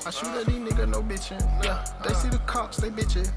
I shoot at these niggas, no bitching. Yeah, they see the cops, they bitching.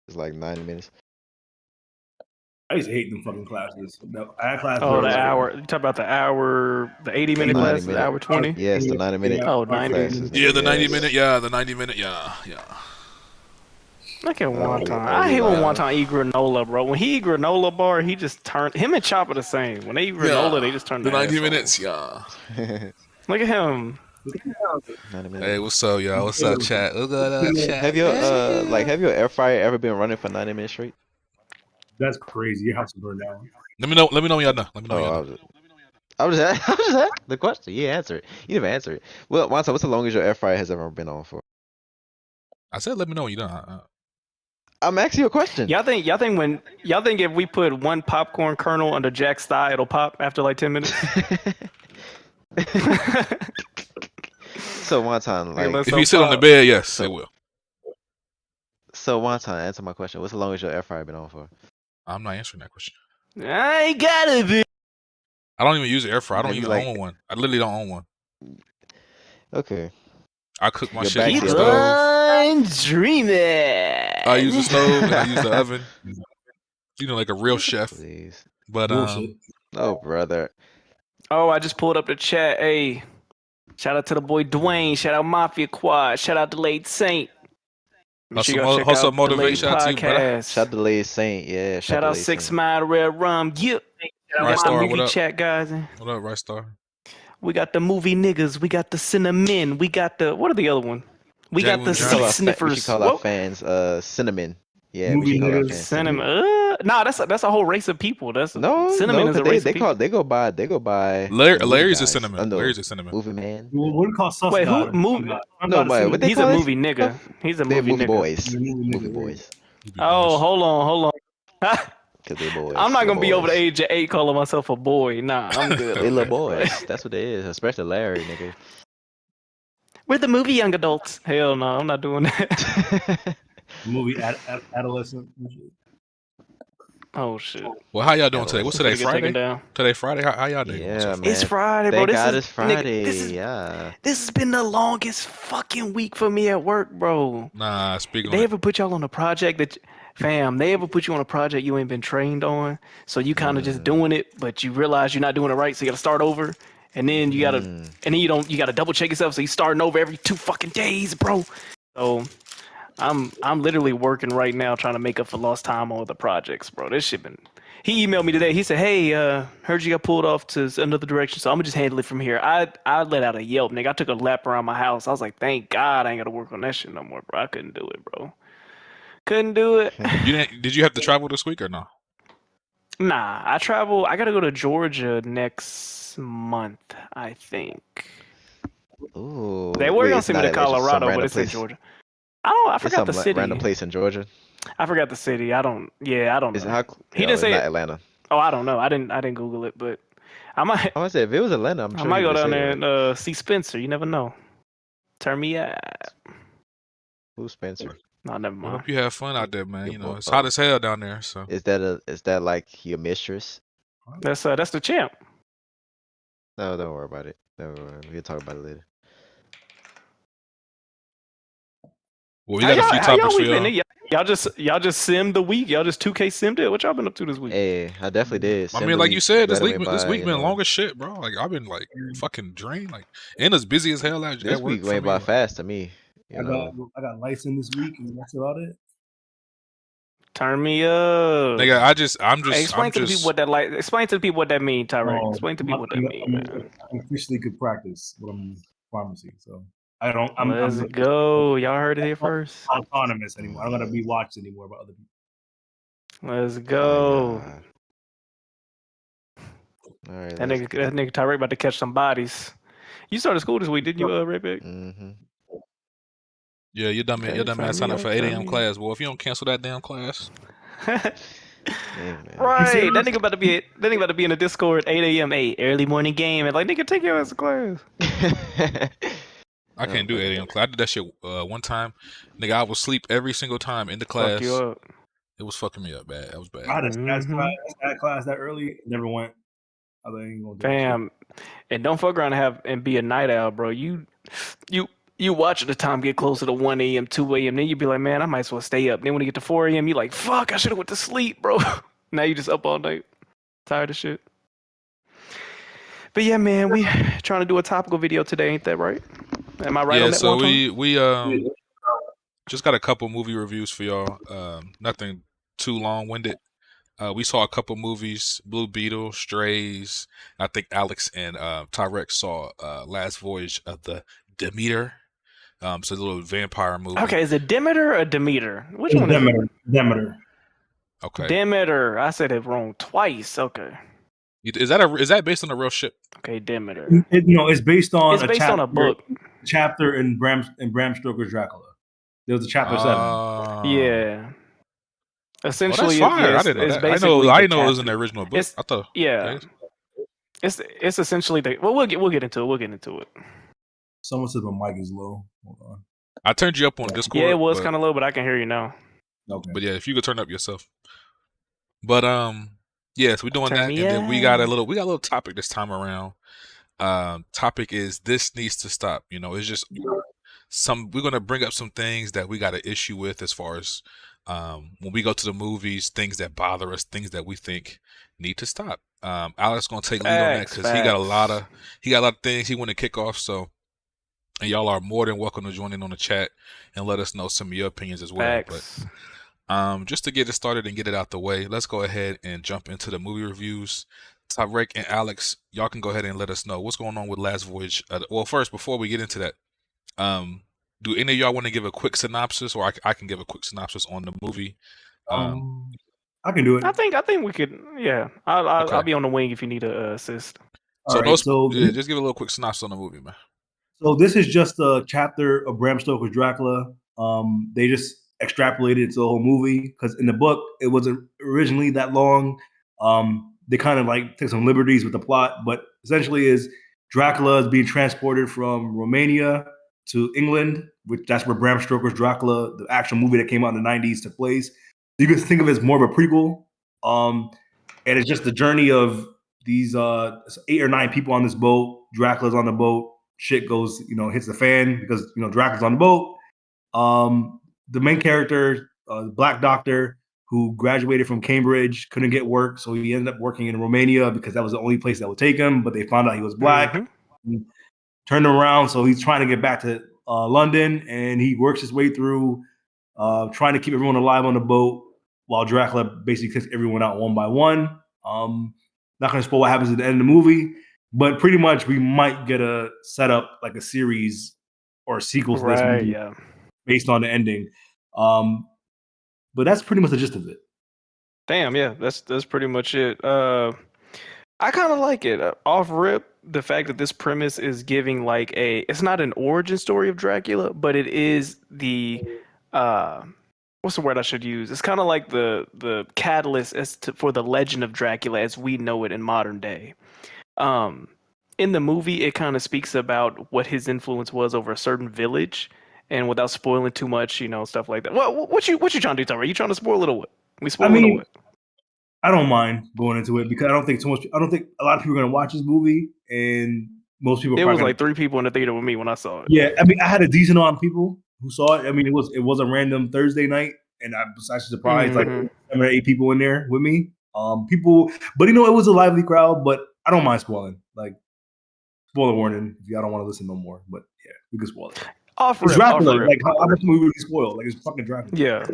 It's like 90 minutes. I used to hate them fucking classes. I had classes. Oh, the hour. You talk about the hour, the 80-minute class, the hour 20? Yes, the 90-minute. Oh, 90 classes. Yeah, the 90-minute. Yeah, the 90-minute. Yeah. Look at Wonton. I hate when Wonton eat granola, bro. When he eat granola bar, he just turn. Him and Chopper the same. When they eat granola, they just turn the 90 ass minutes. Yeah. Look at him. Hey, what's up, y'all? What's up, chat? Look at chat. Have your have your air fryer ever been running for 90 minutes straight? That's crazy. Your house is burned down. Let me know when y'all done. Let me know when y'all done. I was just asking the question. You answer it. You never answer it. Well, Wonton, what's the longest your air fryer has ever been on for? I said let me know when you done. I'm asking you a question. Y'all think if we put one popcorn kernel under Jack's thigh, it'll pop after like 10 minutes? So Wonton, like, if you sit on the bed, yes, it will. So Wonton, answer my question. What's the longest your air fryer been on for? I'm not answering that question. I gotta be. I don't even use an air fryer. I don't even own one. I literally don't own one. Okay. I cook my shit on the stove. I'm dreaming. I use the stove and I use the oven. You know, like a real chef. Please. But oh brother. Oh, I just pulled up the chat. Hey, shout out to the boy Dwayne. Shout out Mafia Quad. Shout out to Late Saint. Hustle motivate. Shout out to you, brother. Shout out to Late Saint. Yeah. Shout out 6 Mile Red Rum. Yep. Right Star, movie what up? Chat, guys. What up, Right Star? We got the movie niggas. We got the cinnamon. We got the what are the other one? We got the seat sniffers. We should call our fans cinnamon. Yeah, movie we should call our niggas. fans cinnamon. Nah, that's a whole race of people. That's cinnamon is a race of people. They go by Larry's a cinnamon. Larry's a cinnamon. Movie man. What do you call sus Wait, guy? who movie? No, but he's a movie nigga. He's a movie nigga. Movie boys. Oh, hold on. Cause they boys. I'm not gonna be over the age of 8 calling myself a boy. Nah, I'm good. They little boys. That's what they is, especially Larry, nigga. We're the movie young adults. Hell no, I'm not doing that. Movie adolescent. Oh shit. Well, how y'all doing Gotta today? What's listen. today? Get taken Friday. down. Today Friday. How y'all day going so Yeah, far? It's man. Friday, bro. Thank This God is it's Friday. nigga, this is Yeah. this has been the longest fucking week for me at work, bro. Nah, speak on They it. ever put y'all on a project fam, they ever put you on a project you ain't been trained on, so you kind of just doing it, but you realize you're not doing it right, so you gotta start over, and then you gotta double check yourself, so you starting over every 2 fucking days, bro. So I'm literally working right now trying to make up for lost time on the projects, bro. This shit been. He emailed me today. He said, "Hey, heard you got pulled off to another direction, so I'm gonna just handle it from here." I let out a yelp, nigga. I took a lap around my house. I was like, "Thank God I ain't gotta work on that shit no more, bro. I couldn't do it, bro. Couldn't do it." Did you have to travel this week or no? Nah, I travel. I gotta go to Georgia next month, I think. Ooh. They were Wait, gonna it's send me not to Atlanta, it's some Colorado, but random it's in place. Georgia. I It's forgot some the city. random place in Georgia. I forgot the city. I don't Is it know. how? He Yo, didn't it's say not it. Atlanta. Oh, I don't know. I didn't Google it, but I might Oh, I said if it was Atlanta, I'm I sure might you go would down say it there right. and see Spencer. You never know. Turn me out. Who's Spencer? No, never We mind. hope you have fun out there, man. Your You boy. know, it's hot as hell down there. So Is that like your mistress? That's the champ. No, don't worry about it. Don't worry. We'll talk about it later. well, we got a few How y'all topics for week been? y'all. Y'all just simmed the week. Y'all just 2K simmed it. What y'all been up to this week? Hey, I definitely did. I Sim mean, the like you week. said, Glad it went this by, week you been know. long as shit, bro. Like I've been like fucking drained, like and as busy as hell at This work week for went me. by Like, fast to me. You I know. got licensed this week, and that's about it. Turn me up. nigga, I'm Hey, explain I'm to the people just. what that like. Explain to the people what that mean, Taarec. Explain to people what that mean, man. I officially could practice what I'm pharmacy, so I don't. Let's I'm go. Y'all heard it here first. autonomous anymore. I'm gonna be watched anymore by other people. Let's My go. God. All right, That let's nigga Taarec about to catch some bodies. You started school this week, didn't you, Redpeg? Mm-hmm. Yeah, you dumb man. Okay, You dumb man. turn Sign me up for up, 8 turn a.m. me up. class. Well, if you don't cancel that damn class, Hey, man. Right, that nigga about to be in the Discord 8 a.m. 8 early morning game and like nigga take your ass to class. I can't do 8 a.m. class. I did that shit one time. Nigga, I was sleep every single time in the Fuck you class. up. It was fucking me up bad. That was bad. I had a stat class that early. Never went. I ain't gonna do that shit. Fam, and don't fuck around and be a night owl, bro. You watch the time get closer to 1 a.m., 2 a.m. Then you be like, man, I might as well stay up. Then when you get to 4 a.m., you like, fuck, I should have went to sleep, bro. Now you just up all night, tired of shit. But yeah, man, we trying to do a topical video today, ain't that right? Am I right on that so one? we just got a couple movie reviews for y'all. Nothing too long-winded. We saw a couple movies: Blue Beetle, Strays. I think Alex and Taarec saw Last Voyage of the Demeter. So a little vampire movie. Okay, is it Demeter or Demeter? Which one is it? Demeter. Okay. Demeter. I said it wrong twice. Okay. Is that based on a real ship? Okay, Demeter. It's based on It's based on a book. Chapter in Bram Stoker's Dracula. There was a chapter 7. Yeah. Oh, Essentially, that's fire. I didn't know it's that. basically I the know it was captain. in the original book. It's I thought. yeah. Okay. It's essentially the we'll get into it. We'll get into it. Someone said my mic is low. Hold on. I turned you up on Discord. Yeah, it was kind of low, but I can hear you now. Okay. But yeah, if you could turn up yourself. But yes, we're doing Turn that, me and then we got a up. little topic this time around. Topic is this needs to stop. You know, it's just we're gonna bring up some things that we got an issue with as far as when we go to the movies, things that bother us, things that we think need to stop. Alex gonna take lead on that because he got a lot of things he want to kick off. So, and y'all are more than welcome to join in on the chat and let us know some of your opinions as well. Facts. But just to get it started and get it out the way, let's go ahead and jump into the movie reviews. Taarec and Alex, y'all can go ahead and let us know what's going on with Last Voyage. Well, first, before we get into that, do any of y'all want to give a quick synopsis, or I can give a quick synopsis on the movie? I can do it. I think we could. Yeah, I'll Okay. be on the wing if you need a assist. So, Alright, just give a little quick synopsis on the movie, man. So this is just a chapter of Bram Stoker's Dracula. They just extrapolated it to the whole movie because in the book it wasn't originally that long. They kind of like took some liberties with the plot, but essentially is Dracula is being transported from Romania to England, which that's where Bram Stoker's Dracula, the actual movie that came out in the 90s, took place. You can think of it as more of a prequel. And it's just the journey of these 8 or 9 people on this boat. Dracula's on the boat. Shit goes, hits the fan because Dracula's on the boat. The main character, Black Doctor, who graduated from Cambridge, couldn't get work, so he ended up working in Romania because that was the only place that would take him. But they found out he was black, turned him around, so he's trying to get back to London, and he works his way through trying to keep everyone alive on the boat while Dracula basically takes everyone out one by one. Not going to spoil what happens at the end of the movie, but pretty much we might get a setup like a series or a sequel to this movie based on the ending. But that's pretty much the gist of it. Damn, yeah, that's pretty much it. I kind of like it. Off rip, the fact that this premise is giving like it's not an origin story of Dracula, but it is the what's the word I should use? It's kind of like the catalyst for the legend of Dracula as we know it in modern day. In the movie, it kind of speaks about what his influence was over a certain village. And without spoiling too much, stuff like that. What you trying to do, Taarec? Are you trying to spoil it or what? We spoil it or what? I don't mind going into it because I don't think a lot of people are going to watch this movie, and most people. It was like 3 people in the theater with me when I saw it. Yeah, I mean, I had a decent amount of people who saw it. I mean, it was a random Thursday night, and I was actually surprised, like 7 or 8 people in there with me. But it was a lively crowd. But I don't mind spoiling. Like, spoiler warning if y'all don't want to listen no more. But yeah, we can spoil it. It's Dracula. Like, how much movie would be spoiled? Like, it's fucking Dracula. Yeah.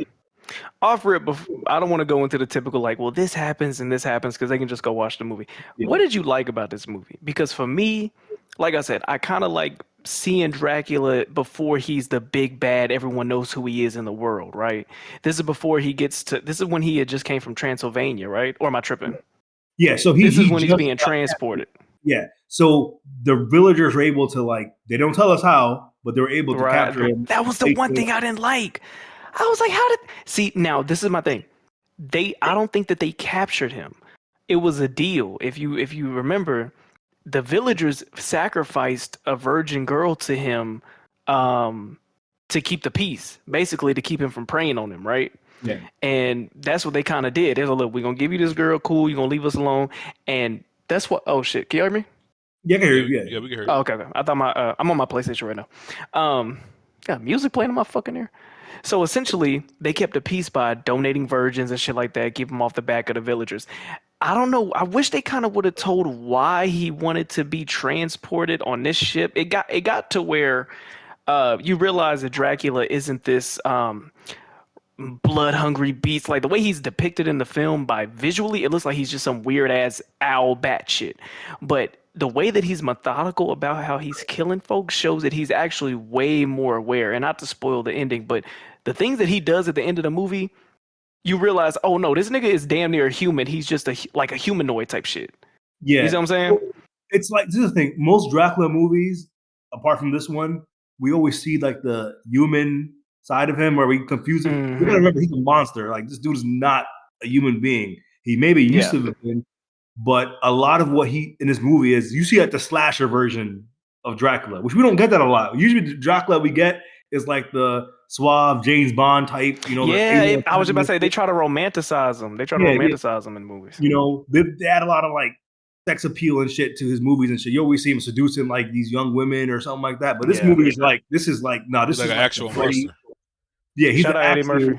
Off rip, I don't want to go into the typical like, well, this happens and this happens because they can just go watch the movie. Yeah. What did you like about this movie? Because for me, like I said, I kind of like seeing Dracula before he's the big bad. Everyone knows who he is in the world, right? This is before he gets to. This is when he had just came from Transylvania, right? Or am I tripping? Yeah. So this is when he's being transported. Yeah. So the villagers were able to they don't tell us how, but they were able to capture him. That was the one thing I didn't like. I was like, now this is my thing. I don't think that they captured him. It was a deal. If you remember, the villagers sacrificed a virgin girl to him to keep the peace, basically to keep him from preying on him, right? Yeah. And that's what they kind of did. They were like, look, we're going to give you this girl, cool, you're going to leave us alone. And that's what, oh shit, can you hear me? Yeah, I can hear you. Yeah, we can hear you. Oh, okay. I thought I'm on my PlayStation right now. Got music playing in my fucking ear. So essentially, they kept the peace by donating virgins and shit like that, keep them off the back of the villagers. I don't know. I wish they kind of would have told why he wanted to be transported on this ship. It got to where you realize that Dracula isn't this blood-hungry beast. Like the way he's depicted in the film by visually, it looks like he's just some weird-ass owl bat shit. But the way that he's methodical about how he's killing folks shows that he's actually way more aware. And not to spoil the ending, but the things that he does at the end of the movie, you realize, oh no, this nigga is damn near a human. He's just a humanoid type shit. Yeah. You see what I'm saying? It's like, this is the thing. Most Dracula movies, apart from this one, we always see like the human side of him where we confuse him. Mm-hmm. We gotta remember he's a monster. Like, this dude is not a human being. He maybe used to have been, but a lot of what he in this movie is, you see like the slasher version of Dracula, which we don't get that a lot. Usually the Dracula we get is like the suave James Bond type, Yeah, I was about to say they try to romanticize him. They try to romanticize him in movies. They add a lot of like sex appeal and shit to his movies and shit. You always see him seducing like these young women or something like that. But this movie is like, this is like an actual monster. Yeah, he's an actual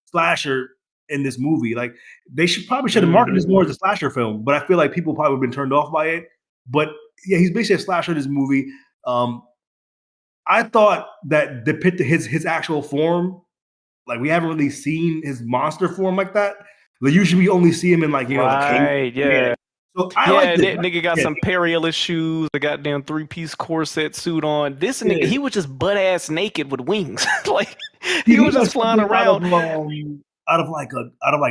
slasher in this movie. Like, they should have marketed this more as a slasher film, but I feel like people probably have been turned off by it. But yeah, he's basically a slasher in this movie. I thought that depicted his actual form. Like, we haven't really seen his monster form like that. Like, usually we only see him in like, right, yeah. So nigga got some perilous shoes, a goddamn 3-piece corset suit on. This nigga, he was just butt ass naked with wings. Like, he was just flying around out of like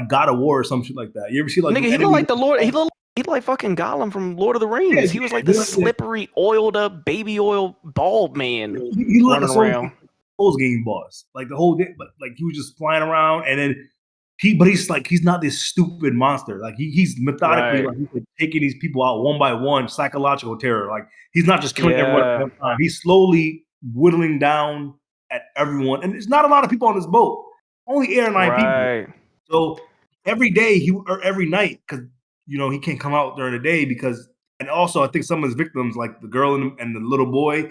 God of War or some shit like that. You ever see like nigga? He looked like the Lord. He looked like fucking Gollum from Lord of the Rings. Yeah, he was like this slippery, oiled up, baby oil bald man. He looked running around. Souls game boss, like the whole day, but like he was just flying around, and then he's not this stupid monster. Like he's methodically like, he's like taking these people out one by one, psychological terror. Like, he's not just killing everyone at one time. He's slowly whittling down at everyone, and there's not a lot of people on this boat. Only 8 or 9 people. So every day or every night, because he can't come out during the day and also I think some of his victims, like the girl and the little boy,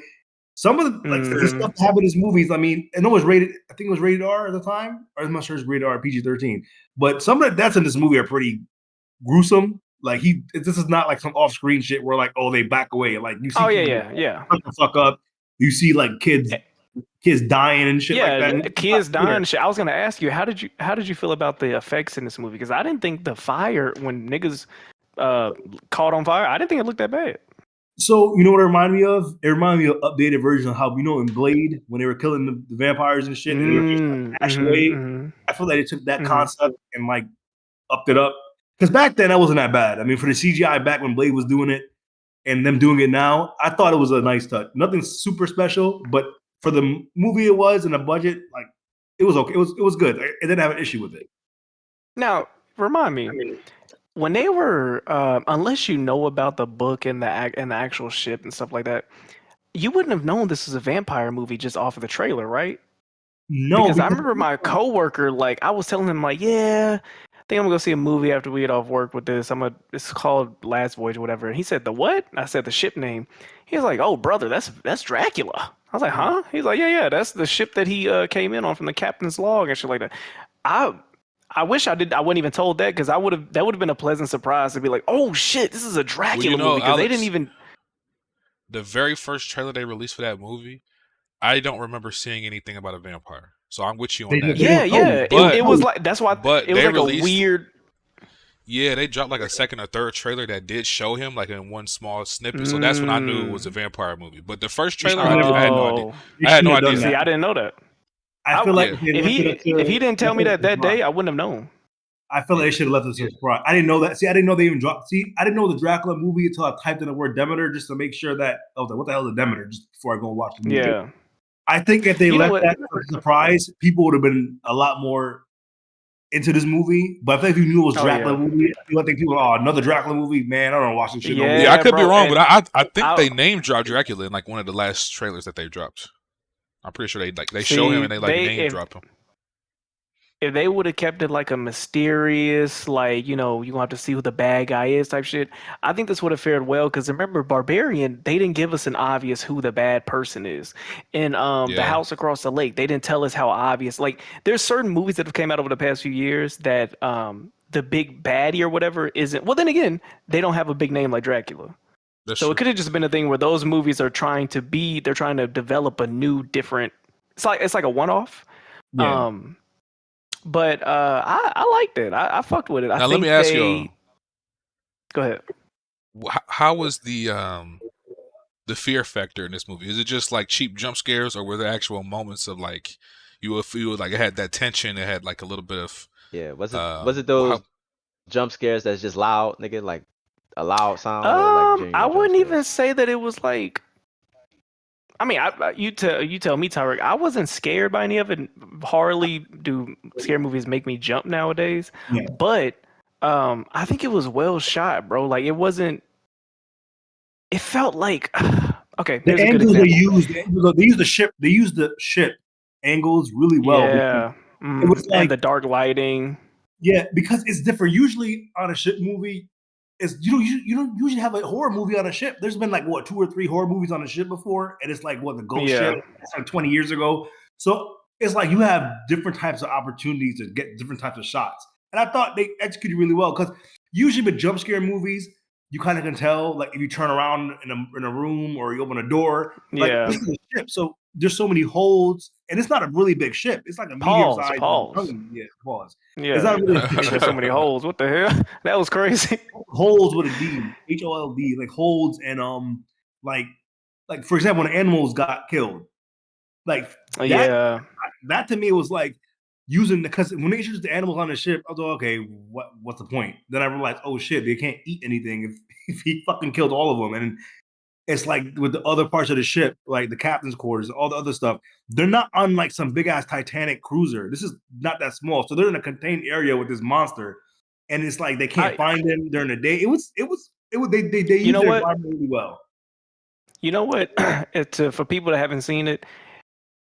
some of the stuff that happened in his movies. I mean, and it was rated. I think it was rated R at the time. Or I'm not sure it's rated R, PG-13. But some of the deaths in this movie are pretty gruesome. Like this is not like some off-screen shit where like, oh, they back away. Like you see, fuck the fuck up. You see like kids dying and shit like that. Kids dying and shit. I was gonna ask you, how did you feel about the effects in this movie? Because I didn't think the fire when niggas caught on fire, I didn't think it looked that bad. So you know what it reminded me of? It reminded me of updated version of how in Blade when they were killing the vampires and shit, and they were just away. I feel like they took that concept and like upped it up. Because back then that wasn't that bad. I mean, for the CGI back when Blade was doing it and them doing it now, I thought it was a nice touch. Nothing super special, but for the movie it was and the budget, like it was okay. It was good. I didn't have an issue with it. Now, remind me, when they were, unless you know about the book and the actual ship and stuff like that, you wouldn't have known this is a vampire movie just off of the trailer, right? No, because I remember my coworker, like I was telling him, like, yeah, I think I'm gonna go see a movie after we get off work with this. It's called Last Voyage or whatever. And he said, the what? I said the ship name. He was like, oh brother, that's Dracula. I was like, huh? He's like, yeah, that's the ship that he came in on from the captain's log and shit like that. I wish I wasn't even told that, because that would have been a pleasant surprise to be like, oh shit, this is a Dracula movie, because they didn't even. The very first trailer they released for that movie, I don't remember seeing anything about a vampire. So I'm with you on that. Yeah. But, it was like, that's why it was like a weird. Yeah, they dropped like a second or third trailer that did show him like in one small snippet. So that's when I knew it was a vampire movie. But the first trailer, I had no idea. I had no idea. See, I didn't know that. I feel like if he didn't tell me that day, I wouldn't have known. I feel like they should have left us a surprise. I didn't know that. See, I didn't know they even dropped. See, I didn't know the Dracula movie until I typed in the word Demeter just to make sure that I was like, what the hell is a Demeter? Just before I go watch the movie. Yeah. I think if they left that as a surprise, people would have been a lot more into this movie. But I think if you knew it was Dracula movie, I think people, another Dracula movie, man, I don't watch this shit. Yeah, I could be wrong, but I think they name dropped Dracula in like one of the last trailers that they dropped. I'm pretty sure they show him and they name drop him. If they would have kept it like a mysterious, like, you're going to have to see who the bad guy is type shit, I think this would have fared well. Because remember, Barbarian, they didn't give us an obvious who the bad person is. In The House Across the Lake, they didn't tell us how obvious. Like, there's certain movies that have came out over the past few years that the big baddie or whatever isn't. Well, then again, they don't have a big name like Dracula. That's so true. It could have just been a thing where those movies are trying to develop a new, different. It's like a one-off. Yeah. But I liked it. I fucked with it. Now let me ask you. Go ahead. How was the fear factor in this movie? Is it just like cheap jump scares, or were there actual moments of like you would feel like it had that tension? It had like a little bit of Was it those jump scares that's just loud, nigga, like a loud sound? Or like I wouldn't even say that it was like. I mean, you tell me, Taarec. I wasn't scared by any of it. Hardly do scary movies make me jump nowadays. Yeah. But I think it was well shot, bro. Like, it wasn't. It felt like okay. The angles they used, they used the ship angles really well. Yeah, it was like and the dark lighting. Yeah, because it's different. Usually on a ship movie, you don't usually have a horror movie on a ship. There's been like 2 or 3 horror movies on a ship before, and it's like the ghost ship. It's like 20 years ago. So it's like you have different types of opportunities to get different types of shots. And I thought they executed really well, because usually with jump scare movies, you kind of can tell, like if you turn around in a room or you open a door, like this is a ship. So there's so many holds, and it's not a really big ship. It's like a medium-sized. Pause. Yeah, pause. Yeah, it's not really a big there's so many holes. What the hell? That was crazy. Holds with a D, HOLD, like holds, and like for example, when animals got killed, like that to me was like using because when they introduced the animals on the ship, I was like, okay, what's the point? Then I realized, oh shit, they can't eat anything if he fucking killed all of them. And it's like with the other parts of the ship, like the captain's quarters, all the other stuff, they're not on like some big ass Titanic cruiser. This is not that small, so they're in a contained area with this monster, and it's like they can't find him during the day. They used their environment really well. You know what? For people that haven't seen it,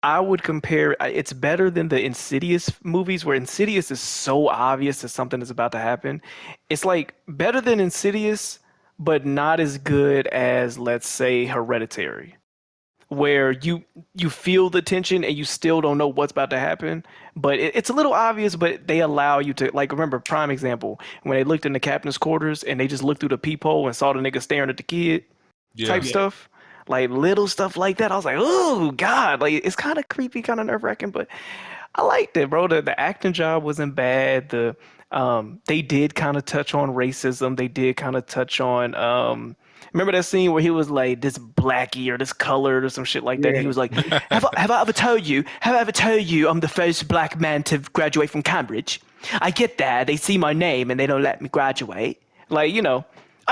I would compare. It's better than the Insidious movies, where Insidious is so obvious that something is about to happen. It's like better than Insidious, but not as good as, let's say, Hereditary, where you feel the tension and you still don't know what's about to happen. But it's a little obvious, but they allow you to, like, remember, prime example, when they looked in the captain's quarters and they just looked through the peephole and saw the nigga staring at the kid type Yeah. stuff. Like little stuff like that. I was like, oh God, like it's kind of creepy, kind of nerve-wracking, but I liked it, bro. The acting job wasn't bad. They did kind of touch on racism. They did kind of touch on remember that scene where he was like this blackie or this colored or some shit like that. And he was like, have I ever told you? Have I ever told you I'm the first black man to graduate from Cambridge? I get that. They see my name and they don't let me graduate. Like, I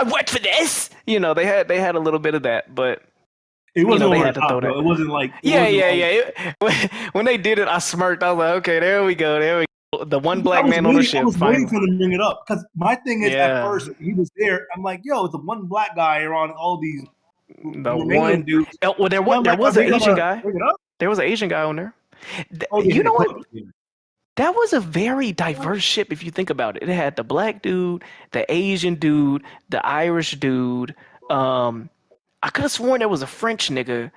worked for this. They had a little bit of that, but It wasn't they over had the to top, throw though. that. It wasn't like When they did it, I smirked. I was like, okay, there we go. The one black man on the ship. I was waiting Finally. for them to bring it up because my thing is, at Yeah. first he was there. I'm like, yo, it's the one black guy around all these The Romanian one dudes. well, there And I'm like, was are an they Asian gonna guy. bring it up? There was an Asian guy on there. Oh, yeah, You know what? yeah. That was a very diverse ship if you think about it. It had the black dude, the Asian dude, the Irish dude. I could have sworn there was a French nigga.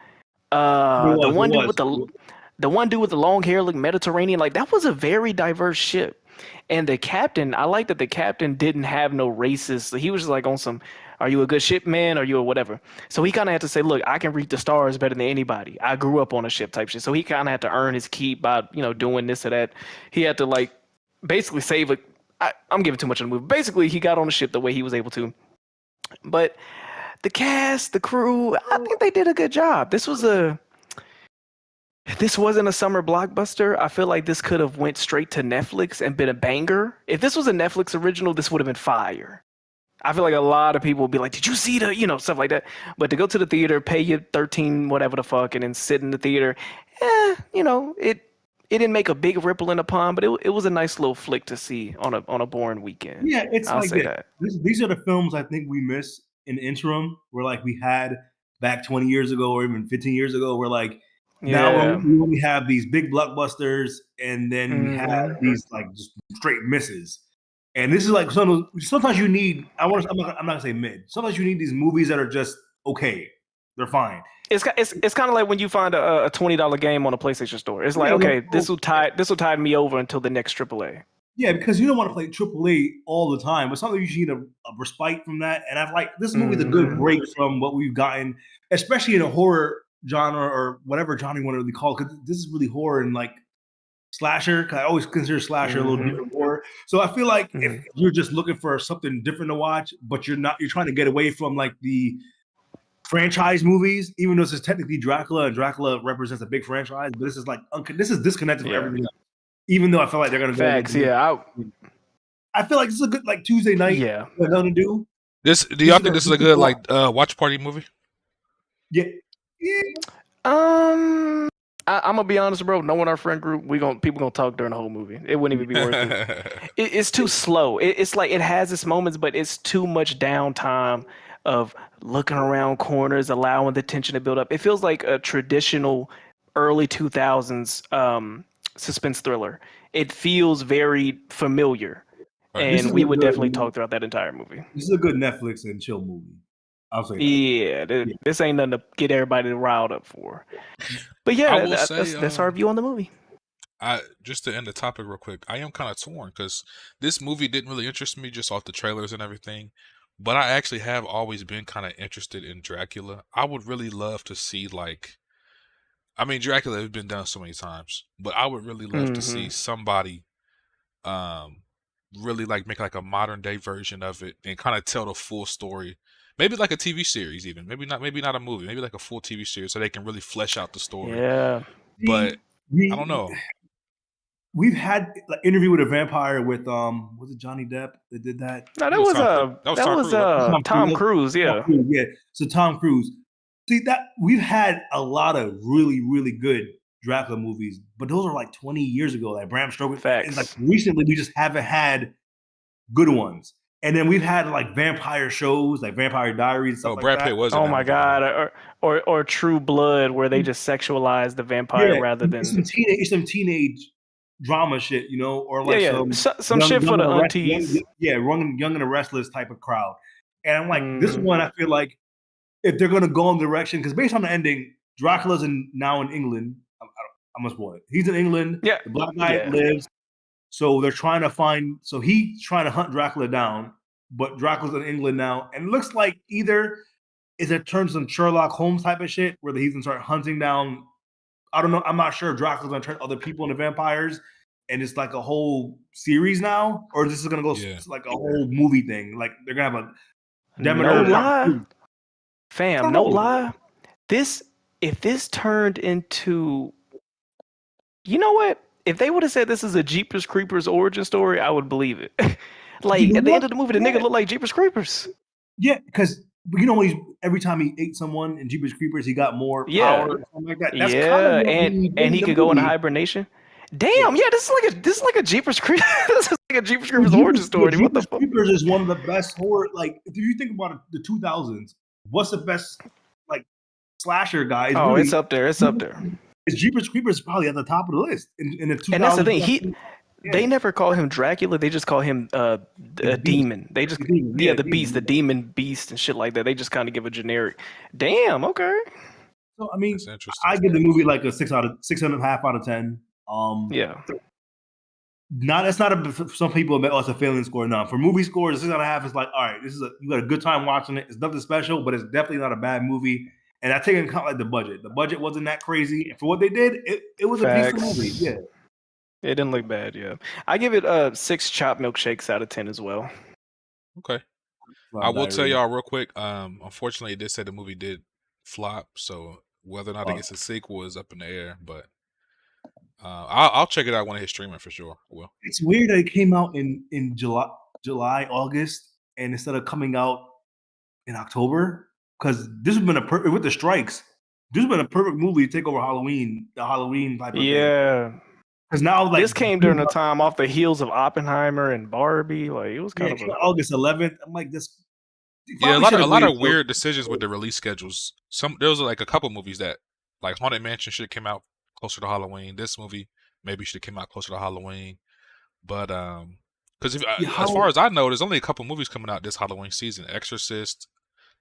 The one dude with the one dude with the long hair, like Mediterranean. Like that was a very diverse ship. And the captain, I like that the captain didn't have no racist. He was just like on some, are you a good ship man? Or you a whatever? So he kind of had to say, look, I can read the stars better than anybody. I grew up on a ship type shit. So he kind of had to earn his keep by, doing this or that. He had to like basically save a, I'm giving too much of the movie. Basically, he got on the ship the way he was able to. But the cast, the crew, I think they did a good job. This wasn't a summer blockbuster. I feel like this could have went straight to Netflix and been a banger. If this was a Netflix original, this would have been fire. I feel like a lot of people would be like, did you see the, stuff like that. But to go to the theater, pay you 13 whatever the fuck, and then sit in the theater, it didn't make a big ripple in the pond, but it was a nice little flick to see on a boring weekend. Yeah, it's I'll like say that. These are the films I think we miss in the interim, where like we had back 20 years ago or even 15 years ago, where like now we have these big blockbusters, and then we have these like just straight misses. And this is like sometimes you need. I'm not gonna say mid. Sometimes you need these movies that are just okay. They're fine. It's kind of like when you find a $20 game on a PlayStation Store. It's like, okay, this will tide me over until the next AAA. Yeah, because you don't want to play AAA all the time, but sometimes you need a respite from that. And I like this movie's a good break from what we've gotten, especially in a horror genre or whatever genre you want to really call it. Because this is really horror and like slasher. Cause I always consider slasher a little different horror. So I feel like if you're just looking for something different to watch, but you're trying to get away from like the franchise movies, even though this is technically Dracula and Dracula represents a big franchise, but this is like this is disconnected from everything else. Even though I feel like they're gonna go. Facts, I feel like this is a good like Tuesday night. Yeah. Nothing to do. Do y'all think this is a good like watch party movie? Yeah. I'm gonna be honest, bro. Knowing our friend group, people gonna talk during the whole movie. It wouldn't even be worth it. It's too slow. It's like it has its moments, but it's too much downtime of looking around corners, allowing the tension to build up. It feels like a traditional early 2000s suspense thriller. It feels very familiar, and we would definitely talk throughout that entire movie. This is a good Netflix and chill movie. I'll say that. Yeah, this ain't nothing to get everybody riled up for. But yeah, that's our view on the movie. Just to end the topic real quick, I am kind of torn because this movie didn't really interest me just off the trailers and everything. But I actually have always been kind of interested in Dracula. I would really love to see Dracula has been done so many times, but I would really love to see somebody really like make like a modern day version of it and kind of tell the full story. Maybe like a TV series even. Maybe not a movie. Maybe like a full TV series so they can really flesh out the story. Yeah. But I don't know. We've had like interview with a vampire with was it Johnny Depp that did that? No, that was Tom Cruise. Yeah. Yeah. So Tom Cruise. See that we've had a lot of really, really good Dracula movies, but those are like 20 years ago, like Bram Stoker. Facts. And like recently we just haven't had good ones. And then we've had like vampire shows, like Vampire Diaries, stuff Oh, like Brad that. Pitt was in Oh that my movie. god, or True Blood, where they just sexualize the vampire rather it's than some teenage drama shit, you know, or like some shit for the aunties. young and the restless type of crowd. And I'm like, this Mhm. one, I feel like if they're gonna go in the direction, because based on the ending, Dracula's now in England. I must spoil it. He's in England. Yeah. The black guy lives. So they're trying to find. So he's trying to hunt Dracula down, but Dracula's in England now, and it looks like either is it turns some Sherlock Holmes type of shit where he's gonna start hunting down. I don't know. I'm not sure if Dracula's gonna turn other people into vampires, and it's like a whole series now, or this is gonna go like a whole movie thing. Like they're gonna have a Demeter. No lie, fam. No lie. If this turned into, you know what? If they would have said this is a Jeepers Creepers origin story, I would believe it. Like at the end of the movie, the nigga looked like Jeepers Creepers. Yeah, because you know every time he ate someone in Jeepers Creepers, he got more power or something like that. That's kind of and he could go into hibernation. Damn, this is like a Jeepers Creepers. This is like a Jeepers Creepers origin story. What the fuck? Creepers is one of the best horror. Like if you think about it, the 2000s, what's the best like slasher guys? Oh, really, it's up there. It's up there. Jeepers Creepers is probably at the top of the list in the 2000s. And that's the thing. They never call him Dracula. They just call him a demon. They just the beast, the demon beast and shit like that. They just kind of give a generic. Damn. Okay. So I mean, I give the movie like a 6.5 out of 10. Yeah. That's not for some people. It's a failing score. No, for movie scores, 6.5 is like, all right, you got a good time watching it. It's nothing special, but it's definitely not a bad movie. And I take into account like the budget. The budget wasn't that crazy, and for what they did, it was a decent movie. Yeah. It didn't look bad, yeah. I give it 6 chopped milkshakes out of 10 as well. Okay. I will tell y'all real quick. Unfortunately, it did say the movie did flop, so whether or not it gets a sequel is up in the air. But I'll check it out when it hits streaming for sure. Well, it's weird that it came out in July, August, and instead of coming out in October, because this has been with the strikes. This has been a perfect movie to take over Halloween, the Halloween type of thing. Yeah. Because now, like, this came during a time off the heels of Oppenheimer and Barbie. Like it was kind of August 11th. I'm like this. Yeah, a lot of weird decisions with the release schedules. There was like a couple movies that, like Haunted Mansion, should have came out closer to Halloween. This movie maybe should have came out closer to Halloween. But because as far as I know, there's only a couple movies coming out this Halloween season. Exorcist,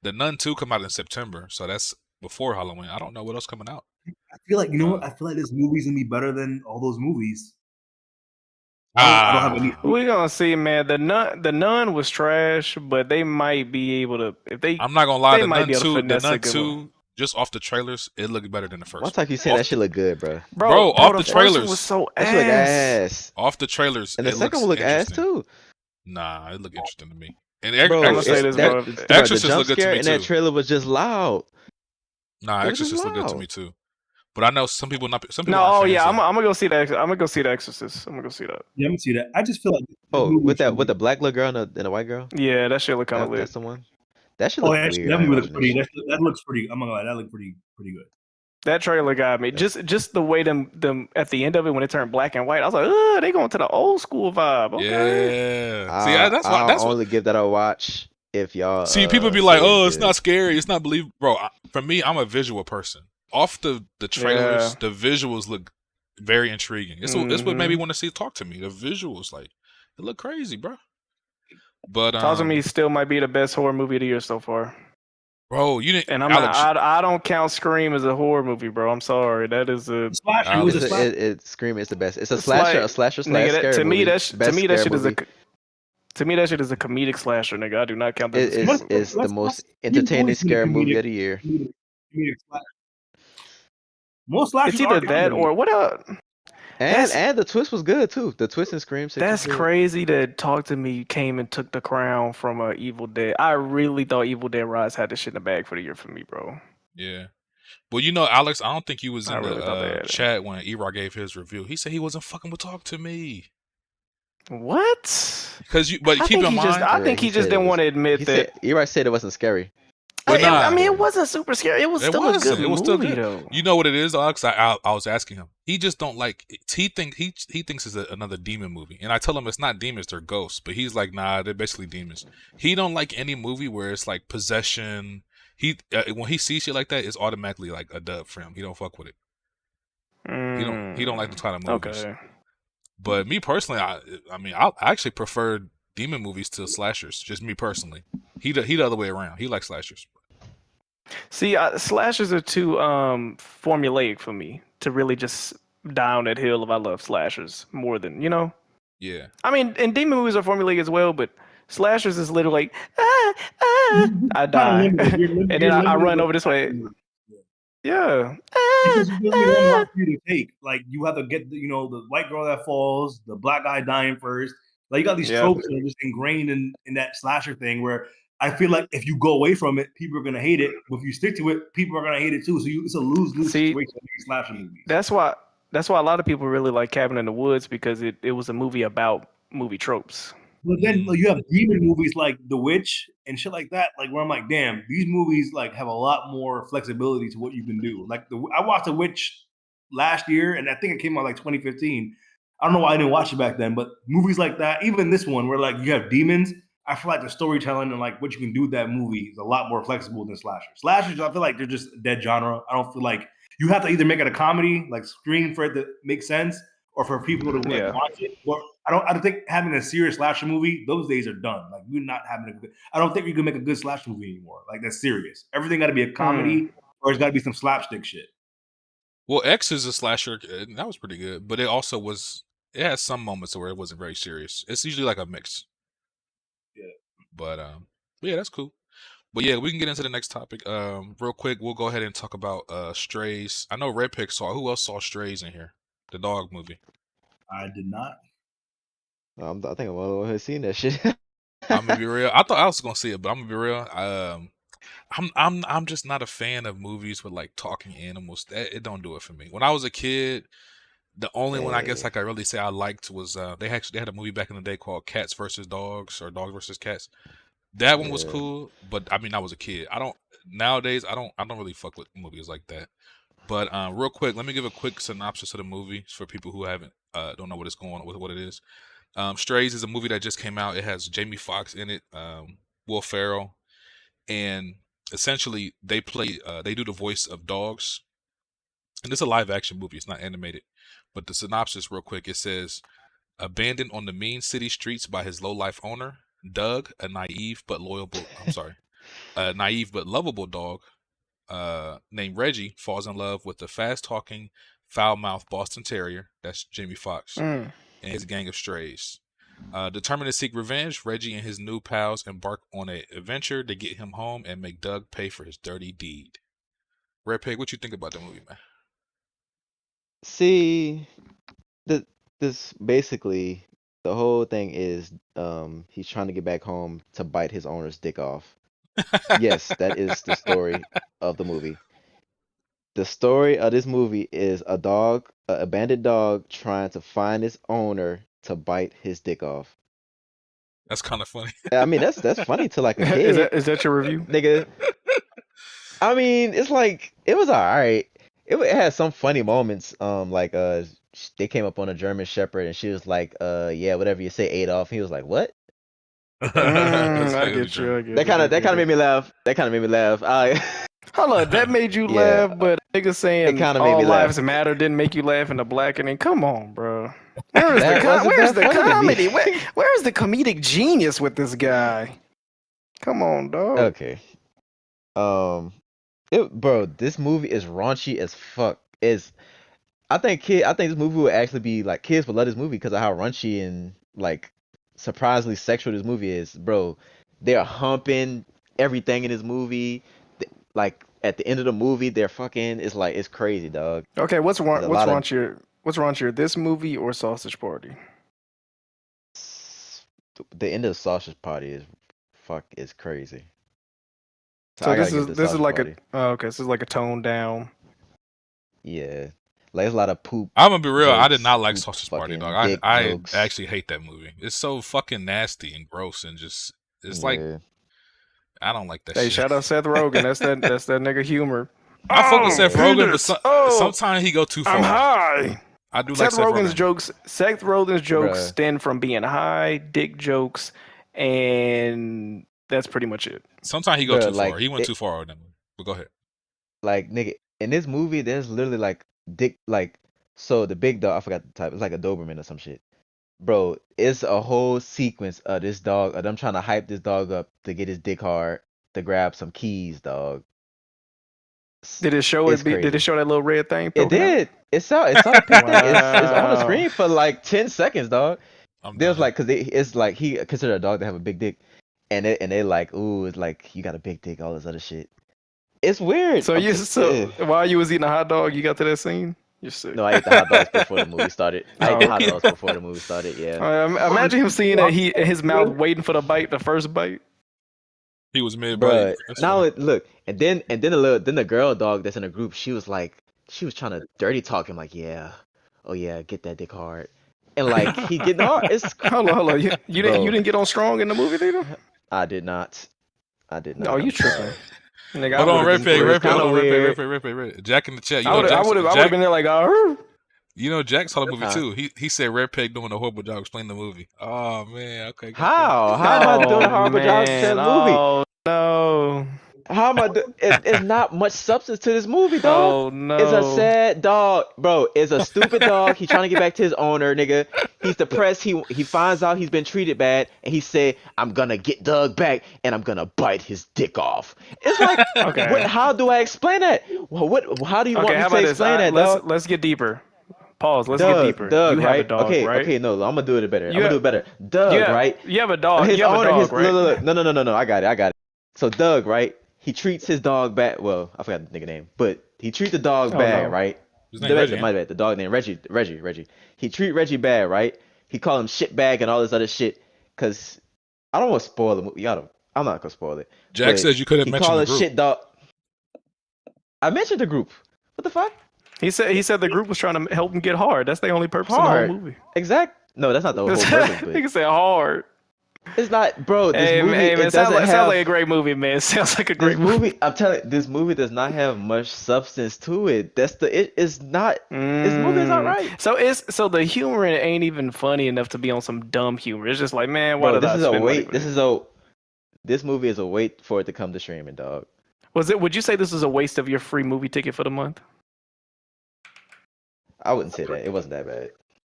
The Nun 2 come out in September, so that's before Halloween. I don't know what else coming out. I feel like what? I feel like this movie's gonna be better than all those movies. I don't have any. We're gonna see, man. The Nun was trash, but they might be able to. If they, I'm not gonna lie. The Nun 2, just off the trailers, it looked better than the first. What's like you saying that shit look good, bro? Bro, off the trailers was so that shit look ass. Off the trailers, and the second one look ass too. Nah, it looked interesting to me. And Exorcist looked good to me too. And that trailer was just loud. Nah, Exorcist looked good to me too. But I know some people not. Some people I'm gonna go see that. I'm gonna go see the Exorcist. I'm gonna go see that. Yeah, I'm gonna see that. I just feel like with the black little girl and the white girl. Yeah, that shit look kind of lit. That's the one. That shit look weird. That movie looks pretty. That looks pretty. I'm not gonna lie. That looked pretty good. That trailer got me. Just the way them at the end of it when it turned black and white. I was like, oh, they going to the old school vibe. Okay. Yeah. See, that's why. I'll only give that a watch if y'all. See, people be like, oh, it's not scary. It's not believable, bro. For me, I'm a visual person. Off the trailers, the visuals look very intriguing. It's what made me want to talk to me. The visuals, like, it look crazy, bro. But Talk to Me still might be the best horror movie of the year so far. Bro, you didn't. And I don't count Scream as a horror movie, bro. I'm sorry. That is a slasher. Scream is the best. It's a slasher, a slasher slash scary to me, movie. that shit is a. To me, that shit is a comedic slasher, nigga. I do not count that. It's the most entertaining scary movie of the year. Most slashers. It's either that or what else? And the twist was good too. The twist in Scream 6. That's crazy that Talk to Me came and took the crown from Evil Dead. I really thought Evil Dead Rise had this shit in the bag for the year for me, bro. Yeah. Well, you know, Alex, I don't think you was in the chat when Erod gave his review. He said he wasn't fucking with Talk to Me. What? But keep in mind, I think he just didn't want to admit that. Erod said it wasn't scary. But I nah, mean, it wasn't super scary. It was it still a good wasn't. It was still movie, good. though. You know what it is, though? 'Cause I was asking him. He just don't like. He thinks it's another demon movie, and I tell him it's not demons, they're ghosts. But he's like, nah, they're basically demons. He don't like any movie where it's like possession. When he sees shit like that, it's automatically like a dub for him. He don't fuck with it. He don't like the kind of movies. Okay. But me personally, I mean, I actually prefer demon movies to slashers. Just me personally. He the other way around. He likes slashers. See, slashers are too formulaic for me to really just down that hill of I love slashers more than, Yeah. I mean, and demon movies are formulaic as well, but slashers is literally like, I die. And then I run over this way. Yeah. Because you really one route for you to take. Like you have to get the white girl that falls, the black guy dying first. Like you got these tropes that are just ingrained in that slasher thing where I feel like if you go away from it, people are gonna hate it. But if you stick to it, people are gonna hate it too. So it's a lose-lose situation with these slasher movies. That's why a lot of people really like Cabin in the Woods because it was a movie about movie tropes. But then you have demon movies like The Witch and shit like that, like where I'm like, damn, these movies like have a lot more flexibility to what you can do. Like I watched The Witch last year, and I think it came out like 2015. I don't know why I didn't watch it back then, but movies like that, even this one where like you have demons, I feel like the storytelling and like what you can do with that movie is a lot more flexible than slashers. Slashers, I feel like they're just a dead genre. I don't feel like you have to either make it a comedy, like Scream, for it to make sense, or for people to watch it. Or I don't think having a serious slasher movie, those days are done. Like you're not having I don't think you can make a good slasher movie anymore. Like that's serious. Everything got to be a comedy, or it's got to be some slapstick shit. Well, X is a slasher, and that was pretty good, but it also was. It has some moments where it wasn't very serious. It's usually like a mix. Yeah. But yeah, that's cool. But yeah, we can get into the next topic. Real quick, we'll go ahead and talk about Strays. I know Redpeg saw. Who else saw Strays in here? The dog movie. I did not. I think I'm all over seeing that shit. I'm gonna be real. I thought I was gonna see it, but I'm gonna be real. I'm just not a fan of movies with like talking animals. It don't do it for me. When I was a kid, the only one I guess I could really say I liked was they had a movie back in the day called Cats versus Dogs or Dogs versus Cats. That one was cool, but I mean I was a kid. Nowadays I don't really fuck with movies like that. But real quick, let me give a quick synopsis of the movie for people who don't know what it's going on with what it is. Strays is a movie that just came out. It has Jamie Foxx in it, Will Ferrell, and essentially they do the voice of dogs. And this is a live action movie. It's not animated. But the synopsis real quick, it says, abandoned on the mean city streets by his low-life owner, Doug, a naive but lovable dog named Reggie falls in love with the fast-talking, foul-mouthed Boston Terrier, that's Jamie Foxx, and his gang of strays. Determined to seek revenge, Reggie and his new pals embark on an adventure to get him home and make Doug pay for his dirty deed. Redpeg, what you think about the movie, man? See, this basically the whole thing is he's trying to get back home to bite his owner's dick off. Yes, that is the story of the movie. The story of this movie is an abandoned dog trying to find its owner to bite his dick off. That's kind of funny. I mean, that's funny to like a kid. Is that your review? Nigga. I mean, it's like it was alright. It had some funny moments. They came up on a German Shepherd and she was like, yeah, whatever you say, Adolf. And he was like, what? I get you. That kind of made me laugh. Hold on, that made you laugh, but nigga saying all lives matter didn't make you laugh in the blackening. Come on, bro. Where's the comedy? Where's the comedic genius with this guy? Come on, dog. Okay. Bro, this movie is raunchy as fuck. I think this movie would actually be like kids would love this movie because of how raunchy and like surprisingly sexual this movie is, bro. They're humping everything in this movie. Like at the end of the movie, they're fucking. It's crazy, dog. Okay, what's raunchier, this movie or Sausage Party? The end of Sausage Party is crazy. So this is like this is like a toned down. Yeah, like there's a lot of poop. I'm gonna be real. Jokes, I did not like Sausage Party, dog. I jokes. actually hate that movie. It's so fucking nasty and gross and just like I don't like that Hey, shit. shout out Seth Rogen. That's that nigga humor. I fuck with Seth Rogen, but Oh, sometimes he go too far. I'm high. I do Seth like Rogen's Rogen. jokes. Seth Rogen's jokes Bruh. stem from being high, dick jokes, and that's pretty much it. Sometimes he go Bruh, too like, far. He went it- too far with them. But go ahead. Like nigga, in this movie, there's literally like dick, like so the big dog. I forgot the type. It's like a Doberman or some shit. Bro, it's a whole sequence of this dog, of them trying to hype this dog up to get his dick hard to grab some keys, dog. Did it show It's it? Did crazy. it show that little red thing? It poking out? did. It saw the pink thing. It's on the Wow. screen for like 10 seconds, dog. I'm There's done. like, cause it's like he considered a dog to have a big dick, and they like, ooh, it's like you got a big dick, all this other shit. It's weird. So while you was eating a hot dog, you got to that scene. You're sick. No, I ate the hot dogs before the movie started. I ate the hot okay. dogs before the movie started. Yeah, Imagine him seeing that he in his mouth waiting for the first bite. He was mid but bite. now look, and then the girl dog that's in the group, she was trying to dirty talk him, like, yeah, oh yeah, get that dick hard, and like he getting hard. It's Hold on. You didn't get on strong in the movie theater? I did not. No, you tripping. Nigga, Hold on, Redpeg, kinda weird. Redpeg. Jack in the chat. You I know, would have Jack, been there like, oh. you know, Jack saw the movie Huh? too. He said Redpeg doing a horrible job explaining the movie. Oh man, okay. How am I doing a horrible job to the movie? Oh no. How am I doing? It's not much substance to this movie, dog. Oh no. It's a sad dog, bro. It's a stupid dog. He's trying to get back to his owner, nigga. He's depressed. He finds out he's been treated bad, and he said, "I'm gonna get Doug back, and I'm gonna bite his dick off." It's like, Okay. how do I explain that? How do you want me how to about this? explain that, dog? Let's get deeper. Pause. Let's Doug, get deeper. Doug, you have right? a dog, okay, right? okay, no, I'm gonna do it better. You I'm gonna do it better. Doug, You have, right? You have a dog. His You have owner, a dog, right? look, no, I got it. So Doug, right? He treats his dog bad. Well, I forgot the nigga name, but he treats the dog bad, no. right? His name Reggie. My bad. The dog named Reggie. He treat Reggie bad, right? He call him shitbag and all this other shit. Cause I don't want to spoil the movie. I'm not gonna spoil it. Jack says you could have he mentioned call the it group. shit dog. I mentioned the group. What the fuck? He said the group was trying to help him get hard. That's the only purpose Hard. of the whole movie. Exact. No, that's not the whole purpose. But Nigga said hard. it's not, bro. This movie, man, it sounds doesn't like have. a great movie, man. It sounds like a This great movie, I'm telling you, this movie does not have much substance to it. It is not. This movie is not right. So the humor in it ain't even funny enough to be on some dumb humor. It's just like, man, why Bro, did I this is a spend money wait. for This movie is a wait for it to come to streaming, dog. Would you say this was a waste of your free movie ticket for the month? I wouldn't say that. It wasn't that bad.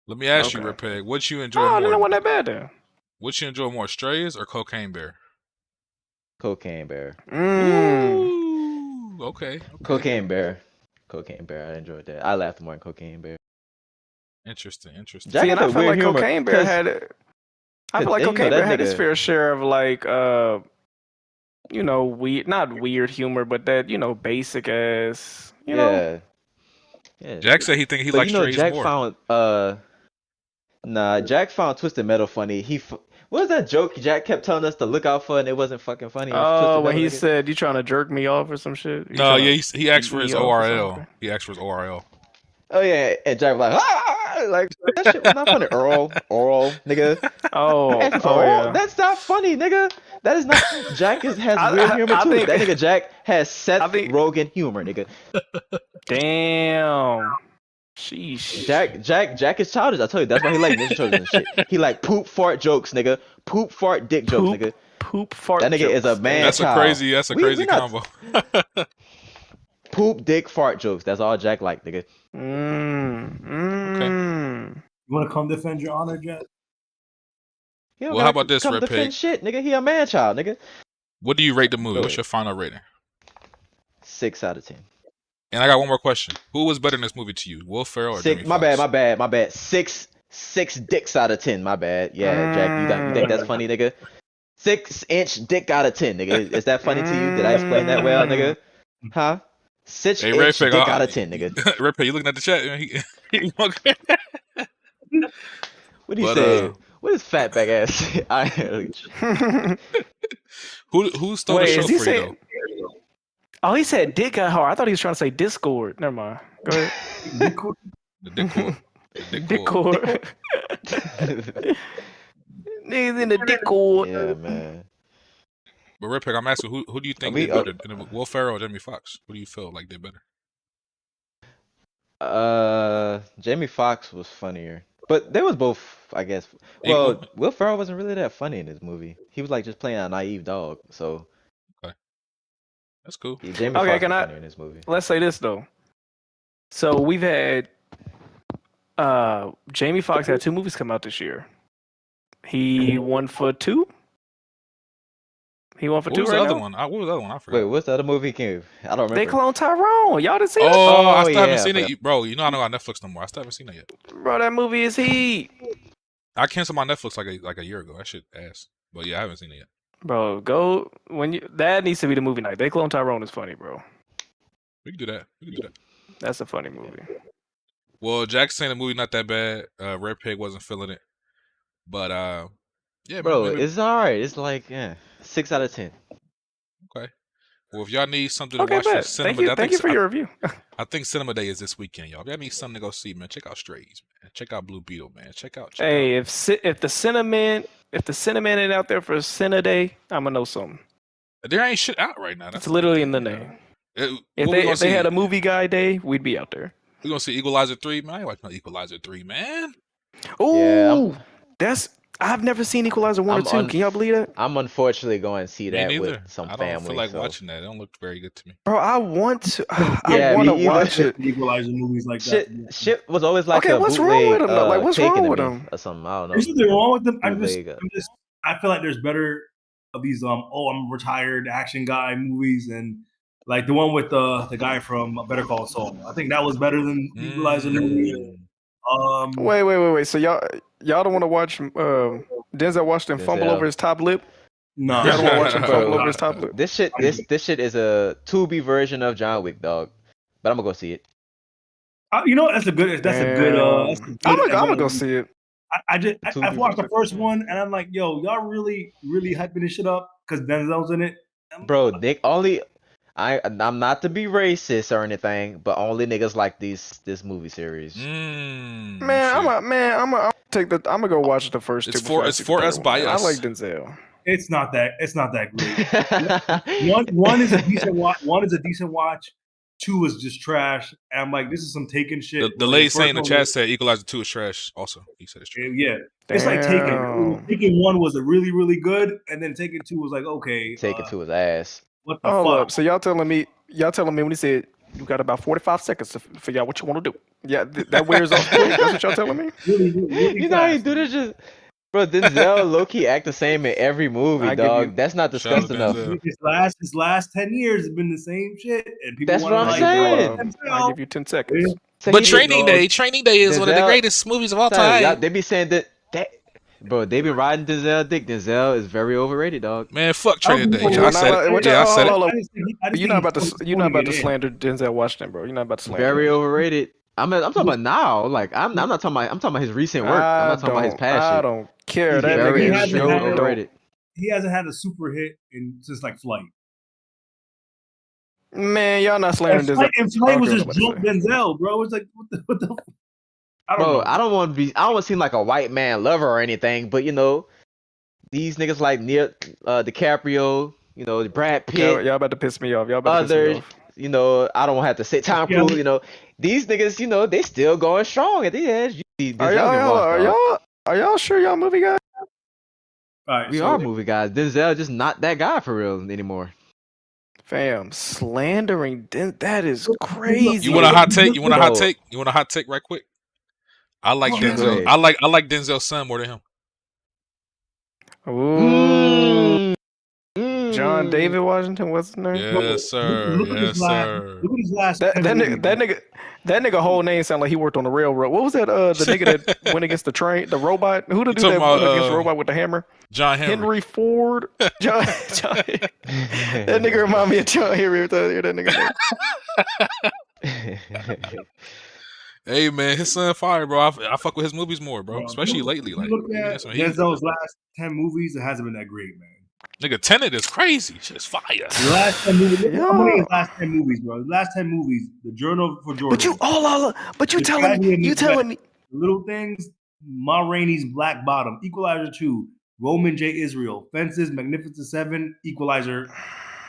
Let me ask you, Okay. Redpeg, what you enjoy Oh, then it more? wasn't that bad then. What you enjoy more, Strays or Cocaine Bear? Cocaine Bear. Ooh, okay. Cocaine Bear. I enjoyed that. I laughed more in Cocaine Bear. Interesting. Jack See, and has I a feel weird like humor, Cocaine Bear 'cause- had it. I feel like and you know Cocaine that Bear had its nigga- fair share of like not weird humor, but that, basic ass, Yeah. Jack said he think he But likes Strays Jack more. found Jack found Twisted Metal funny. What was that joke Jack kept telling us to look out for, and it wasn't fucking funny? Oh, when Twisted he Metal, nigga? said, "You trying to jerk me off or some shit?" You No, tryna- yeah, he asked for beat his me off or ORL. something? He asked for his ORL. Oh yeah, and Jack was like, like that shit was not funny. Oral, nigga. Oh, Asking for oh oral? yeah. That's not funny, nigga. That is not. Jack has weird humor I too. think- That nigga Jack has Seth I think- Rogen humor, nigga. Damn. Sheesh. Jack is childish. I tell you, that's why he like Ninja Turtles and shit. He like poop fart jokes, nigga. Poop fart dick jokes, nigga. Poop fart. That nigga is a jokes. man That's child. a crazy We not- combo. Poop dick fart jokes. That's all Jack like, nigga. You want to come defend your honor, Jet? He don't Well, how gotta about this, come Redpeg? defend shit, nigga. He a man child, nigga. What do you rate the movie? Go What's ahead. your final rating? 6 out of 10. And I got one more question. Who was better in this movie to you, Will Ferrell or Six. Jamie My Foxx? bad. Six dicks out of 10. My bad. Yeah, Jack. You think that's funny, nigga? 6-inch dick out of 10, nigga. Is that funny to you? Did I explain that well, nigga? Huh? 6-inch Hey, Redpeg, dick out of 10, nigga. Redpeg, you looking at the chat? He What do you But, say? What is fat back ass? Who stole Wait, the show is he for you, saying? Oh, he said dick got hard. I thought he was trying to say Discord. Never mind. Go ahead. though? The dick cord. The dick cord. Discord. Niggas in the Discord. Yeah, man. But Redpeg, I'm asking, who do you think We did better? Will Ferrell or Jamie Foxx? Who do you feel like did better? Jamie Foxx was funnier, but they was both, I guess. Equal? Well, Will Ferrell wasn't really that funny in this movie. He was like just playing a naive dog. So That's cool. yeah, Jamie Okay, Foxx can was I- funnier in this movie. Let's say this though. So we've had Jamie Foxx had 2 movies come out this year. He won for 2. He won for What 2 was right the other now. one? What was the other one? I forgot. Wait, what's the other movie came? I don't They remember. cloned Tyrone. Y'all didn't see that? Oh, I Oh, still haven't yeah, seen I it, bro. You know I don't got Netflix no more. I still haven't seen it yet. Bro, that movie is heat. I canceled my Netflix like a year ago. I should ask, but yeah, I haven't seen it yet. Bro, go when you. That needs to be the movie night. They clone Tyrone is funny, bro. We can do that. That's a funny movie. Well, Jack's saying the movie not that bad. Redpeg wasn't feeling it, but yeah, Bro, maybe. it's alright. It's like 6 out of 10. Okay. Well, if y'all need something to Okay, watch for bet. cinema, Thank you for your review. I think Cinema Day is this weekend, y'all. If y'all need something to go see, man, check out Strays, man. Check out Blue Beetle, man. Check out. Hey, if the cinnamon ain't out there for Cinna Day, I'ma know something. There ain't shit out right now. It's literally in the name. If they had a movie guy day, we'd be out there. We gonna see Equalizer 3, man. I ain't watching no Equalizer 3, man. Ooh, I've never seen Equalizer 1 or 2. Can y'all believe that? I'm unfortunately going to see Me that neither. with some I family. don't feel like so. watching that. It don't look very good to me. Bro, I want to. Yeah, I want to me either. watch it. Equalizer movies like that. Shit was always like Okay, a what's wrong bootleg, with him, though? Like, what's taken wrong to with me him? or something. I don't know. There's nothing wrong with them. Bootleg, I feel like there's better of these I'm a retired action guy movies, and like the one with the guy from Better Call Saul. I think that was better than Equalizer movie. Wait. So y'all don't want to watch Denzel Washington fumble Denzel. over his top lip? No, Y'all don't want to watch him Bro, fumble over his top lip? This shit is a 2B version of John Wick, dog. But I'm gonna go see it. You know that's a good. I'm gonna go see it. I've watched the first one and I'm like, yo, y'all really hyping this shit up because Denzel's in it. Bro, I'm not to be racist or anything, but only niggas like this movie series. I'm gonna go watch the first 2. It's for us by us. I like Denzel. It's not that great. one is a decent watch. 2 is just trash. And I'm like, this is some Taken shit. The lady saying in the chat said Equalizer 2 is trash. Also, he said it's trash. Yeah, it's like Taken. Taken 1 was really, really good, and then Taken 2 was like, okay. Taken 2 is ass. What the Hold fuck? up. So y'all telling me when he said you got about 45 seconds to figure out what you want to do? Yeah, that wears off quick. That's what y'all telling me? Really You know how you do this? Just bro, Denzel low-key act the same in every movie, dog. That's not discussed enough. His last 10 years has been the same shit, and people. That's what I'm saying. I'll give you 10 seconds. So But he- Training Day is one of the Denzel- greatest movies of all Sorry, time. they be saying that bro, they been riding Denzel dick. Denzel is very overrated, dog. Man, fuck Training Day. Hold I said it. Yeah, I said it. You're not about to slander Denzel Washington, bro. You're not about to slander. Very overrated. I'm talking about now. Like I'm not talking about. I'm talking about his recent work. I'm not talking about his past I shit. don't care. He's That very nigga is so overrated. He hasn't had a super hit since like Flight. Man, y'all not slandering Denzel. And Flight was I don't just care what junk Denzel, bro. It's like what the I don't Bro, know. I don't want to seem like a white man lover or anything, but you know, these niggas like DiCaprio, you know, Brad Pitt, Y'all about to piss me off. Y'all about to piss me others, off. you know, I don't have to say Tom Yeah. Cruise, you know, these niggas, you know, they still going strong at the end. Are y'all sure y'all movie guys? All right, We are movie guys. Denzel just not that guy for real anymore. Fam, slandering that is crazy. You want a hot take? You want a hot Bro. take? You want a hot take right quick? I like Go Denzel. ahead. I like Denzel's son more than him. Ooh, Mm. John David Washington, what's his name? Yes, sir. Look at Yes, his last. sir. Look at his last. That 10 movies. nigga whole name sound like he worked on the railroad. What was that? The nigga that went against the robot. Who the dude talking that went about, against the robot with the hammer? John Henry. Henry Ford. John that nigga remind me of John Henry. Every time I hear that nigga. Hey man, his son fire, bro. I fuck with his movies more, bro. Especially lately. You Like, look he at got some heat. Denzel's last 10 movies. It hasn't been that great, man. Nigga, Tenet is crazy. Shit is fire. The last 10 movies. Look how many Yeah. his last 10 movies, bro. The last 10 movies. The Journal for Jordan. But you The telling Tragedy in me Macbeth. Little Things. Ma Rainey's Black Bottom. Equalizer 2. Roman J. Israel, Fences, Magnificent Seven, Equalizer.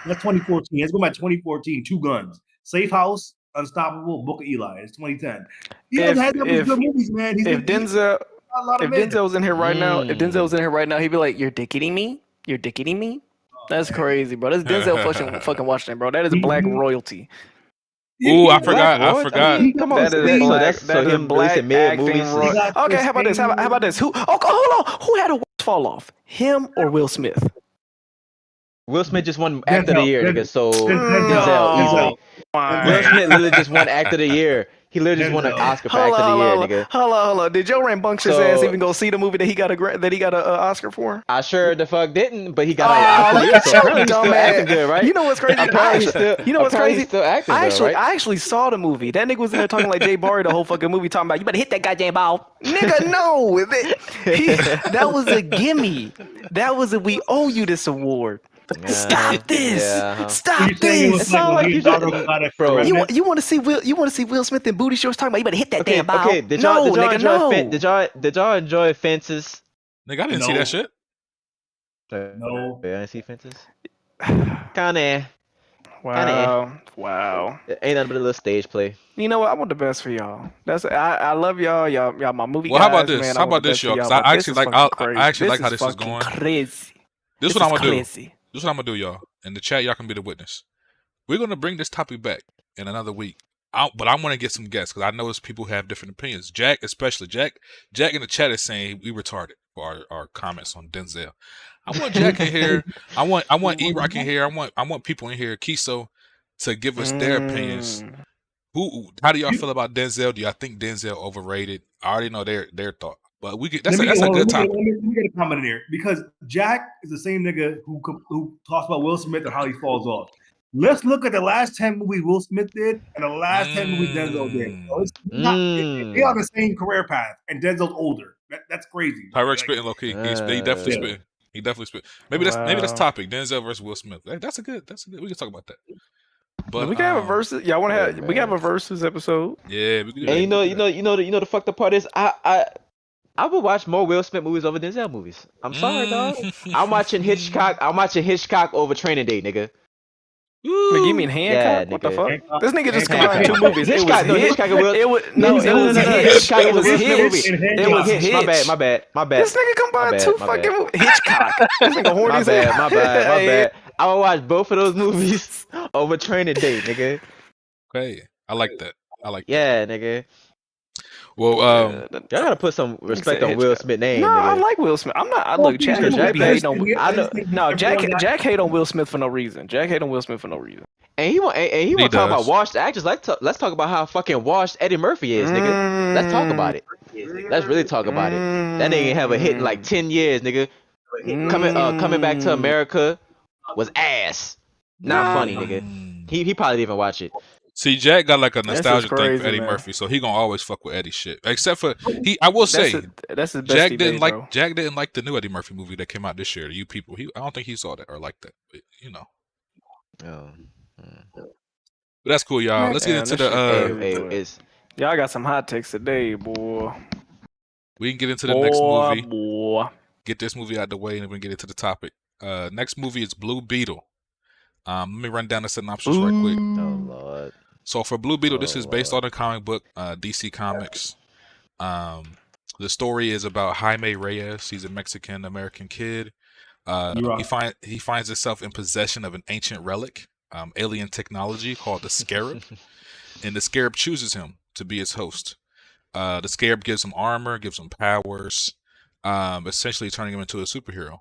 That's 2014. Let's go back 2014. Two Guns, Safe House, Unstoppable, Book of Eli. It's 2010. He has had these good movies, man. If Denzel, a lot of if Denzel's in here right now, if Denzel's in here right now, he'd be like, "You're dicking me? You're dicking me?" That's crazy, bro. That's Denzel fucking Washington, bro. That is black royalty. Ooh, I forgot. I forgot. Come on, That is black. that's That so is him black releasing mid acting. movies. Okay, how about this? How about this? Who? Oh, hold on. Who had a worse fall off? Him or Will Smith? Will Smith just won Actor of the Year, nigga. So Denzel, Denzel easily. Fine. Will Smith literally just won Actor of the Year. He literally just won an Oscar for Actor of the Year, nigga. Hold on. Did your rambunctious ass even go see the movie that he got a Oscar for? I sure the fuck didn't, but he got an Oscar of the Year, so apparently he's still acting good, right? You know what's crazy? You know what's crazy? He's still acting good, right? I actually saw the movie. That nigga was in there talking like Jay Barry the whole fucking movie, talking about you better hit that goddamn ball, nigga. No, that was a gimme. That was a we owe you this award. Stop this! Stop this! It sounds like you bro. You want to see Will Smith in booty shorts talking about you better hit that damn ball. Okay, did y'all enjoy Fences? Nigga, I didn't see that shit. No, I didn't see Fences. Kinda. Wow. It ain't nothing but a little stage play. You know what? I want the best for y'all. I love y'all. Y'all my movie guys. Well, how about this? Man, how about this, y'all? Because I actually like how this is going. Crazy. This is what I'm gonna do. This is what I'm gonna do, y'all. In the chat, y'all can be the witness. We're gonna bring this topic back in another week. But I want to get some guests because I know people have different opinions. Jack, especially Jack in the chat is saying we retarded for our comments on Denzel. I want Jack in here. I want E-Rock in here. I want people in here, Kiso, to give us their opinions. How do y'all feel about Denzel? Do y'all think Denzel overrated? I already know their thought. But that's a good topic. Let me get a comment in here because Jack is the same nigga who talks about Will Smith and how he falls off. Let's look at the last 10 movies Will Smith did and the last 10 movies Denzel did. So it's not, they are the same career path, and Denzel's older. That's crazy. Taarec spitting low key. He definitely spitting. He definitely spit. Maybe that's topic. Denzel versus Will Smith. That's a good. We can talk about that. But we can have a versus. Y'all want to have? We can have a versus episode. Yeah, we can do and that. you know the fucked up part is I would watch more Will Smith movies over Denzel movies. I'm sorry, dog. I'm watching Hitchcock over Training Day, nigga. Nigga, you mean Hancock? What the fuck? Hancock. This nigga just combined two movies. Hitchcock was Hitchcock. It was My bad. This nigga combined two fucking movies. Hitchcock. This nigga horny as hell. My bad. I would watch both of those movies over Training Day, nigga. Okay, I like that. Yeah, nigga. Well, y'all gotta put some respect on Will Smith's name. No, nigga. I like Will Smith. I'm not. Look, Jack hate on Will Smith for no reason. Jack hate on Will Smith for no reason. And he want to talk about washed actors. Let's talk about how fucking washed Eddie Murphy is, nigga. Let's talk about it. Let's really talk about it. That nigga have a hit in like 10 years, nigga. Coming back to America was ass. Not funny, nigga. He probably didn't even watch it. See, Jack got like a nostalgia thing for Eddie Murphy, so he gonna always fuck with Eddie shit. Except for I will say, that's his best Jack debate, Jack didn't like the new Eddie Murphy movie that came out this year. You people, I don't think he saw that or liked that. But, you know. But that's cool, y'all. Let's get into the. Y'all got some hot takes today, boy. We can get into the next movie. Get this movie out the way, and then we can get into the topic. Next movie is Blue Beetle. Let me run down the synopsis right quick. Oh Lord. So for Blue Beetle, this is based on a comic book, DC Comics. The story is about Jaime Reyes. He's a Mexican American kid. He finds himself in possession of an ancient relic, alien technology called the Scarab, and the Scarab chooses him to be its host. The Scarab gives him armor, gives him powers, essentially turning him into a superhero.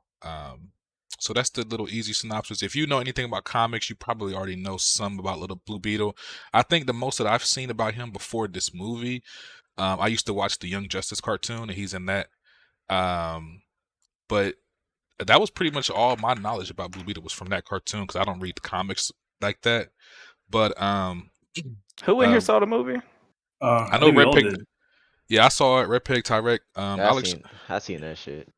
So that's the little easy synopsis. If you know anything about comics, you probably already know some about Little Blue Beetle. I think the most that I've seen about him before this movie, I used to watch the Young Justice cartoon, and he's in that. But that was pretty much all my knowledge about Blue Beetle was from that cartoon because I don't read the comics like that. But who in here saw the movie? I know Redpeg. Yeah, I saw it. Redpeg, Taarec. I seen that shit.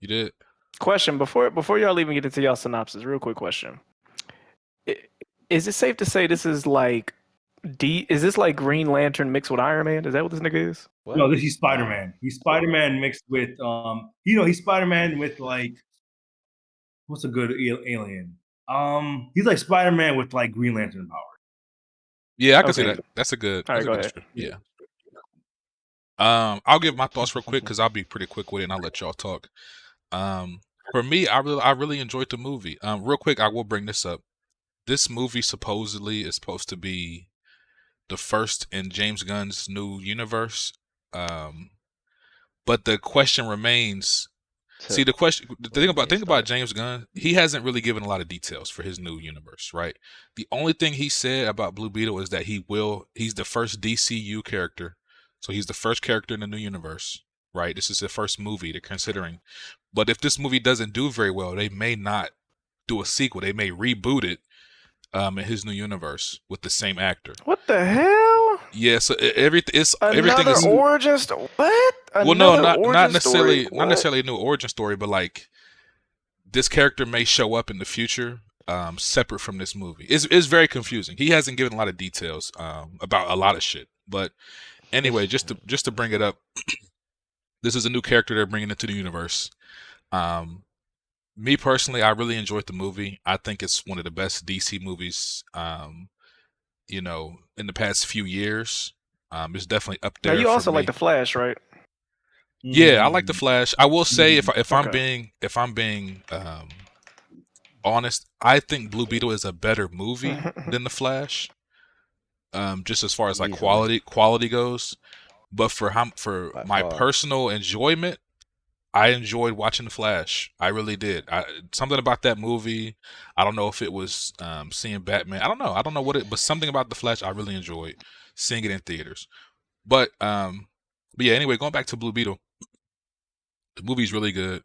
You did. Question before y'all even get into y'all synopsis, real quick question. Is it safe to say this is like Is this like Green Lantern mixed with Iron Man? Is that what this nigga is? What? No, he's Spider-Man. He's Spider-Man mixed with he's Spider-Man with like what's a good alien? He's like Spider-Man with like Green Lantern power. Yeah, I can see Okay. that. That's a good. All right, That's a go good ahead. description. Yeah. I'll give my thoughts real quick because I'll be pretty quick with it, and I'll let y'all talk. For me, I really enjoyed the movie. Real quick, I will bring this up. This movie supposedly is supposed to be the first in James Gunn's new universe. But the question remains. See, the thing about James Gunn, he hasn't really given a lot of details for his new universe, right? The only thing he said about Blue Beetle is that he's the first DCU character, so he's the first character in the new universe, right? This is the first movie they're considering. But if this movie doesn't do very well, they may not do a sequel. They may reboot it in his new universe with the same actor. What the hell? Yeah, so everything is origin story. What? Well, no, Another not necessarily story? not necessarily a new origin story, but like this character may show up in the future, separate from this movie. It's very confusing. He hasn't given a lot of details about a lot of shit. But anyway, just to bring it up, this is a new character they're bringing into the universe. Me personally, I really enjoyed the movie. I think it's one of the best DC movies, in the past few years. It's definitely up there. Now you also like The Flash, right? Yeah, I like The Flash. I will say if I'm being honest, I think Blue Beetle is a better movie than The Flash. Just as far as like quality goes, but for my personal enjoyment, I enjoyed watching The Flash. I really did. Something about that movie. I don't know if it was seeing Batman. I don't know what but something about The Flash I really enjoyed seeing it in theaters. But yeah. Anyway, going back to Blue Beetle, the movie's really good.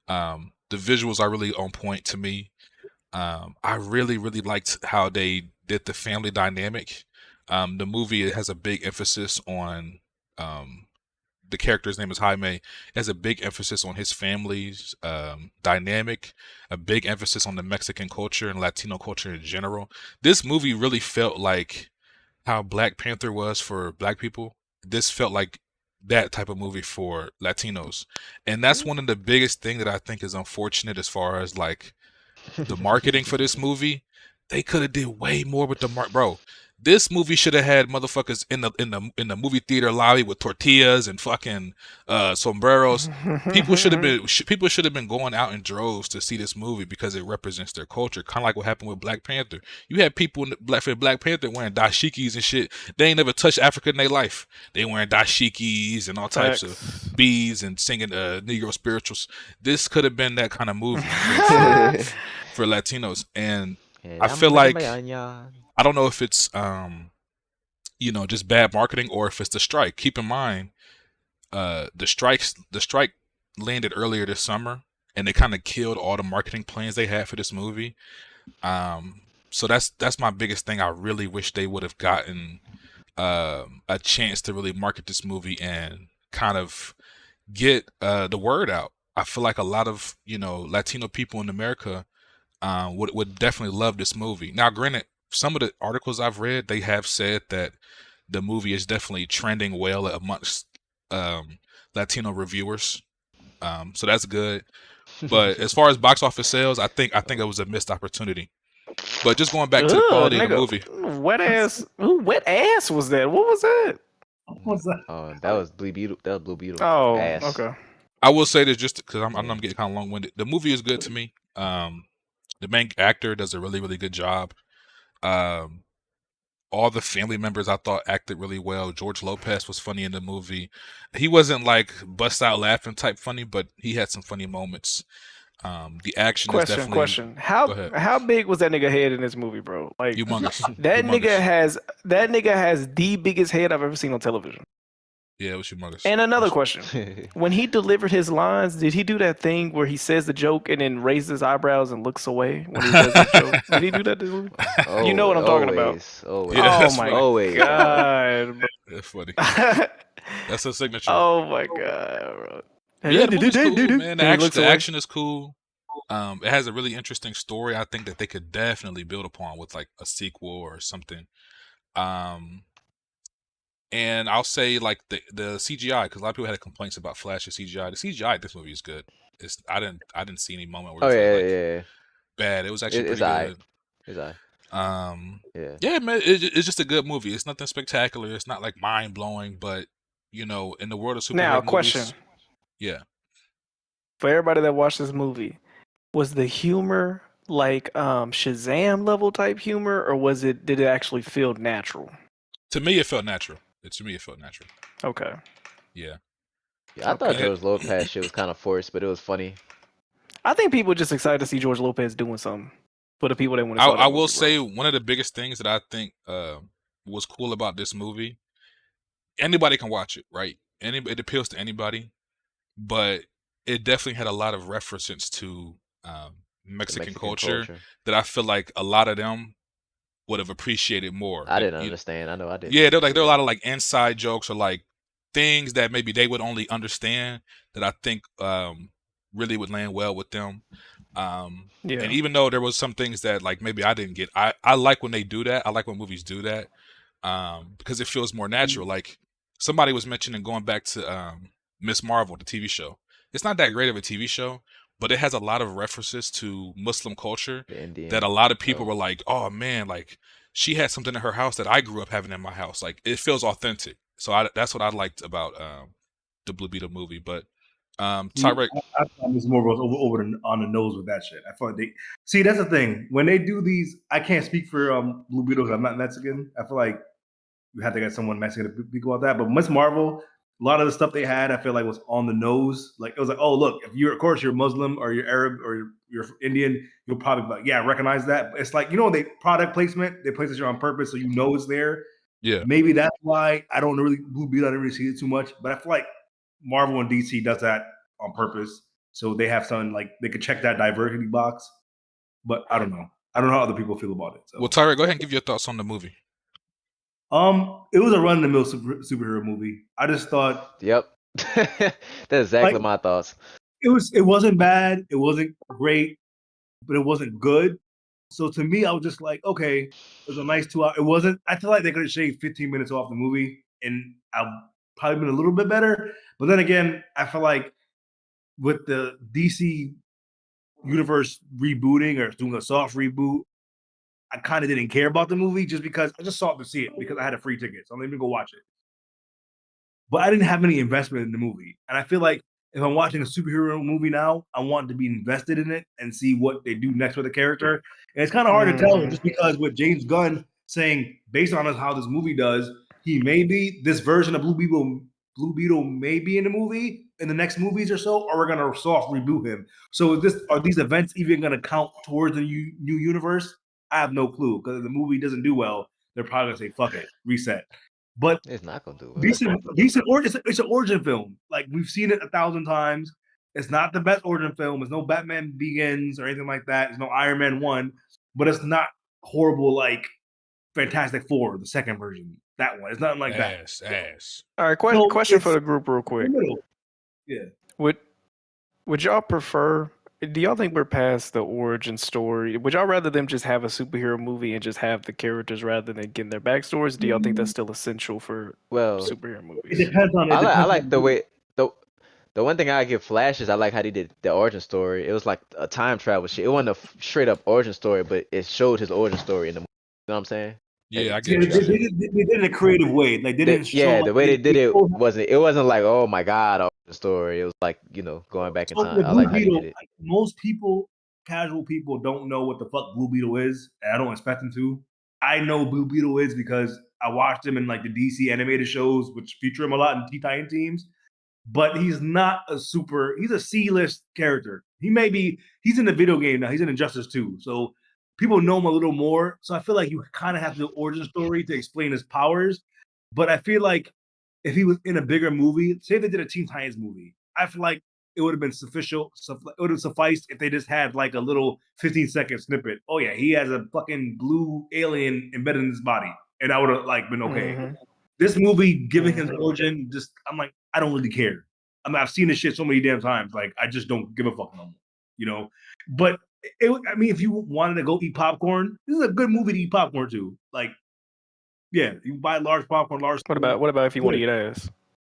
The visuals are really on point to me. I really liked how they did the family dynamic. The movie has a big emphasis on the character's name is Jaime. It has a big emphasis on his family's dynamic, a big emphasis on the Mexican culture and Latino culture in general. This movie really felt like how Black Panther was for Black people. This felt like that type of movie for Latinos. And that's one of the biggest thing that I think is unfortunate as far as like the marketing for this movie. They could have did way more with the bro. This movie should have had motherfuckers in the movie theater lobby with tortillas and fucking sombreros. People should have been going out in droves to see this movie because it represents their culture. Kind of like what happened with Black Panther. You had people in Black Panther wearing dashikis and shit. They ain't never touched Africa in their life. They wearing dashikis and all types of beads and singing Negro spirituals. This could have been that kind of movie for Latinos, and I feel like. I don't know if it's just bad marketing or if it's the strike. Keep in mind, the strike landed earlier this summer, and they kind of killed all the marketing plans they had for this movie. So that's my biggest thing. I really wish they would have gotten a chance to really market this movie and kind of get the word out. I feel like a lot of Latino people in America would definitely love this movie. Now, granted, some of the articles I've read, they have said that the movie is definitely trending well amongst Latino reviewers, so that's good. But as far as box office sales, I think it was a missed opportunity. But just going back to the quality of the movie, wet ass was that? What was that? What was that? Oh, that was Blue Beetle. That was Blue Beetle. Oh, ass. Okay. I will say this just because I'm getting kind of long winded. The movie is good to me. The main actor does a really good job. All the family members I thought acted really well. George Lopez was funny in the movie. He wasn't like bust out laughing type funny, but he had some funny moments. The action is definitely. Question. How big was that nigga head in this movie, bro? Like humongous. That nigga has the biggest head I've ever seen on television. Yeah, it was humongous. And another question. When he delivered his lines, did he do that thing where he says the joke and then raises his eyebrows and looks away when he does the joke? Did he do that this movie? You know what I'm talking about. Always. Yeah, oh my god. That's funny. That's a signature. Oh my god, bro. Yeah, the movie's cool, man. The action is cool. It has a really interesting story. I think that they could definitely build upon with like a sequel or something. And I'll say like the CGI, because a lot of people had complaints about Flash's CGI. The CGI this movie is good. I didn't see any moment where Oh it's yeah, like yeah. bad. It was actually It's pretty alright. good. It's alright. Yeah. Yeah, man, it's just a good movie. It's nothing spectacular. It's not like mind blowing, but in the world of superhero Now, movies, question yeah. for everybody that watched this movie: was the humor like Shazam level type humor, or did it actually feel natural? To me, it felt natural. Okay. Yeah. Yeah, I thought Okay. George Lopez shit was kind of forced, but it was funny. I think people are just excited to see George Lopez doing something. For the people that want to saw that I movie, will bro. say one of the biggest things that I think was cool about this movie. Anybody can watch it, right? It appeals to anybody, but it definitely had a lot of references to Mexican culture that I feel like a lot of them would have appreciated more. I didn't understand. I know I didn't. Yeah, there are a lot of like inside jokes or like things that maybe they would only understand that I think really would land well with them. Yeah. And even though there was some things that like maybe I didn't get, I like when they do that. I like when movies do that because it feels more natural. Like somebody was mentioning going back to Miss Marvel, the TV show. It's not that great of a TV show, but it has a lot of references to Muslim culture that a lot of people were like, oh man, like she had something in her house that I grew up having in my house. Like it feels authentic. So that's what I liked about the Blue Beetle movie. But Taarec, I thought Miss Moore was over on the nose with that shit. I thought they see that's the thing when they do these. I can't speak for Blue Beetle. I'm not Mexican. I feel like you have to get someone Mexican to speak about that. But Miss Marvel, a lot of the stuff they had, I feel like was on the nose. Like it was like, oh look, if you're of course you're Muslim or you're Arab or you're Indian, you'll probably be like, yeah, recognize that. But it's like they product placement. They place it on purpose so you know it's there. yeah. Maybe that's why I don't really Blue Beetle. I didn't really see it too much, but I feel like Marvel and DC does that on purpose, so they have something like they could check that diversity box. But I don't know. I don't know how other people feel about it. So. Well, Taarec, go ahead and give your thoughts on the movie. It was a run-of-the-mill superhero movie. I just thought, yep, that's exactly my thoughts. It wasn't bad. It wasn't great, but it wasn't good. So to me, I was just like, okay, it was a nice 2 hour. It wasn't. I feel like they could have shaved 15 minutes off the movie, and I've probably been a little bit better. But then again, I feel like with the DC universe rebooting or doing a soft reboot, I kind of didn't care about the movie just because I just saw it to see it because I had a free ticket. So I'm not even go watch it. But I didn't have any investment in the movie. And I feel like if I'm watching a superhero movie now, I want to be invested in it and see what they do next with the character. And it's kind of hard to tell just because with James Gunn saying, based on how this movie does, he may be this version of Blue Beetle may be in the movie in the next movies or so, or we're gonna soft reboot him. So are these events even gonna count towards the new universe? I have no clue because if the movie doesn't do well, they're probably gonna say fuck it, reset. But it's not gonna do well. Decent origin. It's an origin film. Like we've seen it 1,000 times. It's not the best origin film. There's no Batman Begins or anything like that. There's no Iron Man 1, but it's not horrible like Fantastic Four, the second version. That one. It's nothing like that. Ass. All right, question for the group real quick. Yeah. Would y'all prefer? Do y'all think we're past the origin story? Would y'all rather them just have a superhero movie and just have the characters rather than getting their backstories? Do y'all think that's still essential for superhero movies? It depends on. I like the way the one thing I give Flash is I like how they did the origin story. It was like a time travel shit. It wasn't a straight up origin story, but it showed his origin story in the movie. You know what I'm saying? Yeah, I They get did it in a creative way. Like they didn't. The way they did it wasn't like, oh my god, origin story. It was like going back in time. I like how they did it. Most people, casual people, don't know what the fuck Blue Beetle is, and I don't expect them to. I know Blue Beetle is because I watched him in like the DC animated shows, which feature him a lot in Titan teams. But he's not he's a C-list character. He's in the video game now. He's in Injustice 2. So people know him a little more. So I feel like you kind of have the origin story to explain his powers. But I feel like if he was in a bigger movie, say if they did a Teen Titans movie, I feel like it would have been sufficient. It would have sufficed if they just had like a little 15-second snippet. Oh yeah, he has a fucking blue alien embedded in his body. And I would have like been okay. Mm-hmm. This movie giving his origin, I'm like, I don't really care. I mean, I've seen this shit so many damn times. Like, I just don't give a fuck no more, But if you wanted to go eat popcorn, this is a good movie to eat popcorn to. Like, Yeah, you buy large popcorn, large. What about if you want to eat ass?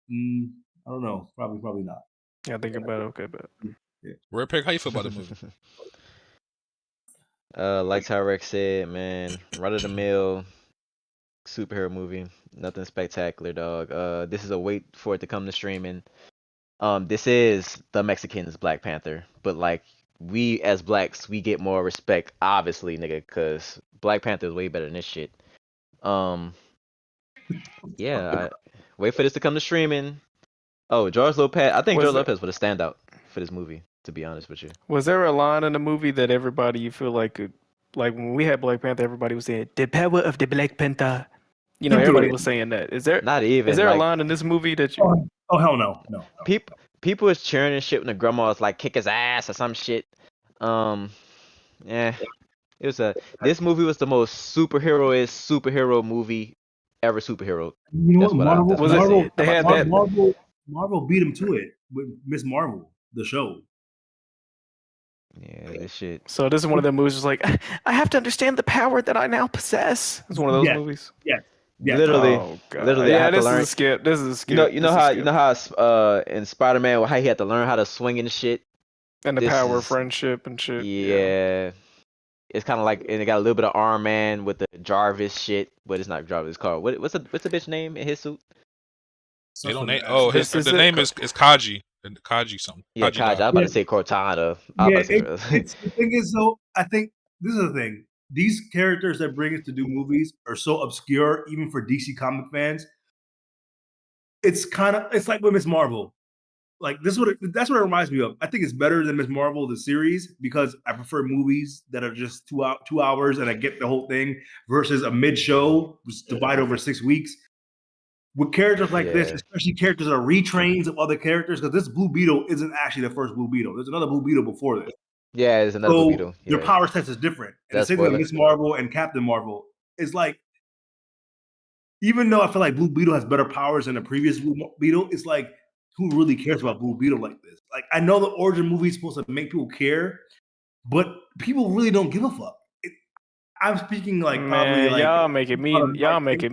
I don't know. Probably not. Yeah, think about it. Okay, but Redpeg, how you feel about the movie? Like Taarec said, man, run of the mill superhero movie. Nothing spectacular, dog. This is a wait for it to come to streaming. This is the Mexicans Black Panther, but like we as blacks, we get more respect, obviously, nigga, because Black Panther is way better than this shit. Yeah, wait for this to come to streaming. Oh, George Lopez. I think George Lopez was a standout for this movie, to be honest with you. Was there a line in the movie that everybody you feel like could, like when we had Black Panther, everybody was saying the power of the Black Panther. You know, everybody was saying that. Is there Not even is there like, a line in this movie that you? Oh hell no. People was cheering and shit when the grandmas like kick his ass or some shit. Yeah, it was this movie was the most superhero movie ever superhero. You know That's what I Marvel, say. They had that. Marvel beat him to it with Miss Marvel, the show. Yeah, this shit. So this is one of them movies. Just like I have to understand the power that I now possess. It's one of those movies. Yeah. Literally, Oh god. literally, I Yeah, had to this learn. is a skip. This is a skip. You know how in Spider-Man how he had to learn how to swing and shit. And the this power of is- friendship and shit. Yeah. It's kind of like, and it got a little bit of Iron Man with the Jarvis shit, but it's not Jarvis. It's called what's the bitch name in his suit? They don't name. Oh, the name is Kaji. Kaji something. Yeah, Kaji. I was about to say Cortana. The thing is, though, I think this is the thing. These characters that bring us to do movies are so obscure, even for DC comic fans. It's like with Miss Marvel. Like that's what it reminds me of. I think it's better than Miss Marvel the series because I prefer movies that are just 2 hours and I get the whole thing versus a mid show which is divided over 6 weeks. With characters like this, especially characters that are retrains of other characters, because this Blue Beetle isn't actually the first Blue Beetle. There's another Blue Beetle before this. Yeah, there's another Blue Beetle. Their power sets is different. And the same thing with Miss Marvel and Captain Marvel. It's like, even though I feel like Blue Beetle has better powers than the previous Blue Beetle, it's like, who really cares about Blue Beetle like this? Like, I know the origin movie is supposed to make people care, but people really don't give a fuck. I'm speaking like probably like y'all making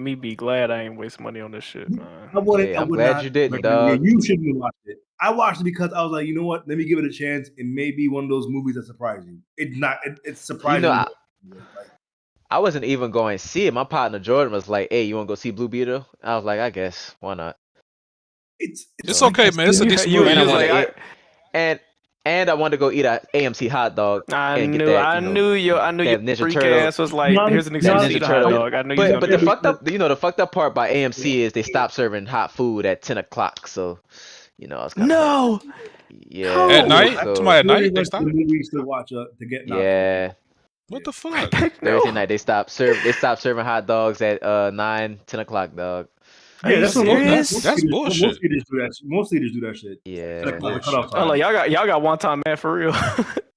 me be glad I ain't waste money on this shit, man. I'm glad you didn't, dog. You shouldn't have watched it. I watched it because I was like, you know what? Let me give it a chance. It may be one of those movies that surprise you. It's not. It's surprising. I wasn't even going to see it. My partner Jordan was like, "Hey, you want to go see Blue Beetle?" I was like, "I guess why not." It's okay, man. It's a decent movie. And I wanted to go eat a AMC hot dog. I knew your freak ass was like, here's an excuse to eat a hot dog. I knew but the fucked up part by AMC is they stopped serving hot food at 10 o'clock. So, I was kind of yeah. At night? At night they stopped? To watch to get yeah. What the fuck? Thursday night they stopped serving hot dogs at 9, 10 o'clock, dog. Yeah, that's bullshit. Most theaters do that shit. Yeah. Like y'all got Wonton man for real.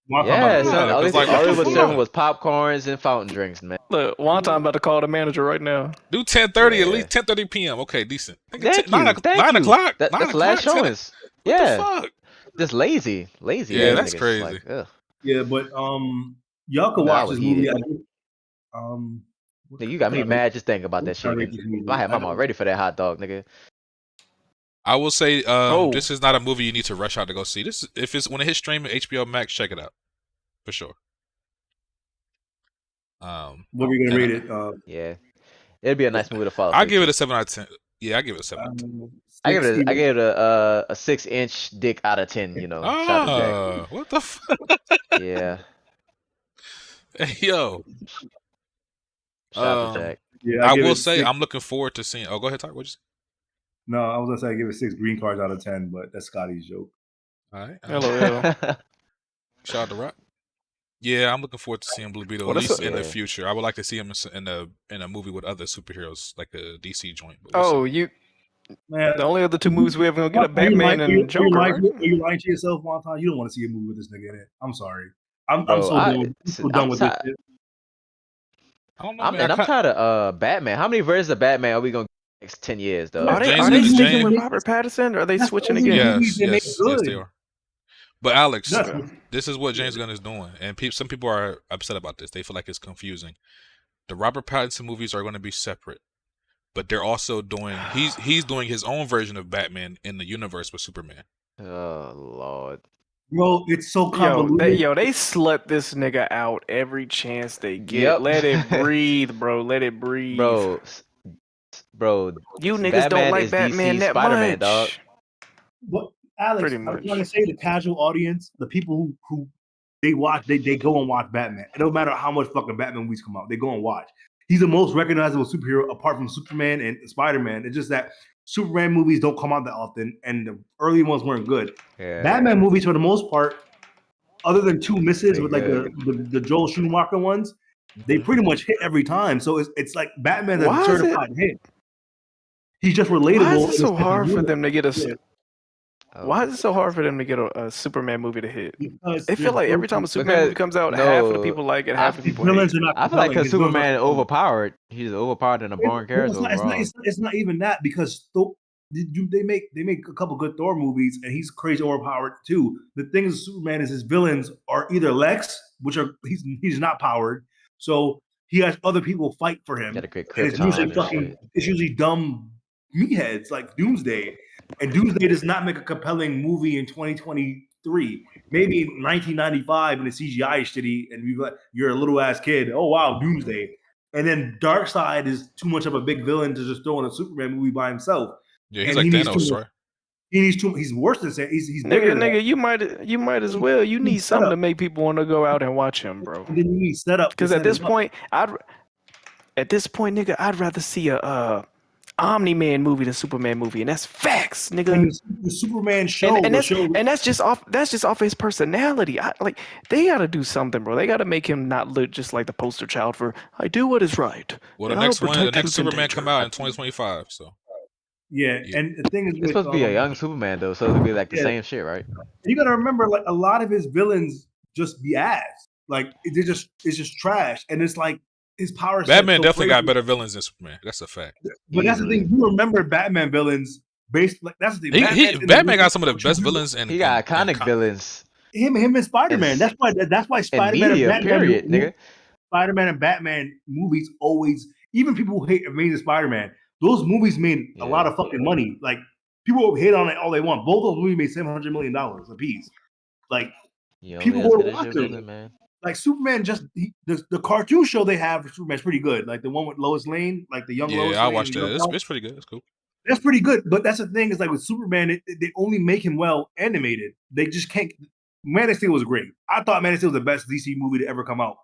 Yeah, son, all they was serving was popcorns and fountain drinks, man. Look, Wonton about to call the manager right now. Do 10:30 at least 10:30 p.m. Okay, decent. Thank 9 o'clock. That's last showings. Yeah. What the fuck? Just lazy. Yeah, that's crazy. Like, yeah, but y'all can watch this movie. Nigga, you got me mad just thinking about that shit. I had my mom ready for that hot dog, nigga. I will say, this is not a movie you need to rush out to go see. This, when it hits streaming HBO Max, check it out for sure. What are you gonna rate it? Yeah, it'd be a nice movie to follow. I give it a 7 out of 10. Yeah, I give it a 7 out of 10. I gave it a 6-inch dick out of 10. Shout to Jack. What the fuck? Yeah. Hey, yo. Shout to Jack. Yeah, I will say I'm looking forward to seeing. Oh, go ahead, Taarec. What'd you say? No, I was gonna say I give it 6 green cards out of 10, but that's Scotty's joke. All right. Hello. Shout out to Rock. Yeah, I'm looking forward to seeing Blue Beetle at least in the future. I would like to see him in a movie with other superheroes, like a DC joint. Man, the only other two movies we ever gonna get a Batman and Joker. Are you lying to yourself, Wonton? You don't want to see a movie with this nigga in it. I'm sorry. I'm so done with this shit. I'm tired of Batman. How many versions of Batman are we gonna get next 10 years, though? Are they sticking with Robert Pattinson, or are they switching again? Yes, they are. But Alex, this is what James Gunn is doing, and some people are upset about this. They feel like it's confusing. The Robert Pattinson movies are going to be separate. but they're also doing he's doing his own version of Batman in the universe with Superman. Oh Lord. Bro, it's so convoluted. They slut this nigga out every chance they get. Yep. Let it breathe, bro. Let it breathe. Bro, you niggas Batman don't like is Batman DC's that Spider-Man, much. dog. But Alex, Pretty I'm much. trying to say the casual audience, the people who they watch, they go and watch Batman. It don't matter how much fucking Batman movies come out, they go and watch. He's the most recognizable superhero apart from Superman and Spider-Man. It's just that Superman movies don't come out that often, and the early ones weren't good. Yeah. Batman movies, for the most part, other than two misses with like Pretty the Joel Schumacher ones, they pretty much hit every time. So it's like Batman's Why a is certified hit. He's just relatable. Why is it so hard for them to get a? Yeah. Why is it so hard for them to get a Superman movie to hit? Because They feel like every time a Superman movie comes out, half of the people like it, half of the people hate it. I feel like because Superman overpowered, he's overpowered and a boring character overall. It's not even that, because they make a couple good Thor movies and he's crazy overpowered too. The thing is, Superman is his villains are either Lex, which are he's not powered, so he has other people fight for him. Got a great And it's usually dumb meatheads like Doomsday. And Doomsday does not make a compelling movie in 2023. Maybe in 1995 when the CGI is shitty and you're a little ass kid. Oh wow, Doomsday. And then Darkseid is too much of a big villain to just throw in a Superman movie by himself. Yeah, he's like Thanos, right? He's worse than that. He's bigger. Nigga, you might as well. You need something to make people want to go out and watch him, bro. And then you need setup. Because at this point, nigga, I'd rather see a Omni-Man movie than Superman movie, and that's facts, nigga. And the Superman show, and that's just off his personality. They gotta do something, bro. They gotta make him not look just like the poster child for "I do what is right." Well, the next Superman come out in 2025, so. Yeah, and the thing is, it's supposed to be a young Superman though, so it'll be like the same shit, right? You gotta remember, like a lot of his villains just be ass. Like it's just trash, and it's like his power. Batman definitely got better villains than Superman. That's a fact. But that's the thing. You remember Batman villains based like that's the thing. Batman got some of the best villains, and he got iconic villains. Him and Spider-Man. That's why Spider-Man and Batman. Period, nigga. Spider-Man and Batman movies always, even people who hate Amazing Spider-Man, those movies made a lot of fucking money. Like people hate on it all they want. Both of those movies made $700 million a piece. Like people go to watch them. Man. Like Superman, the cartoon show they have for Superman is pretty good. Like the one with Lois Lane, like the young Lois Lane. Yeah, I watched that. It's pretty good. It's cool. That's pretty good. But that's the thing is like with Superman, they only make him well animated. They just can't. Man of Steel was great. I thought Man of Steel was the best DC movie to ever come out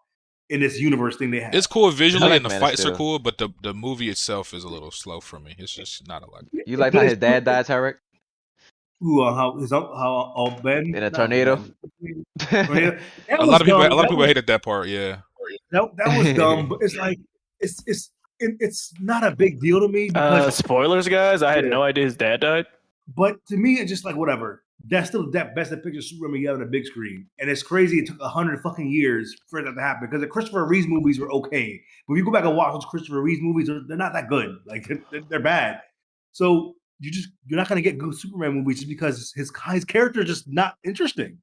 in this universe thing they have. It's cool visually and the fights are cool, but the movie itself is a little slow for me. It's just not a lot. You like how his dad died, Taarec? Ooh, how Ben in a tornado. A lot of people hated that part. Yeah, that was dumb. But it's like it's not a big deal to me. Because, spoilers, guys. I had no idea his dad died. But to me, it's just like whatever. That's still that best that picture Superman you have on a big screen, and it's crazy. It took 100 fucking years for that to happen because the Christopher Reeve movies were okay, but if you go back and watch those Christopher Reeve movies, they're not that good. Like they're bad. So you're not gonna get good Superman movies just because his character is just not interesting.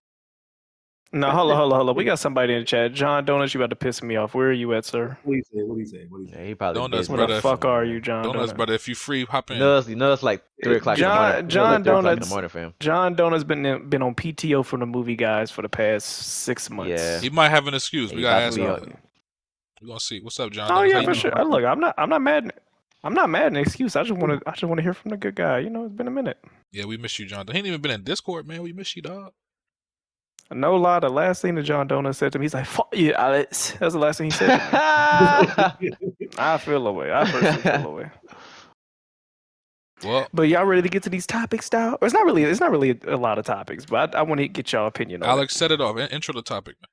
No, hold on. We got somebody in the chat. John Donuts, you about to piss me off. Where are you at, sir? What do you say? Yeah, he probably Donuts, Where the fuck are you, John Donuts, brother? If you free, hop in. No, it's like 3 o'clock in the morning. John Donuts, in the morning, fam. John Donuts been on PTO from the movie guys for the past 6 months. Yeah, he might have an excuse. We gotta ask him. We're gonna see. What's up, John? Oh yeah, for sure. Look, I'm not mad. I'm not mad at an excuse. I just want to hear from the good guy. You know, it's been a minute. Yeah, we miss you, John. He ain't even been in Discord, man. We miss you, dog. No lie, the last thing that John Donuts said to me, he's like, "Fuck you, Alex." That's the last thing he said to me. I feel away. I personally feel away. Well, but y'all ready to get to these topics now? Or it's not really a lot of topics, but I want to get y'all opinion on Alex, set it off. Intro the topic, man.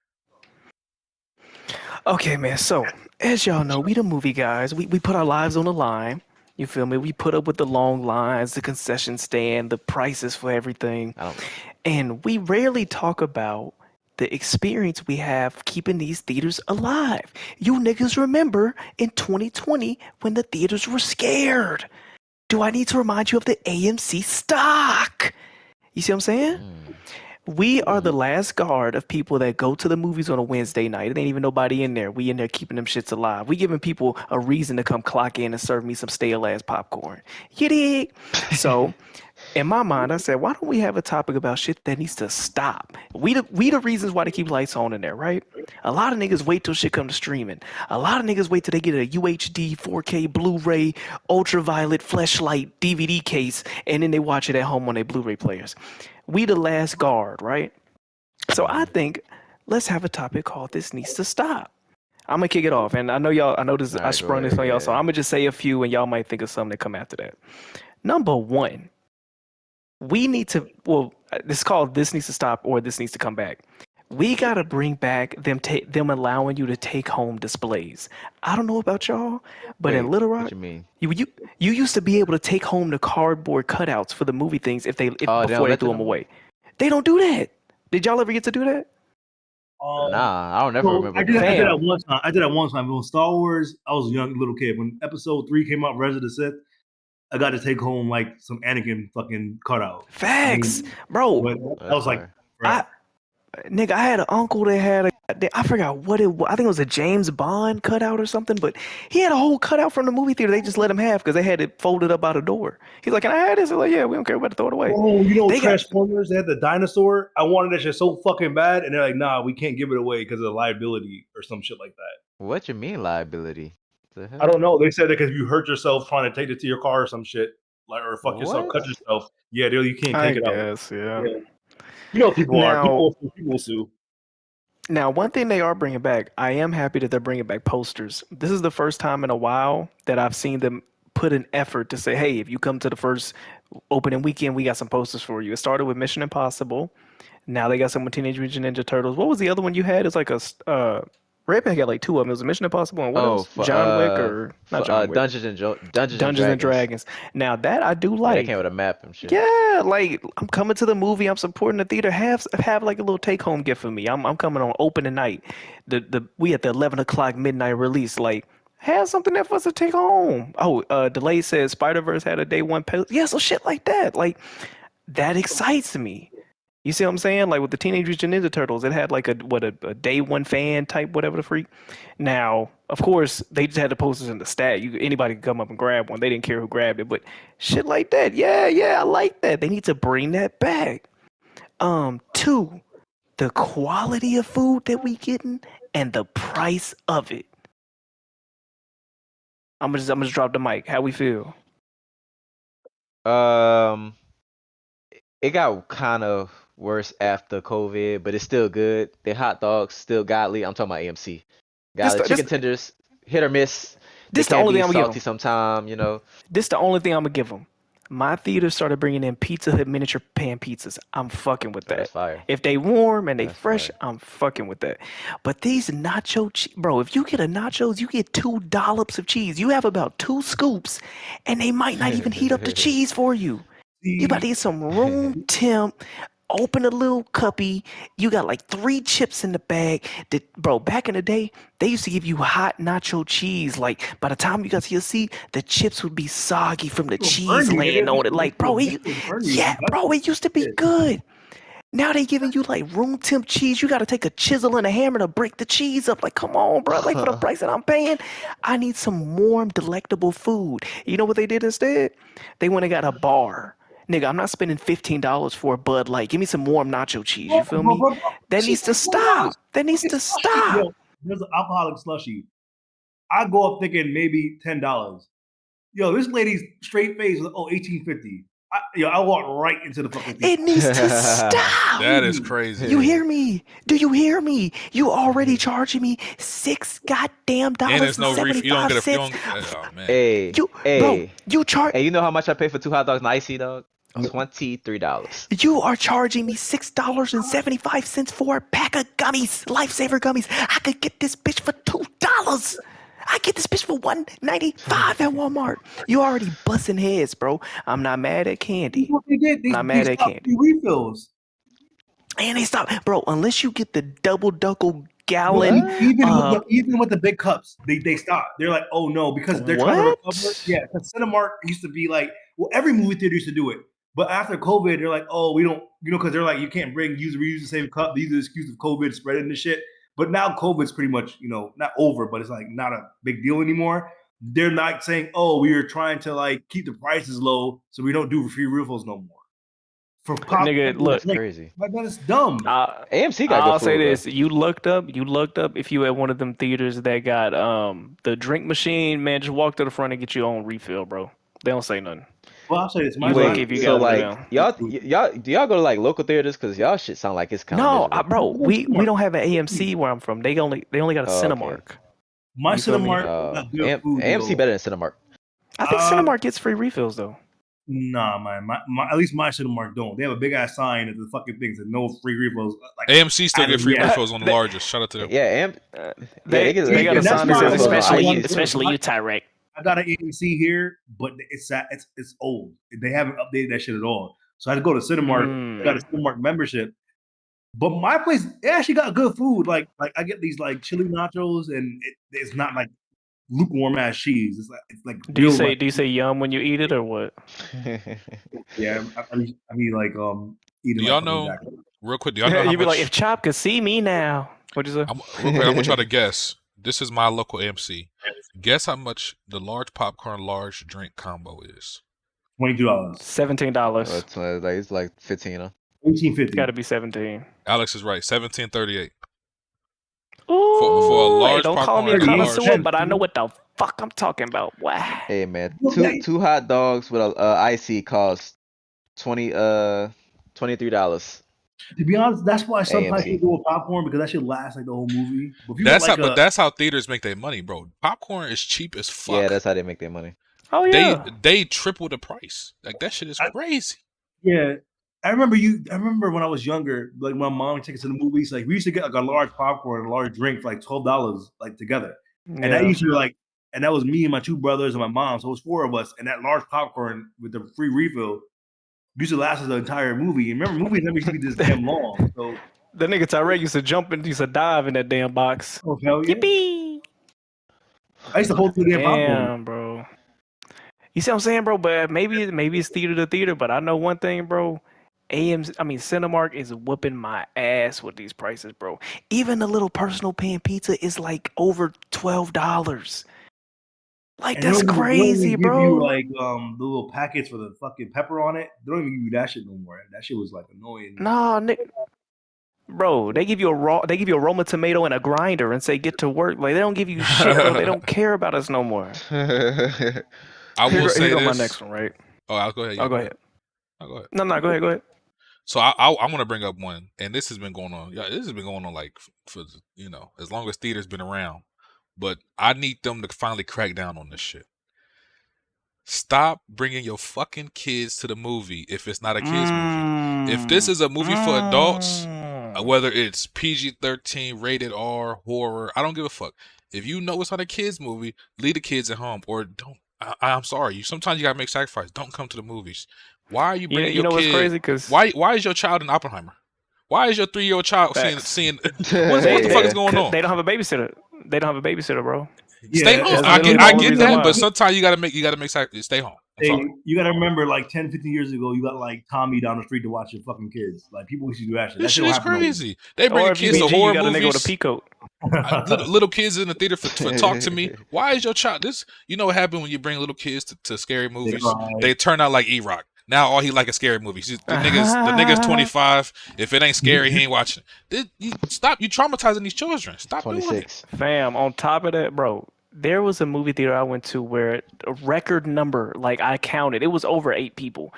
Okay, man. So, as y'all know, we the movie guys. We put our lives on the line. You feel me? We put up with the long lines, the concession stand, the prices for everything. And we rarely talk about the experience we have keeping these theaters alive. You niggas remember in 2020 when the theaters were scared. Do I need to remind you of the AMC stock? You see what I'm saying? We are the last guard of people that go to the movies on a Wednesday night. It ain't even nobody in there. We in there keeping them shits alive. We giving people a reason to come clock in and serve me some stale ass popcorn. You dig? So in my mind, I said, why don't we have a topic about shit that needs to stop? We the reasons why they keep lights on in there, right? A lot of niggas wait till shit come to streaming. A lot of niggas wait till they get a UHD, 4K, Blu-ray, ultraviolet, fleshlight DVD case, and then they watch it at home on their Blu-ray players. We the last guard, right? So I think let's have a topic called "This Needs to Stop." I'm gonna kick it off, and I know y'all. I know this. I Alright, go sprung this ahead, on y'all, so yeah. I'm gonna just say a few, and y'all might think of something to come after that. Number one, we need to. Well, this is called "This Needs to Stop" or "This Needs to Come Back." We gotta bring back them allowing you to take home displays. I don't know about y'all, but in Wait, Little what Rock, you mean? you used to be able to take home the cardboard cutouts for the movie things if Oh, they before don't they let threw you them no more? away. They don't do that. Did y'all ever get to do that? Nah, I don't never So remember I doing did that. that Fam. one time. I did that one time. When Star Wars, I was a young little kid. When Episode 3 came out, Rise of the Sith, I got to take home like some Anakin fucking cutout. I Facts, mean, bro. but Oh, that that's was like fire. I forever. nigga, I had an uncle that had I forgot what it was. I think it was a James Bond cutout or something, but he had a whole cutout from the movie theater. They just let him have because they had it folded up out the door. He's like, "Can I have this?" I'm like, "Yeah, we don't care about to throw it away." Oh, They got Transformers, they had the dinosaur. I wanted that shit so fucking bad, and they're like, nah, we can't give it away because of liability or some shit like that. What you mean liability? The I hell? don't know. They said that because you hurt yourself trying to take it to your car or some shit, like or fuck yourself, What? cut yourself. Yeah, you can't I take it out. guess, yeah. Yeah. You know, people are Now, people sue. now, one thing they are bringing back, I am happy that they're bringing back posters. This is the first time in a while that I've seen them put an effort to say, "Hey, if you come to the first opening weekend, we got some posters for you." It started with Mission Impossible. Now they got some with Teenage Mutant Ninja Turtles. What was the other one you had? It's like a Redpeg had like two of them. It was Mission Impossible and what Oh, else? John Wick or not John Wick? Dungeons and Dungeons and Dragons. Dragons. Now that I do Yeah, they came like. with a map and shit. Yeah, like I'm coming to the movie. I'm supporting the theater. Have like a little take home gift for me. I'm coming on opening night. We at the 11 o'clock midnight release. Like have something there for us to take home. Oh, Delay says Spider-Verse had a day one post. Yeah, so shit like that. Like that excites me. You see what I'm saying? Like with the Teenage Mutant Ninja Turtles, it had like a day one fan type whatever the freak. Now, of course, they just had the posters in the stat. Anybody could come up and grab one. They didn't care who grabbed it, but shit like that. Yeah, yeah, I like that. They need to bring that back. Two, the quality of food that we getting and the price of it. I'm gonna just drop the mic. How we feel? Um, it got kind of worse after COVID, but it's still good. The hot dogs still godly. I'm talking about AMC. This Godly the, this chicken tenders, hit or miss. They this the can only be thing I'm gonna give salty them. sometime, you know. This the only thing I'm gonna give them. My theater started bringing in Pizza Hut miniature pan pizzas. I'm fucking with Oh, that's that. fire. If they warm and they That's fresh, fire. I'm fucking with that. But these bro, if you get a nachos, you get 2 dollops of cheese. You have about 2 scoops, and they might not even heat up the cheese for you. You about to See, get some room temp. Open a little cuppy. You got like 3 chips in the bag. Bro, back in the day, they used to give you hot nacho cheese. Like by the time you got to your seat, the chips would be soggy from the it'll burn cheese you, laying nigga. on it. Like, bro, It'll burn you if yeah, you touch bro, it. it used to be Yeah. good. Now they giving you like room temp cheese. You got to take a chisel and a hammer to break the cheese up. Like, come on, bro. Like for the price that I'm paying, I need some warm, delectable food. You know what they did instead? They went and got a bar. Nigga, I'm not spending $15 for a Bud Light. Give me some warm nacho cheese. You feel me? That Cheap needs to like $20. stop. That needs Fucking to slushy. stop. Yo, there's an alcoholic slushy. I go up thinking maybe $10. Yo, this lady's straight face was 1850. I walked right into the fucking It theater. needs to stop. That is crazy. You hear me? Do you hear me? You already charging me $6 goddamn And dollars there's and no ref. seventy You don't five get a. You cents. don't. Oh man. Hey, You, bro, hey, you charge. hey, you know how much I pay for 2 hot dogs and icy dog? $23. You are charging me $6.75 for a pack of gummies, Lifesaver gummies. I could get this bitch for $2. I get this bitch for $1.95 at Walmart. You already busting heads, bro. I'm not mad at candy. What they did, I'm not they mad at stopped candy. refills. And they stop, bro. Unless you get the double No, gallon. even with the big cups, they stopped. They're like, oh no, because they're trying to recover. What? Yeah, because Cinemark used to be like, well, every movie theater used to do it. But after COVID, they're like, oh, we don't, because they're like, you can't reuse the same cup. These are the excuse of COVID spreading the shit. But now COVID's pretty much, not over, but it's like not a big deal anymore. They're not saying, oh, we are trying to like keep the prices low so we don't do free refills no more. For pop, Nigga, look, That's crazy. like that is dumb. AMC got I'll good say food, this: you looked up if you at one of them theaters that got the drink machine. Man, just walk to the front and get your own refill, bro. They don't say nothing. Well, I'll say this. You look if you so got one of like them. do y'all go to like local theaters? Because y'all shit sound like it's kind of No, miserable. bro, we don't have an AMC where I'm from. They only got a Oh, okay. Cinemark. My You feel me? Cinemark got good food. AMC though. better than Cinemark. I think Cinemark gets free refills though. Nah, man. At least my Cinemark don't. They have a big ass sign at the fucking things that no free refills. Like, AMC still get free yeah. refills on the largest. Shout out to them. Yeah, They got a that's sign that why says I wanted- especially you, Taarec. I got an AMC here, but it's old. They haven't updated that shit at all. So I had to go to Cinemark. I got a Cinemark membership. But my place, they actually got good food. Like I get these like chili nachos, and it's not like lukewarm ass cheese. It's like. Do you say yum when you eat it or what? Yeah, I mean like eating. Do y'all like know? exactly. Real quick, do y'all know how You'd be much? like, if Chop could see me now. What'd you say? Real quick, I'm gonna try to guess. This is my local AMC. Guess how much the large popcorn, large drink combo is. $22. $17. It's like 15, huh? $18.50. Got to be 17. Alex is right. 17.38. Ooh, For a large don't call me a popcorn, connoisseur, large- but I know what the fuck I'm talking about. Wow. Hey man, Okay. two hot dogs with a icy cost $23. To be honest, that's why sometimes AMC. you go with popcorn because that should last like the whole movie. But if you That's want, how. But that's how theaters make their money, bro. Popcorn is cheap as fuck. Yeah, that's how they make their money. Oh yeah. They triple the price. Like that shit is crazy. yeah. I remember when I was younger, like my mom would take us to the movies. Like we used to get like a large popcorn and a large drink for like $12, like together. And that used to be like, and that was me and my two brothers and my mom. So it was 4 of us. And that large popcorn with the free refill used to last us the entire movie. And remember, movies never used to be this damn long. So the nigga Taarec used to dive in that damn box. oh hell yeah. Yippee! I used to hold the damn popcorn. Damn, bro. You see what I'm saying, bro? But maybe it's theater to theater. But I know one thing, bro. Cinemark is whooping my ass with these prices, bro. Even the little personal pan pizza is like over $12. Like And that's they don't crazy, even bro. Give you like the little packets for the fucking pepper on it. They don't even give you that shit no more. That shit was like annoying. Nah, bro, they give you a Roma tomato and a grinder and say get to work. Like they don't give you shit, bro. They don't care about us no more. I will say Here go this. my next one, right? Oh, I'll go ahead. Oh, go ahead. I'll go ahead. No, go ahead. So I'm gonna bring up one, and this has been going on. Yeah, this has been going on like for as long as theater's been around. But I need them to finally crack down on this shit. Stop bringing your fucking kids to the movie if it's not a kids movie. If this is a movie for adults, whether it's PG-13, rated R, horror, I don't give a fuck. If you know it's not a kids movie, leave the kids at home or don't. I'm sorry. Sometimes you gotta make sacrifices. Don't come to the movies. Why are you bringing your kid? What's crazy? Cause why is your child in Oppenheimer? Why is your 3-year-old child seeing what the fuck is going on? They don't have a babysitter. Bro. Stay home. I get that, but sometimes you gotta make sacrifices. Stay home. You gotta remember, like 10, 15 years ago, you got like Tommy down the street to watch your fucking kids. Like people used to do that shit. This shit is crazy. They bring kids to you horror got a nigga with movies. a peacoat. Little kids in the theater for talk to me. Why is your child this? You know what happened when you bring little kids to scary movies? They turn out like E-Rock. Now all he like is scary movies. The nigga's 25. If it ain't scary, he ain't watching. Stop! You traumatizing these children. Stop 26. doing it. Fam, on top of that, bro, there was a movie theater I went to where a record number, like I counted, it was over 8 people.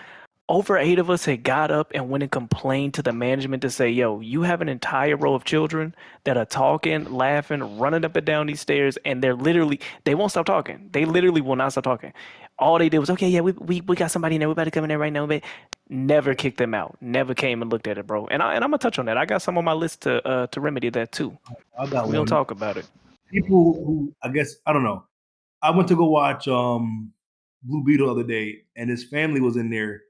Over 8 of us had got up and went and complained to the management to say, yo, you have an entire row of children that are talking, laughing, running up and down these stairs, and they won't stop talking. They literally will not stop talking. All they did was, okay, yeah, we got somebody in there. We're about to come in there right now. But never kicked them out. Never came and looked at it, bro. And I'm going to touch on that. I got some on my list to remedy that, too. I got we don't talk about it. People who, I guess, I don't know. I went to go watch Blue Beetle the other day, and his family was in there,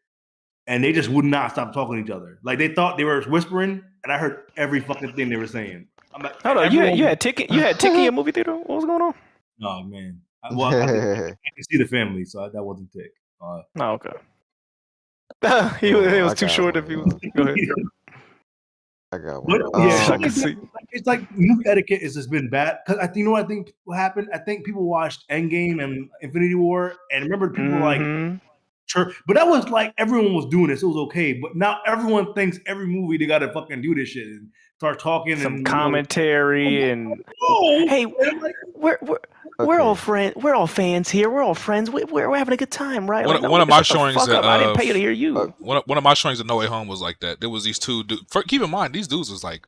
and they just would not stop talking to each other. Like, they thought they were whispering, and I heard every fucking thing they were saying. I'm like, hold on, you had Ticket in a movie theater? What was going on? Oh, man. I can see the family, so that wasn't Tick. Oh, okay. he was I too got short one. if he was. Go ahead. I got But one. yeah, I can see. it's like movie etiquette has just been bad. Because I think you know what I think what happened. I think people watched Endgame and Infinity War, and remember people were like, Mhm. sure, but that was like everyone was doing this. It was okay. But now everyone thinks every movie they got to fucking do this shit and start talking Some and commentary and no. hey, And I'm like, we're all Okay. friends. We're all fans here. We're all friends. We're having a good time, right? Like, no, One of nigga, my shut the showings fuck up. I didn't pay you to of hear you. one of my showings of No Way Home was like that. There was these two dudes. Keep in mind, these dudes was like,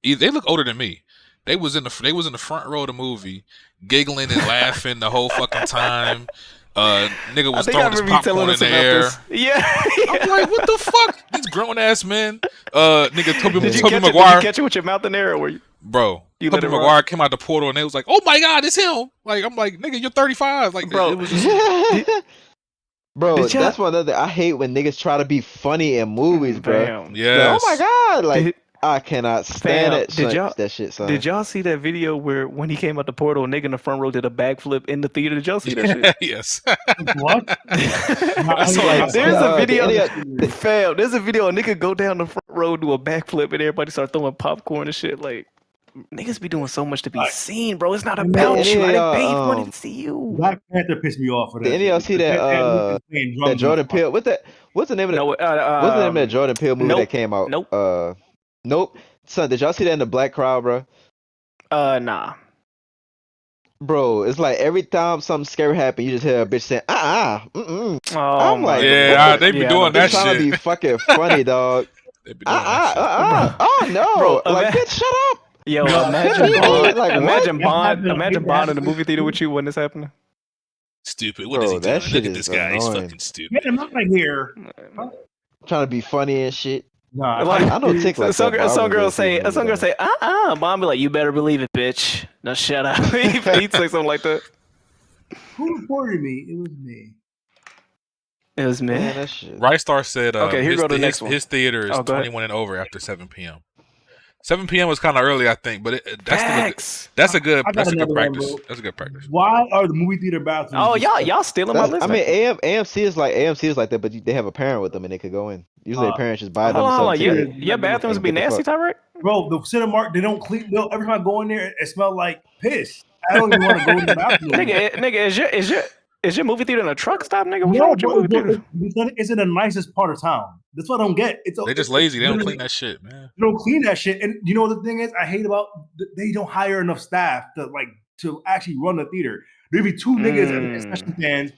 they look older than me. They was in the front row of the movie, giggling and laughing the whole fucking time. Nigga I was think I throwing his remember you telling popcorn in us the about air. this. Yeah. I'm like, what the fuck? These grown ass men. Nigga, Toby Did you Maguire. catch it with your mouth in there, or were you? Bro, You let Toby it run? Maguire came out the portal and they was like, "Oh my god, it's him!" Like, I'm like, "Nigga, you're 35." Like, Bro, it was just Bro, Did y'all- that's one other thing. I hate when niggas try to be funny in movies, bro. Fam. Like, oh my yes. god, like Did- I cannot stand Fam, it. did y'all- That shit, son. Did y'all see that video where when he came out the portal, a nigga in the front row did a backflip in the theater? Did y'all see that shit? Yes. what? I saw like, that. There's a did video. any of- Fam, there's a video. A nigga go down the front row, do a backflip, and everybody start throwing popcorn and shit. Like, niggas be doing so much to be seen, bro. It's not And about any you. of I didn't y'all, pay for money to see you. Black Panther pissed me off for that. Did any of y'all see that Jordan Peele? What's the name of No, what's the name of that Jordan Peele movie nope, that came out? nope. Nope. Son, did y'all see that in the black crowd, bro? Nah. Bro, it's like every time something scary happens, you just hear a bitch saying, Oh I'm my like, Yeah, what the- they be doing It's that trying to shit. be fucking funny, dog. They be doing that shit. Oh no. Bro, Like, bitch, shut up. Yo, No, imagine couldn't Bond. be like, imagine what? Bond. That Imagine happened- Bond in the movie theater with you when this happening. Stupid. What Bro, is he that doing? shit Look at is this guy. He's annoying. fucking stupid. Get him out of here. Trying to be funny and shit. Nah, I don't think like some that. but I some wouldn't girls really see say, the movie say, Bond be like, you better believe it, bitch. Now shut up. He'd say something like that. who reported me? It was me. It was me. Man, that shit. Right Star said Okay, here go the next one. his theater is Oh, go ahead. 21 and over after 7 p.m. 7 p.m. was kind of early, I think, but that's Facts. a good I got another one, practice. bro. That's a good practice. Why are the movie theater bathrooms? Oh, y'all stealing my list. I mean, AMC is like that, but they have a parent with them and they could go in. Usually, the parents just buy them. Hold on. ticket. Your bathrooms be Get the nasty, fuck. Taarec? Bro, the Cinemark, they don't clean. Every time I go in there, it smells like piss. I don't even want to go in the bathroom. nigga, is your movie theater in a truck stop, nigga? What's No, wrong with your movie theater? it's in the nicest part of town. That's what I don't get. They just lazy. They don't clean that shit, man. They don't clean that shit. And you know what the thing is? I hate about they don't hire enough staff to actually run the theater. There'd be two niggas as concession stands,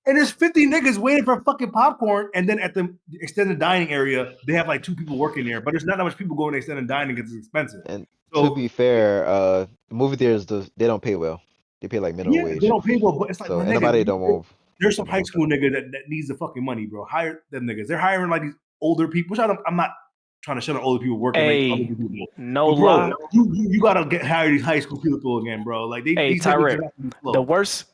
and there's 50 niggas waiting for fucking popcorn. And then at the extended dining area, they have like 2 people working there, but there's not that much people going to extended dining because it's expensive. And So, to be fair, the movie theaters they don't pay well. They pay like minimum wage. they don't pay well, but it's like So my nigga, anybody don't want. there's some high school nigga that needs the fucking money, bro. Hire them niggas. They're hiring like these older people, which I'm not trying to shut on older people working. Hey, like other people. no But bro, lie. you gotta hire these high school people again, bro. Like Hey, these niggas Taarec, are not gonna be slow. the worst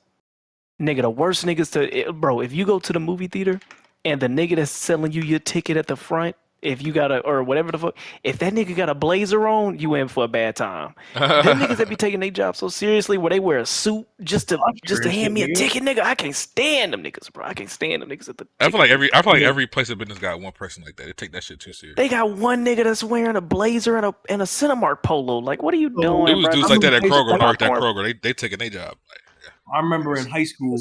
niggas bro, if you go to the movie theater and the nigga that's selling you your ticket at the front, if you got or whatever the fuck, if that nigga got a blazer on, you in for a bad time. Them niggas that be taking their job so seriously where they wear a suit just to hand me a ticket, nigga, I can't stand them niggas, bro. I can't stand them niggas at the I feel like every place of business got one person like that. They take that shit too serious. They got one nigga that's wearing a blazer and a Cinemark polo. Like, what are you doing, There was bro? dudes like that at Kroger and worked at Popcorn. Kroger. They taking their job. I remember in high school,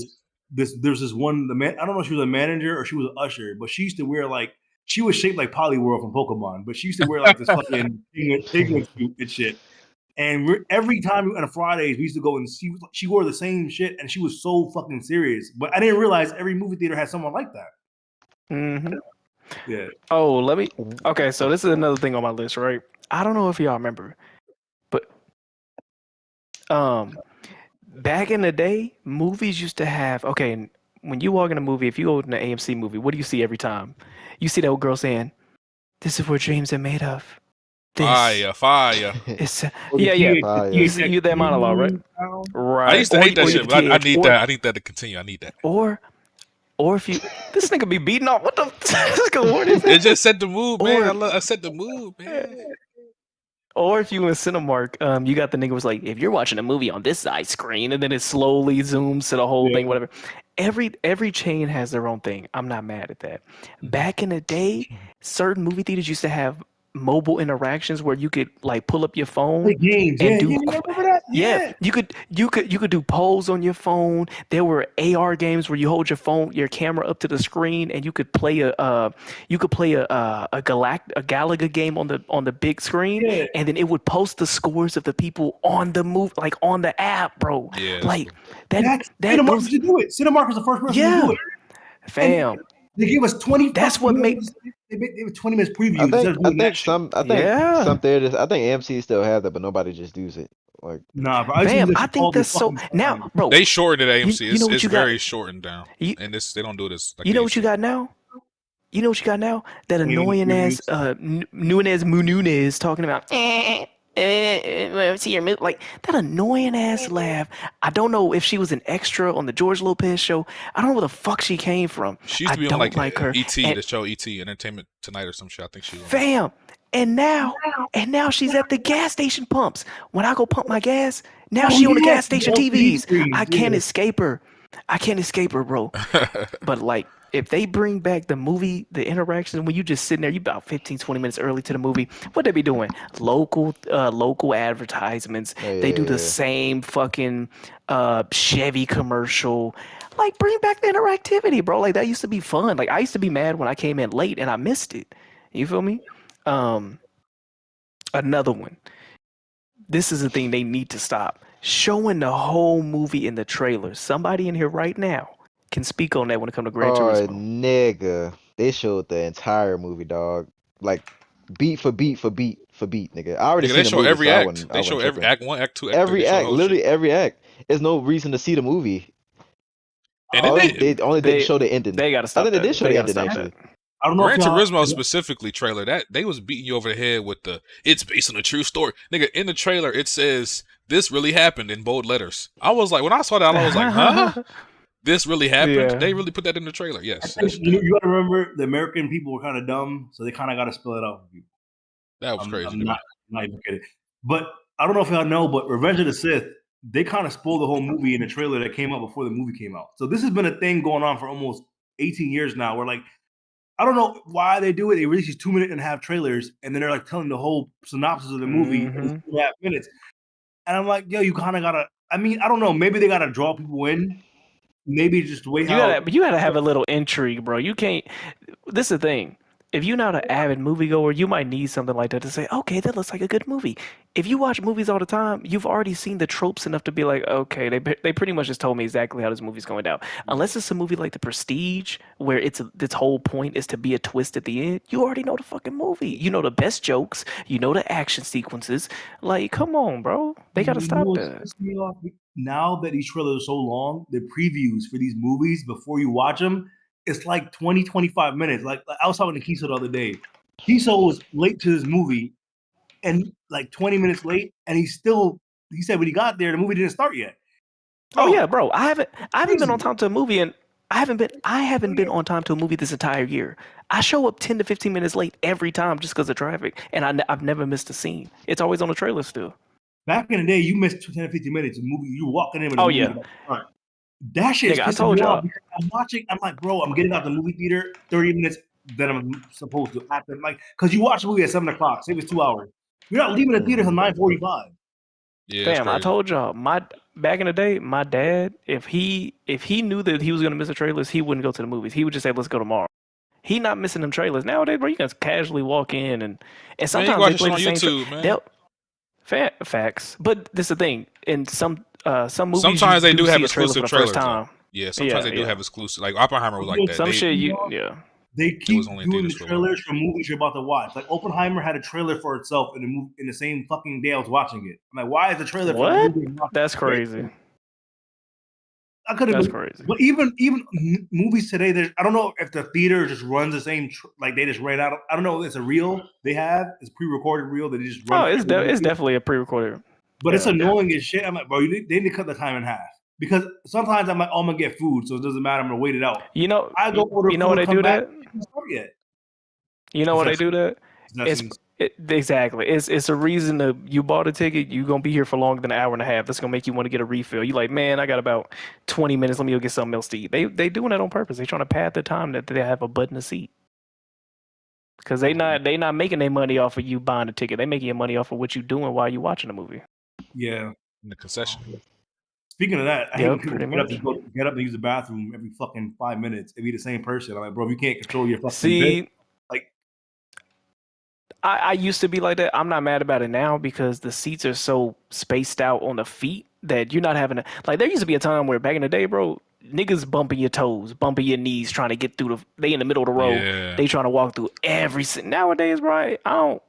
there's this one I don't know if she was a manager or she was an usher, but she used to wear like she was shaped like Poliwhirl from Pokemon, but she used to wear like this fucking piglet suit and shit. And every time on Fridays we used to go and she wore the same shit and she was so fucking serious. But I didn't realize every movie theater had someone like that. Mm-hmm. Yeah. Oh, okay, so this is another thing on my list, right? I don't know if y'all remember, but back in the day, movies used to have, okay, when you walk in a movie, if you go in an AMC movie, what do you see every time? You see that old girl saying, "This is what dreams are made of." Fire. It's Fire. You see that monologue, right? Right. I used to hate that shit, but I need that. I need that to continue. I need that. Or if you, this nigga be beating off. What the? What is It just set the mood, man. I set the mood, man. Or if you in Cinemark, you got the nigga was like, if you're watching a movie on this side screen, and then it slowly zooms to the whole thing, whatever. Every chain has their own thing. I'm not mad at that. Back in the day, certain movie theaters used to have mobile interactions where you could like pull up your phone Play games. and Yeah, do yeah, remember that? yeah, you could do polls on your phone. There were AR games where you hold your camera up to the screen, and you could play a Galaga game on the big screen, Yeah. and then it would post the scores of the people on the move, like on the app, bro. Yeah, that's Like cool. Cinemark those, used to do it. Cinemark was the first person to yeah, do it. fam. They gave us 20 That's fucking what minutes. They were 20 minutes previews. I instead think of doing that shit. some theaters, I think AMC still have that, but nobody just does it. Like, Nah, bro. I used to Fam, do that I shit all think the that's so. fucking Now, time. bro, They shortened it AMC. you know what It's you got? very shortened down, You- and they don't do this. Like You know they what you used to. got now? You know what you got now? That 20 minute annoying ass previews. Nunez Mununez talking about see your like that annoying ass laugh. I don't know if she was an extra on the George Lopez show. I don't know where the fuck she came from. She used I to be on don't like her. ET, And the show ET, Entertainment Tonight or some shit. I think she was on that. fam, and now she's at the gas station pumps. When I go pump my gas, now Oh, she on the yeah, gas station the LCD TVs. screens, I can't yeah. escape her. I can't escape her, bro. But like, if they bring back the movie, the interactions when you just sitting there, you about 15, 20 minutes early to the movie, what they be doing? Local advertisements. oh, They do the yeah. same fucking Chevy commercial. Like, bring back the interactivity, bro. Like, that used to be fun. Like, I used to be mad when I came in late and I missed it. You feel me? Another one. This is the thing they need to stop. Showing the whole movie in the trailer. Somebody in here right now can speak on that when it comes to Gran Oh, Turismo. nigga. They showed the entire movie, dog. Like, beat for beat for beat for beat, nigga. I already Nigga, seen they the show movie, every so I act. wasn't They show every tripping. act 1, act 2, act 3. Every They show the act, whole literally shit. every act. There's no reason to see the movie. And All then they only did show the ending. They gotta I stop think they that. did show They the gotta ending stop actually. that. I don't know Gran if y'all, Turismo specifically trailer that they was beating you over the head with the it's based on a true story. Nigga, in the trailer it says this really happened in bold letters. I was like, when I saw that, I was like, huh? This really happened? Yeah. They really put that in the trailer. Yes. I think you gotta remember the American people were kind of dumb, so they kind of got to spell it out for people. That was crazy. I'm not even kidding. But I don't know if y'all know, but Revenge of the Sith, they kind of spoiled the whole movie in the trailer that came out before the movie came out. So this has been a thing going on for almost 18 years now, where like, I don't know why they do it. They release these 2.5-minute trailers, and then they're like telling the whole synopsis of the movie in 2.5 minutes. And I'm like, yo, you kind of gotta. I mean, I don't know. Maybe they gotta draw people in. Maybe just wait. You gotta have a little intrigue, bro. You can't. This is the thing. If you're not an avid moviegoer, you might need something like that to say, okay, that looks like a good movie. If you watch movies all the time, you've already seen the tropes enough to be like, okay, they pretty much just told me exactly how this movie's going down. Unless it's a movie like The Prestige, where its whole point is to be a twist at the end, you already know the fucking movie. You know the best jokes. You know the action sequences. Like, come on, bro. They gotta stop that. Now that these trailers are so long, the previews for these movies before you watch them, it's like 20, 25 minutes. Like I was talking to Kiso the other day. Kiso was late to this movie and like 20 minutes late, and he said when he got there, the movie didn't start yet. Oh yeah, bro. I haven't been on time to a movie, and I haven't been on time to a movie this entire year. I show up 10 to 15 minutes late every time just because of traffic, and I've never missed a scene. It's always on the trailer still. Back in the day, you missed 10 to 15 minutes of movie. You walking in with a Oh, movie. yeah. That shit is Nigga, I pissing told me y'all. off because I'm watching. I'm like, bro, I'm getting out the movie theater 30 minutes than I'm supposed to. After, like, because you watch the movie at 7 o'clock. Say it's 2 hours. You're not leaving the theater until 9:45. Yeah, Fam, I told y'all, back in the day, my dad, if he knew that he was gonna miss the trailers, he wouldn't go to the movies. He would just say, "Let's go tomorrow." He not missing them trailers nowadays, bro. You can casually walk in and sometimes man, they play the same. YouTube, man. Facts, but this is the thing. In some movies, sometimes they do have exclusive trailers. Time. Yeah, sometimes they do have exclusive. Like Oppenheimer was like that. Some shit, They keep only doing the theaters for a trailers for movies you're about to watch. Like Oppenheimer had a trailer for itself in the same fucking day I was watching it. I'm like, why is the trailer for the movie? That's crazy. I couldn't. That's crazy. But even movies today, I don't know if the theater just runs the same. Like they just ran out. I don't know if it's a reel they have. It's pre-recorded reel that they just run. Oh, it's definitely a pre-recorded. But it's annoying as shit. I'm like, bro, they need to cut the time in half. Because sometimes I'm like, oh, I'm gonna get food, so it doesn't matter. I'm gonna wait it out. I go order. You know what they do that? Yet. You know what they do that? Exactly. It's a reason that you bought a ticket. You're gonna be here for longer than an hour and a half. That's gonna make you want to get a refill. You like, man, I got about 20 minutes. Let me go get something else to eat. They doing that on purpose. They trying to pad the time that they have a butt in the seat. Because they not making their money off of you buying a ticket. They making your money off of what you doing while you watching the movie. Yeah. in the concession. Speaking of that, I hate Yep, when people pretty get up and use the bathroom every fucking 5 minutes. It be the same person. I'm like, bro, if you can't control your fucking See, bit, like, I used to be like that. I'm not mad about it now because the seats are so spaced out on the feet that you're not having to like. There used to be a time where back in the day, bro, niggas bumping your toes, bumping your knees, trying to get through the. They in the middle of the road. Yeah. They trying to walk through every. Nowadays, right? I don't.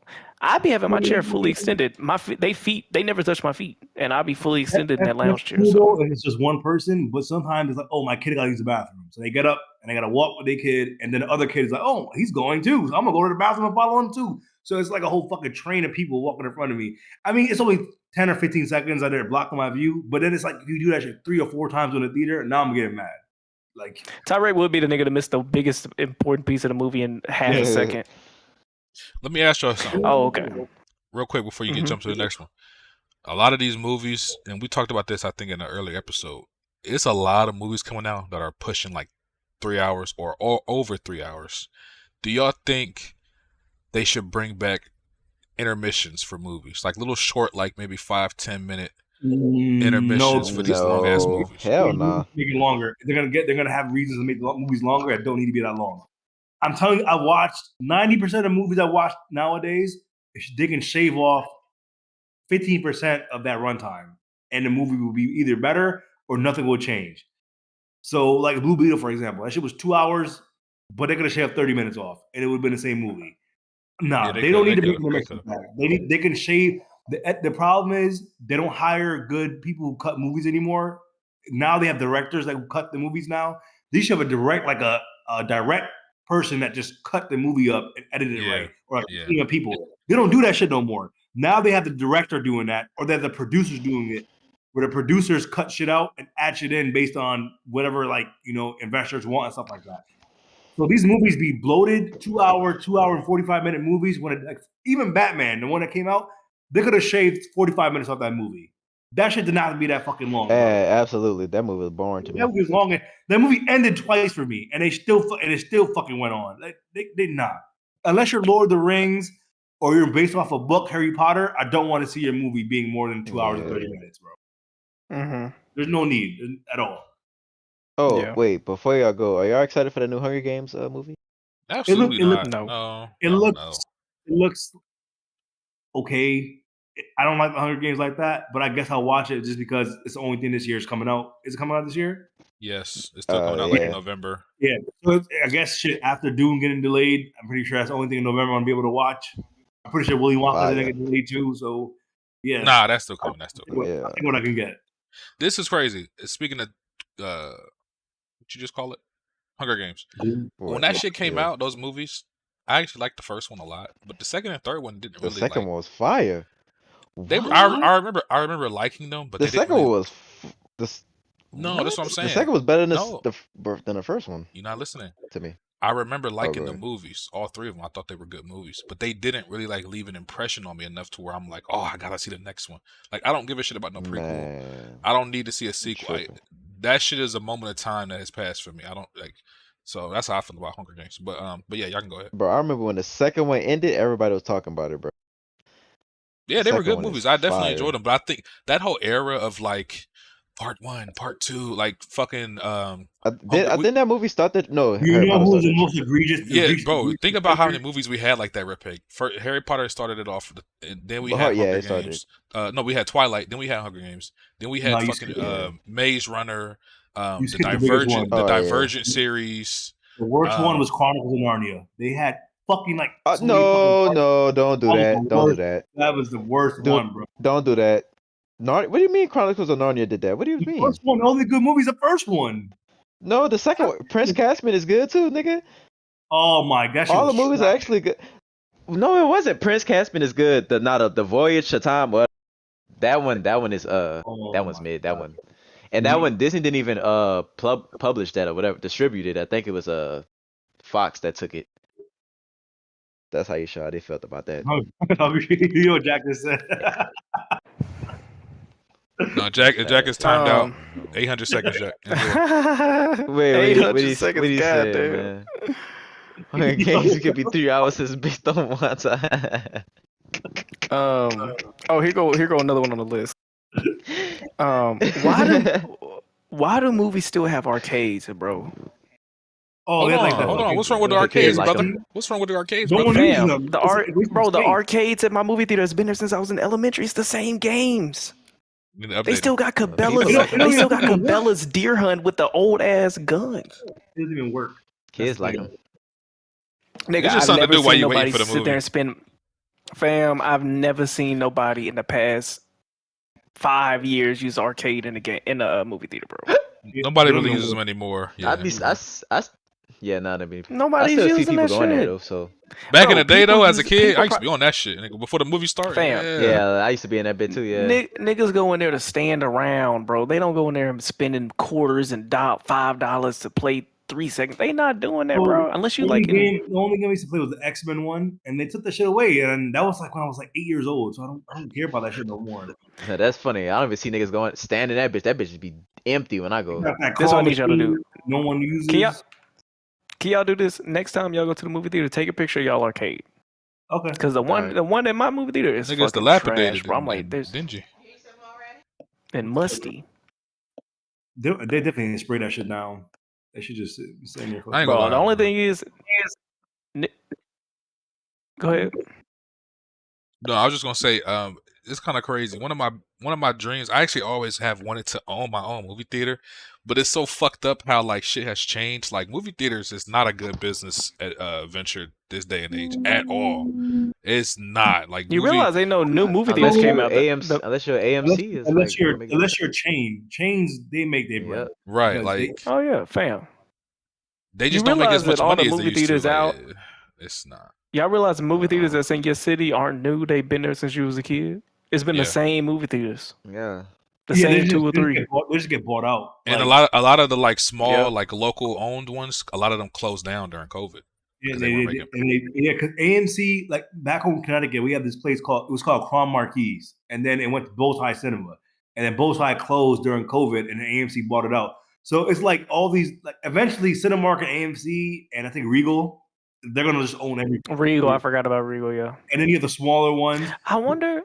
I be having my chair fully extended. My feet, they never touch my feet, and I'll be fully extended in that lounge chair. cool So though, and it's just one person. But sometimes it's like, oh, my kid gotta use the bathroom, so they get up and they gotta walk with their kid, and then the other kid is like, oh, he's going too, so I'm gonna go to the bathroom and follow him too. So it's like a whole fucking train of people walking in front of me. I mean, it's only 10 or 15 seconds out there blocking my view, but then it's like if you do that shit 3 or 4 times in the theater, now I'm getting mad. Like, Taarec would be the nigga to miss the biggest important piece of the movie in half a second. Let me ask y'all something Oh, okay. real quick before you get jump to the next one. A lot of these movies, and we talked about this, I think, in an earlier episode. It's a lot of movies coming out that are pushing like 3 hours or over 3 hours. Do y'all think they should bring back intermissions for movies, like little short, like maybe 5-10 minute intermissions for these long ass movies? Hell nah. Make it longer. They're gonna have reasons to make movies longer that don't need to be that long. I'm telling you, I watched 90% of movies I watch nowadays. They can shave off 15% of that runtime, and the movie will be either better or nothing will change. So, like Blue Beetle, for example, that shit was 2 hours, but they're gonna shave 30 minutes off, and it would have been the same movie. Nah, Yeah, they don't need to could, make the mix back. They can shave. The problem is they don't hire good people who cut movies anymore. Now they have directors that cut the movies now. They should have a direct person that just cut the movie up and edited it right, or a team of people. They don't do that shit no more. Now they have the director doing that, or they have the producers doing it, where the producers cut shit out and add shit in based on whatever, like, investors want and stuff like that. So these movies be bloated, 2 hour and 45-minute movies. Even Batman, the one that came out, they could have shaved 45 minutes off that movie. That shit did not be that fucking long. Absolutely, that movie was boring to me. That movie was long. That movie ended twice for me, and it still fucking went on. They did not. Unless you're Lord of the Rings or you're based off a book, Harry Potter, I don't want to see your movie being more than 2 hours and 30 minutes, bro. There's no need at all. Oh, wait, before y'all go, are y'all excited for the new Hunger Games movie? Absolutely not. No. It looks okay. I don't like the Hunger Games like that, but I guess I'll watch it just because it's the only thing this year is coming out. Is it coming out this year? Yes, it's still coming out like in November. Yeah, so I guess shit after Dune getting delayed, I'm pretty sure that's the only thing in November I'm gonna be able to watch. I'm pretty sure Willy Wonka didn't get delayed too, so yeah. Nah, that's still coming. That's still coming. I think what I can get. This is crazy. Speaking of what you just call it? Hunger Games. When that shit came out, those movies, I actually liked the first one a lot, but the second and third one didn't really. The second one was fire. I remember liking them, but the second one was no. That's what I'm saying. The second was better than the first one. You're not listening to me. I remember liking the movies, all three of them. I thought they were good movies, but they didn't really like leave an impression on me enough to where I'm like, oh, I gotta see the next one. Like, I don't give a shit about no prequel. Man. I don't need to see a sequel. That shit is a moment of time that has passed for me. I don't like. So that's how I feel about Hunger Games. But yeah, y'all can go ahead. Bro, I remember when the second one ended, everybody was talking about it, bro. Yeah, they were good movies. I definitely enjoyed them, but I think that whole era of like part 1, part 2, like fucking I think that movie started. No, you know who was the most egregious? Yeah, bro. Think about how many movies we had like that. Redpeg. Harry Potter started it off, and then we had Hunger Games. No, we had Twilight. Then we had Hunger Games. Then we had Maze Runner. The Divergent series. The worst one was Chronicles of Narnia. They had fucking like no, don't do that. Don't do that. That was the worst one, bro. Don't do that. What do you mean Chronicles of Narnia did that? What do you mean? First one, only good movie's the first one. No, the second one, Prince Caspian is good too, nigga. Oh my gosh! All the movies are actually good. No, it wasn't. Prince Caspian is good. The Voyage to Time. What? That one is that one's mid. That one. And that one, Disney didn't even publish that or whatever, distribute it. I think it was Fox that took it. That's how you show how they felt about that. You know what Jack just said. No, Jack is timed out. 800 seconds, Jack. Enjoy. What he seconds, said, goddamn. man. Games could be 3 hours since based on one time. Oh, here go another one on the list. Why do movies still have arcades, bro? Oh, Hold they on, like that. hold on. fucking- What's wrong with the Kids arcades, like brother? them. What's wrong with the arcades, No brother? one uses Fam, them. the It's a waste of space. arcades at my movie theater has been there since I was in elementary. It's the same games. You need to They update still them. got Cabela's. People like them. They still It got don't even work. Cabela's Deer Hunt with the old ass gun. It doesn't even work. Kids like them. Nigga, It's just I've something to never do while seen you waiting nobody for the sit there movie. and spend. Fam, I've never seen nobody in the past 5 years use arcade in a movie theater, bro. Nobody They don't really even uses them work. anymore. Yeah. Yeah, nah, that be. I Nobody's still see using people that going there shit. though. So Back in Bro, the day, people though, as a use- kid, people I used to be on that shit, nigga. Before the movie started. Fam. yeah, I used to be in that bit too. Yeah. Niggas go in there to stand around, bro. They don't go in there and spending quarters and $5 to play 3 seconds. They not doing that, bro. Unless you like. The only game I used to play was the X-Men one, and they took that shit away, and that was like when I was like 8 years old. So I don't care about that shit no more. That's funny. I don't even see niggas going standing that bitch. That bitch would be empty when I go. Got that This what I claw need y'all to do. machine No one uses. Can y'all do this next time y'all go to the movie theater? Take a picture of y'all arcade. Okay. Because the one in my movie theater is Nigga, it's fucking dilapidated. trash, bro. I'm like, and there's dingy. and musty. They definitely spray that shit down. They should just sit in there. I ain't gonna Bro, lie. the only thing is go ahead. No, I was just gonna say, it's kind of crazy. One of my dreams. I actually always have wanted to own my own movie theater, but it's so fucked up how like shit has changed. Like movie theaters is not a good business venture this day and age at all. It's not like You realize they know new movie Unless theaters you came out. AMC, unless you're AMC, is unless like, you're a chain. Chains they make their bread. right, Because like Oh yeah, fam. they just You don't make as realize much that all money the as they movie used to. theaters Like, out- it's not. Y'all realize the movie theaters that's in your city aren't new. They've been there since you was a kid. It's been Yeah. the same movie theaters. yeah. The same two or they three. just get bought out. And Like, a lot of the like small Yeah. like local owned ones, a lot of them closed down during COVID. yeah, 'cause they weren't making- because AMC, like back home in Connecticut, we have this place called Crown Marquis, and then it went to Bow Tie Cinema, and then Bow Tie closed during COVID, and then AMC bought it out. So it's like all these, like eventually Cinemark and AMC, and I think Regal, they're gonna just own everything. Regal, I forgot about Regal, yeah. And then you have the smaller ones. I wonder.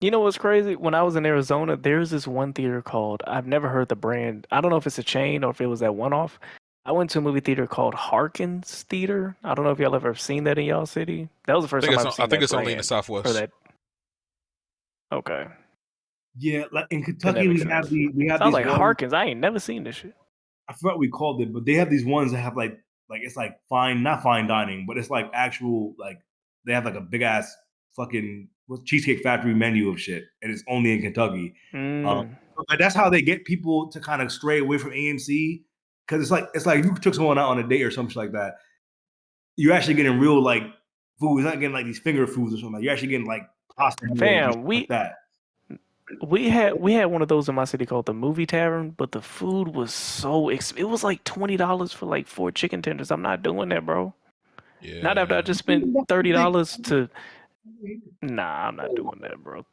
You know what's crazy? When I was in Arizona, there's this one theater called, I've never heard the brand. I don't know if it's a chain or if it was that one off. I went to a movie theater called Harkins Theater. I don't know if y'all ever seen that in y'all city. That was the first time I've seen I think that it's only in the brand, Southwest. or that. Okay. Yeah, like in Kentucky, That we makes have sense. we have I was these like, ones- Harkins, I ain't never seen this shit. I forgot what we called it, but they have these ones that have like it's like not fine dining, but it's like actual like they have like a big ass fucking Cheesecake Factory menu of shit, and it's only in Kentucky. But that's how they get people to kind of stray away from AMC because it's like you took someone out on a date or something like that. You're actually getting real like food. You're not getting like these finger foods or something. You're actually getting like pasta. Fam, like that. We had one of those in my city called the Movie Tavern, but the food was so it was like $20 for like 4 chicken tenders. I'm not doing that, bro. Yeah. Not after I just spent $30 to. Nah, I'm not doing that, bro.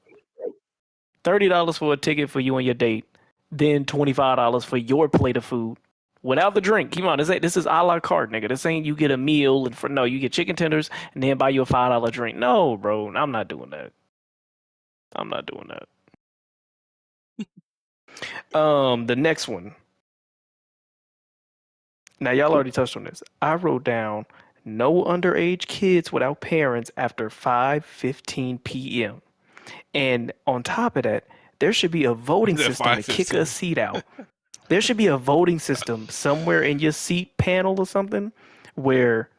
$30 for a ticket for you and your date, then $25 for your plate of food without the drink. Come on, this is a la carte, nigga. This ain't you get a meal and no, you get chicken tenders and then buy you a $5 drink. No, bro, I'm not doing that. I'm not doing that. The next one. Now y'all already touched on this. I wrote down no underage kids without parents after 5:15 p.m. And on top of that, there should be a voting At system to kick a 5:15. seat out. There should be a voting system somewhere in your seat panel or something where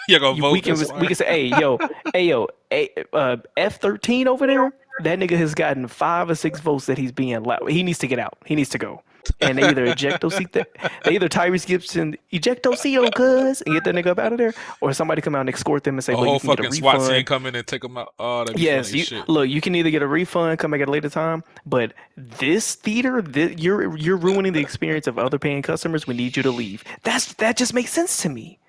You're gonna vote. we can say, hey yo, F13 over there. That nigga has gotten 5 or 6 votes that he's being loud. He needs to get out. He needs to go. And they either Tyrese Gibson ejectocito cuz and get that nigga up out of there, or somebody come out and escort them and say, a look, whole you can get a fucking SWAT team refund. come in and take them out. Oh, that'd be Yes, funny as shit. look, you can either get a refund, come back at a later time, but this theater, you're ruining the experience of other paying customers. We need you to leave. That just makes sense to me.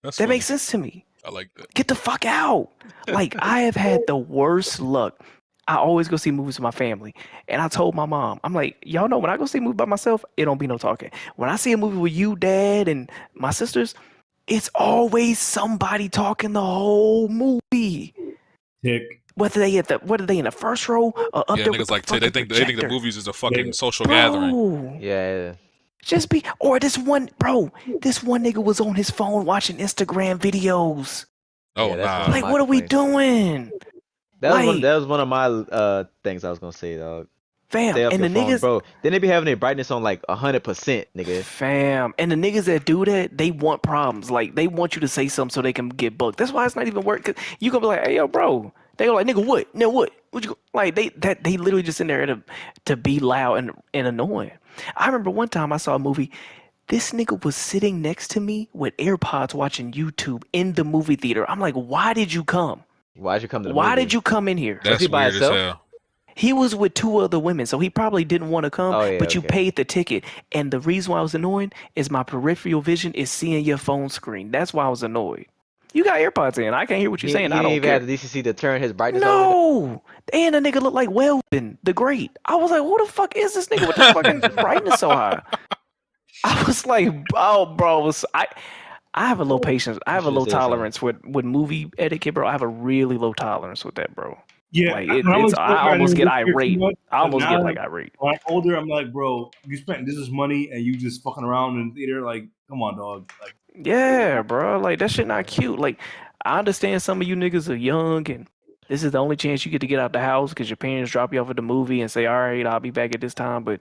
That's That funny. makes sense to me. I like that. Get the fuck out. Like, I have had the worst luck. I always go see movies with my family. And I told my mom, I'm like, y'all know when I go see a movie by myself, it don't be no talking. When I see a movie with you, dad, and my sisters, it's always somebody talking the whole movie. Tick. Whether they in the first row or up Yeah, there niggas with the like they fucking think projector. the movies is a fucking Yeah. social gathering. Bro, Yeah. just be or this one nigga was on his phone watching Instagram videos. Oh Yeah, that's nah. one of Like, my what are we complaints. doing? That Like, was one of my things I was gonna say, dog. fam, Stay off and your the phone, niggas, bro. Then they be having their brightness on like 100%, nigga. fam, and the niggas that do that, they want problems. Like, they want you to say something so they can get booked. That's why it's not even work. Cause you gonna be like, hey, yo, bro. They go like, nigga, what? No, what? What you go? Like, they literally just in there to be loud and annoying. I remember one time I saw a movie. This nigga was sitting next to me with AirPods watching YouTube in the movie theater. I'm like, why did you come? Why'd you come to the Why movie? did you come in here? Was he That's by weird as himself? hell. He was with two other women, so he probably didn't want to come, Oh, yeah, but you okay. paid the ticket. And the reason why I was annoyed is my peripheral vision is seeing your phone screen. That's why I was annoyed. You got AirPods in. I can't hear what you're He saying. I didn't don't even care. have the decency to turn his brightness all the way down. No. And the nigga looked like Weldon, the Great. I was like, who the fuck is this nigga with the fucking brightness so high? I was like, oh, bro, I have a low patience. I You have a should low have said something. tolerance with movie etiquette, bro. I have a really low tolerance with that, bro. Yeah, Like when I was I younger, almost didn't get really care too irate. much, I but almost get now, like irate. when I'm older, I'm like, bro, you spent this money and you just fucking around in the theater. Like, come on, dog. Like, Yeah, bro. Like that shit not cute. Like I understand some of you niggas are young and this is the only chance you get to get out the house because your parents drop you off at the movie and say, "All right, I'll be back at this time." But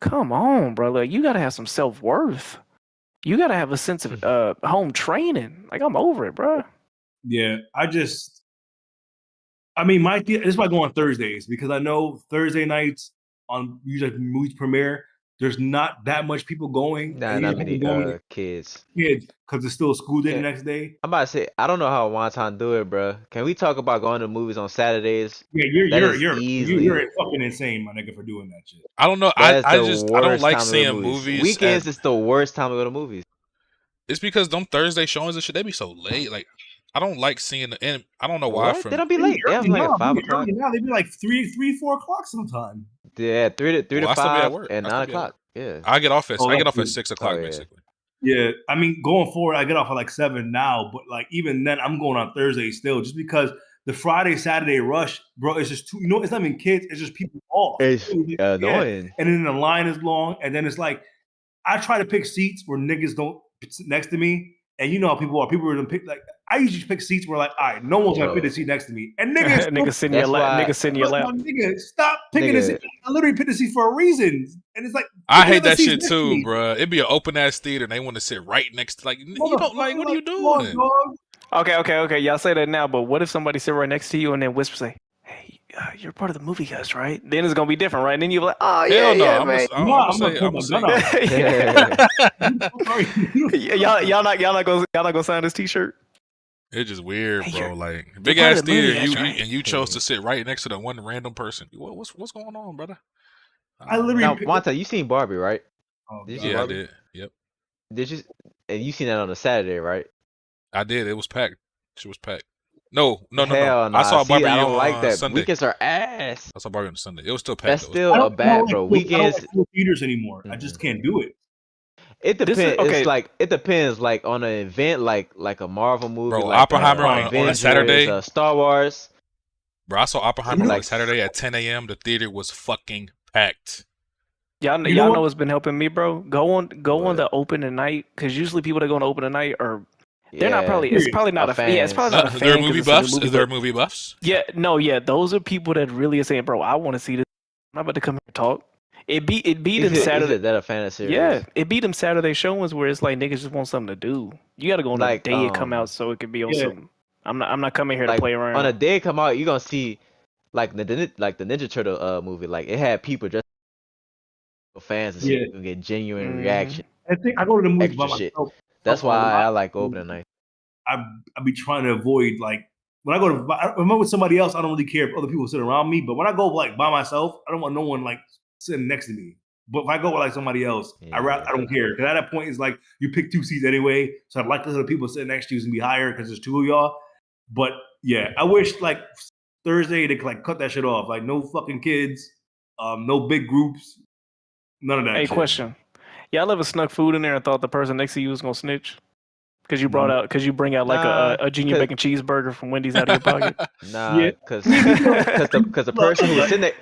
come on, bro. Like you gotta have some self-worth. You gotta have a sense of home training. Like I'm over it, bro. yeah, I mean, my this is why I go on Thursdays because I know Thursday nights on usually movies premiere, there's not that much people going. Nah, And not usually many people going kids. kids because it's still a school day the Can- next day. I'm about to say, I don't know how Wonton do it, bro. Can we talk about going to movies on Saturdays? Yeah, That is easily you're fucking insane, my nigga, for doing that shit. I don't know. that's I the just I don't worst like time to go to seeing movies. movies. Weekends is the worst time to go to movies. It's because them Thursday showings and shit, they be so late. Like I don't like seeing the end. I don't know why. What? They don't be late. They have like at 5 o'clock. Now they be like 4 o'clock sometime. Yeah, 3 to Well, I still be at 5 work. and I 9 still be at o'clock. Yeah. I get off at Oh, I get that's off at good. 6 o'clock Oh, yeah. basically. Yeah, I mean, going forward, I get off at like 7 now, but like even then, I'm going on Thursday still, just because the Friday Saturday rush, bro, it's just too. You know, it's not even kids; it's just people off. It's Yeah. annoying. And then the line is long, and then it's like I try to pick seats where niggas don't sit next to me, and you know how people are. People are gonna pick like I usually pick seats where like, all right, no one's gonna Bro. fit the seat next to me, and niggas, Nigga sitting in your That's lap. why- Nigga sitting in your lap. nigga, stop picking this. Nigga. I literally picked the seat for a reason, and it's like I pick hate another that seat shit next to too, me. bro. It'd be an open ass theater and they want to sit right next to you don't like what are you Come on, doing? dog. Okay. Y'all say that now, but what if somebody sit right next to you and then whisper say, "Hey, you're part of the movie cast, right?" Then it's gonna be different, right? Then you're like, "Oh yeah, Hell no, yeah, I'm man." gonna gonna pull my say gun out. Yeah. y'all not gonna sign this T-shirt. it's just weird, Hey, bro. you're Like big part ass of the movie, theater, that's right. and you chose to sit right next to the one random person. What's going on, brother? I literally Now, picked- Wonton, you seen Barbie, right? Oh, Did you God. see Yeah, I Barbie? did. Yep, Did you? And you seen that on a Saturday, right? I did. It was packed. She was packed. No. Hell nah. I saw Barbie I don't on like that. Sunday. Weekends are ass. I saw Barbie on Sunday. It was still packed. That's though. still a bad, bro. I don't Weekends. like full theaters anymore. I just can't do it. It This is- depends. okay. It's like it depends. Like on an event, like a Marvel movie, Bro, like Oppenheimer on a Avengers, Saturday. Star Wars. Bro, I saw Oppenheimer Like- on Saturday at 10 a.m. The theater was fucking packed. Y'all You know know what? what's been helping me, bro? Go on What? the opening night because usually people that go on the opening night are they're not Yeah. probably it's probably not Are it's probably not a fan. There are 'cause movie it's a new buffs. movie, Is there but- movie buffs? Yeah, those are people that really are saying, bro, I want to see this. I'm not about to come here and talk. It beat them Is Saturday. it that a fan series? Yeah, it beat them Saturday showings where it's like niggas just want something to do. You got to go on Like, the day it come out so it can be on yeah. some. I'm not coming here Like to play around. on a day it come out, you gonna see like the Ninja Turtle movie. Like it had people just fans and shit. Yeah. You can get genuine Mhm. reaction. I think I go to the movies by Extra shit. myself. That's a lot. why I like opening night. I be trying to avoid like when I go to if I'm with somebody else, I don't really care if other people sit around me. But when I go like by myself, I don't want no one like sitting next to me. But if I go with like somebody else, I Yeah. don't care because at that point it's like you pick 2 seats anyway, so the likelihood of people sitting next to you is gonna be higher because there's 2 of y'all. But yeah, I wish like Thursday they could like cut that shit off. Like no fucking kids, no big groups, none of that. Hey, shit. question. Y'all ever snuck food in there and thought the person next to you was gonna snitch? Because you bring out like Nah, a junior bacon cheeseburger from Wendy's out of your pocket. Nah, Yeah. because the person who was sitting there.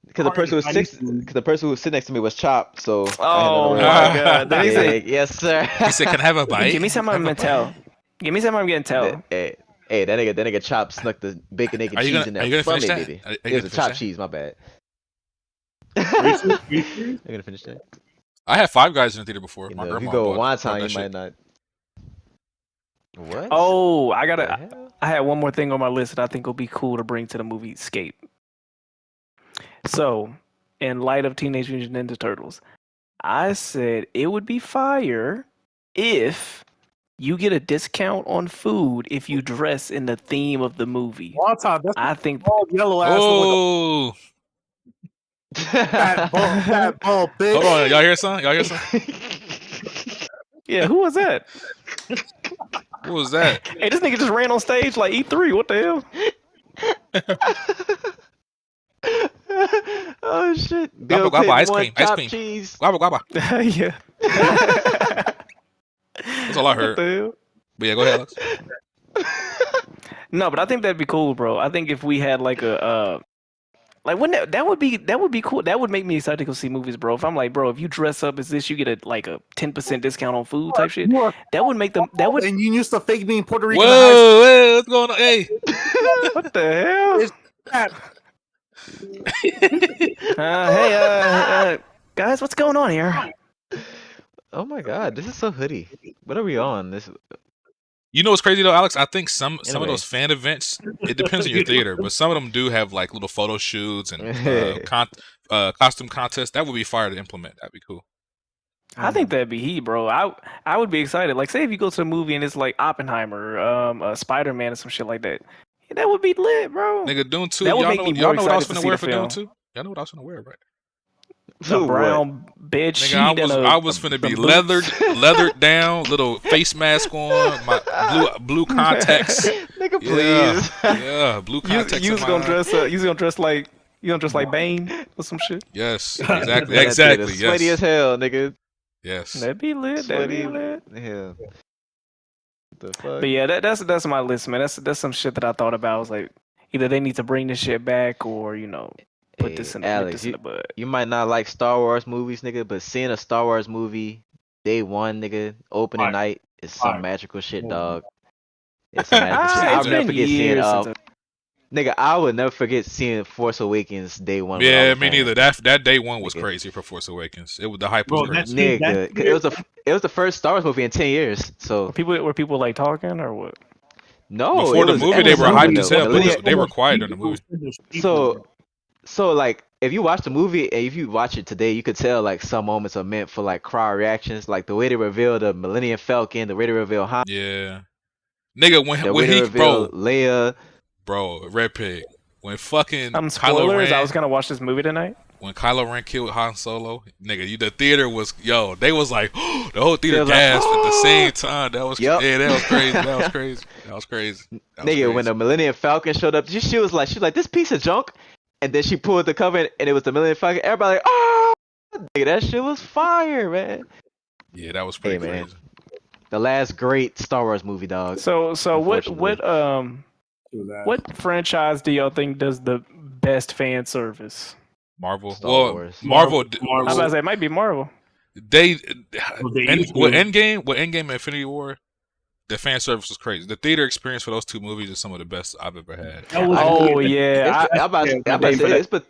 Because the person who was sitting next to me was chopped, so I had to Oh worry my about it. god! Then he said, Yes, sir. He said, "Can I have a bite? "Give me some Have a Mentel. Give me some Mentel." Hey, that nigga Chop snuck the bacon, egg, and Are you cheese gonna- in are you there gonna for me, finish that? baby. Are you It gonna was a finish chopped that? cheese, my bad. Are you serious? You gonna finish that? I had Five Guys in the theater before. You My know, if you grandma go bought Wonton, that you shit. might not. What? Oh, The hell? I had one more thing on my list that I think will be cool to bring to the movie Escape. So, in light of Teenage Mutant Ninja Turtles, I said it would be fire if you get a discount on food if you dress in the theme of the movie. Wonton, that's I think. bald yellow ass. Oh, Fat bald bitch. hold on, y'all hear something? Y'all hear something? Yeah, who was that? What was that? Hey, this nigga just ran on stage like E3. What the hell? Oh shit! Guapa, Bill guapa, Clinton ice won cream, ice chopped cream. cheese. Guapa, guapa. Yeah. That's all I What heard. the hell? But yeah, go ahead, Alex. No, but I think that'd be cool, bro. I think if we had like a like wouldn't that would be cool. That would make me excited to go see movies, bro. If I'm like, bro, if you dress up as this, you get a 10% discount on food type shit. You are That would make them. That would. and you used to fake being Puerto Rican. Whoa, what's going on? Hey, What the hell? It's fat. Hey, guys, what's going on here? Oh my god, this is so hoodie. What are we on? This you know what's crazy though, Alex? I think some of Anyway. those fan events. It depends on your theater, but some of them do have like little photo shoots and costume contests. That would be fire to implement. That'd be cool. I think that'd be heat, bro. I would be excited. Like, say if you go to a movie and it's like Oppenheimer, Spider-Man, or some shit like that. Yeah, that would be lit, bro. Nigga, Dune 2. That would Y'all make know, me y'all more know what I was excited to finna see wear the for Dune film. 2? Y'all know what I was finna wear, right? A What? brown bed sheet Nigga, I was and finna be some leathered down, little face mask on, my blue contacts. Nigga, Yeah, please. yeah, blue contacts. You in was my gonna eye. dress up. You was gonna dress like Bane or some shit. Yes, Man, exactly, that theater exactly. Sweaty Yes, as hell, nigga. yes. That'd be lit. That'd Sweaty be lit. hell. The fuck? But yeah, that's my list, man. That's some shit that I thought about. I was like, either they need to bring this shit back or put Hey, this in Alex, the bud. you might not like Star Wars movies, nigga, but seeing a Star Wars movie day one, nigga, opening Fire. night is some Fire. magical shit, Yeah. dog. It's some magical shit. It's I'll never been forget seeing years since nigga, I would never forget seeing Force Awakens day one. with all Yeah, the me neither. fans. That day one was Nigga. crazy for Force Awakens. The hype Bro, was crazy. Nigga, 'cause it was the first Star Wars movie in 10 years. So were people like talking or what? no, Before it the was movie, they were episode hyped with as the hell, but Millennium- they were quiet during the movie. So like if you watch the movie and if you watch it today, you could tell like some moments are meant for like crowd reactions, like the way they reveal the Millennium Falcon, the way they reveal Han, Yeah, nigga, the way when they he reveal Leia. bro, Redpeg, when fucking Kylo Spoilers. Ren, I was gonna watch this movie tonight. when Kylo Ren killed Han Solo, nigga, the theater was they was like the whole theater They was like, gasped at the same time. That was Yup. yeah, that was crazy. That was crazy. That was crazy. That was Nigga, when crazy. the Millennium Falcon showed up, she was like this piece of junk, and then she pulled the cover and it was the Millennium Falcon. Everybody like, oh, nigga, that shit was fire, man. Yeah, that was pretty Hey, man. crazy. The last great Star Wars movie, dog. So Unfortunately. what franchise do y'all think does the best fan service? Marvel. Star well, Wars. Marvel. I was about to say it might be Marvel. They used with to. Endgame and Infinity War, the fan service was crazy. The theater experience for those two movies is some of the best I've ever had. Oh yeah, I'm about to pay for say that.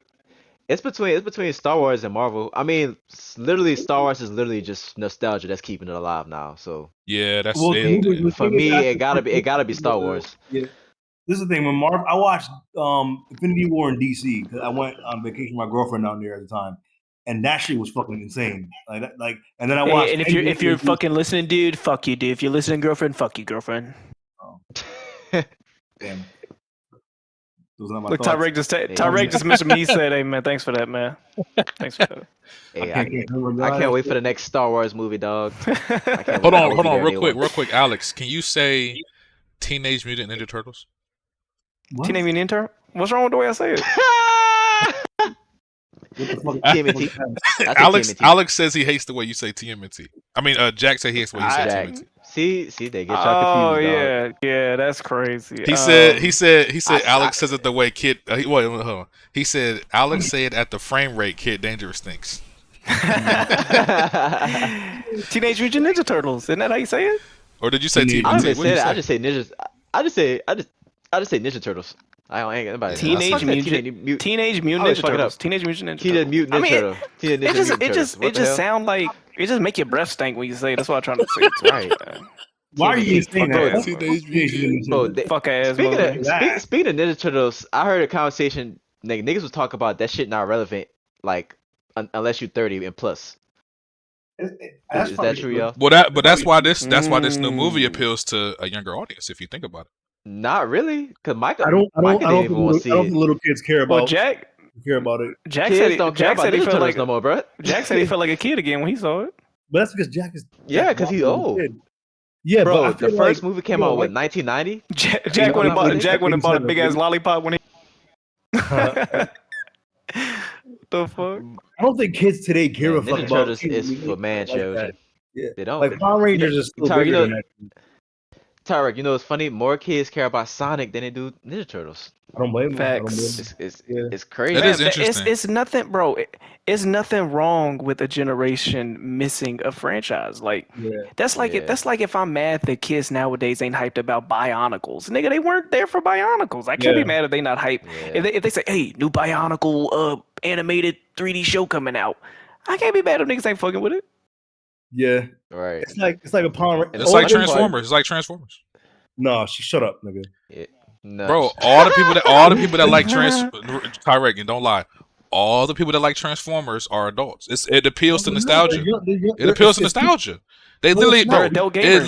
it's between Star Wars and Marvel. I mean, literally Star Wars is literally just nostalgia that's keeping it alive now. So Yeah, that's Well, it. the movie- for me, it gotta be Star Wars. Yeah. This is the thing. When I watched Infinity War in DC because I went on vacation with my girlfriend down there at the time, and that shit was fucking insane. And then I watched. Hey, and if you're fucking listening, dude, fuck you, dude. If you're listening, girlfriend, fuck you, girlfriend. Damn. Those are my Look, thoughts. Taarec just mentioned me. He said, "Hey man, thanks for that, man. Thanks for that." Hey, I can't wait for the next Star Wars movie, dog. Hold on, real quick, Alex. Can you say Teenage Mutant Ninja Turtles? Teenage Mutant Ninja Turtles? What's wrong with the way I say it? What the fuck? TMNT. Alex says he hates the way you say TMNT. I mean, Jack said he hates the way you say TMNT. See, they get y'all confused. Oh yeah, that's crazy. He said Alex says it the way Kid. Hold on. He said Alex said at the frame rate Kid Dangerous thinks. Teenage Mutant Ninja Turtles. Isn't that how you say it? Or did you say TMNT? I didn't say that. I just say ninjas. I just say Ninja Turtles. I ain't anybody. Teenage Mutant Ninja Turtles. Teenage Mutant Ninja Turtles. It just sound like it just make your breath stink when you say it. That's what I'm trying to say. Right. Why are you saying that? Bro, fuck ass. Speaking of Ninja Turtles, I heard a conversation. Niggas was talking about that shit not relevant. Like unless you're 30 and plus. Is that true, y'all? Well, that's why this new movie appeals to a younger audience. If you think about it. Not really, because Micah. I don't even want to see it. think little kids care about. Well, Jack care about it. Jack kids said don't care about Ninja Turtles no more, bro. Jack said he felt like a kid again when he saw it. But that's because Jack is. Because he's old. Yeah, bro. But the first movie came out in 1990. Jack went and bought a big ass lollipop when he. The fuck? I don't think kids today care a fuck Ninja about. Turtles is for man children. Yeah, they don't. Like Power Rangers is still bigger than that. Taarec, you know it's funny. More kids care about Sonic than they do Ninja Turtles. I don't blame them. Facts. It's crazy. It is interesting. It's nothing, bro. It's nothing wrong with a generation missing a franchise. Like that's like if I'm mad that kids nowadays ain't hyped about Bionicles. Nigga, they weren't there for Bionicles. I can't be mad if they not hyped. Yeah. If they say, hey, new Bionicle animated 3D show coming out, I can't be mad if niggas ain't fucking with it. Yeah. Right. It's like a Power Ranger. It's like Transformers. It's like Transformers. No, shut up, nigga. Yeah. No. Bro, all the people that like Taarec, and don't lie, all the people that like Transformers are adults. It appeals to nostalgia. It appeals to nostalgia. They literally, bro, it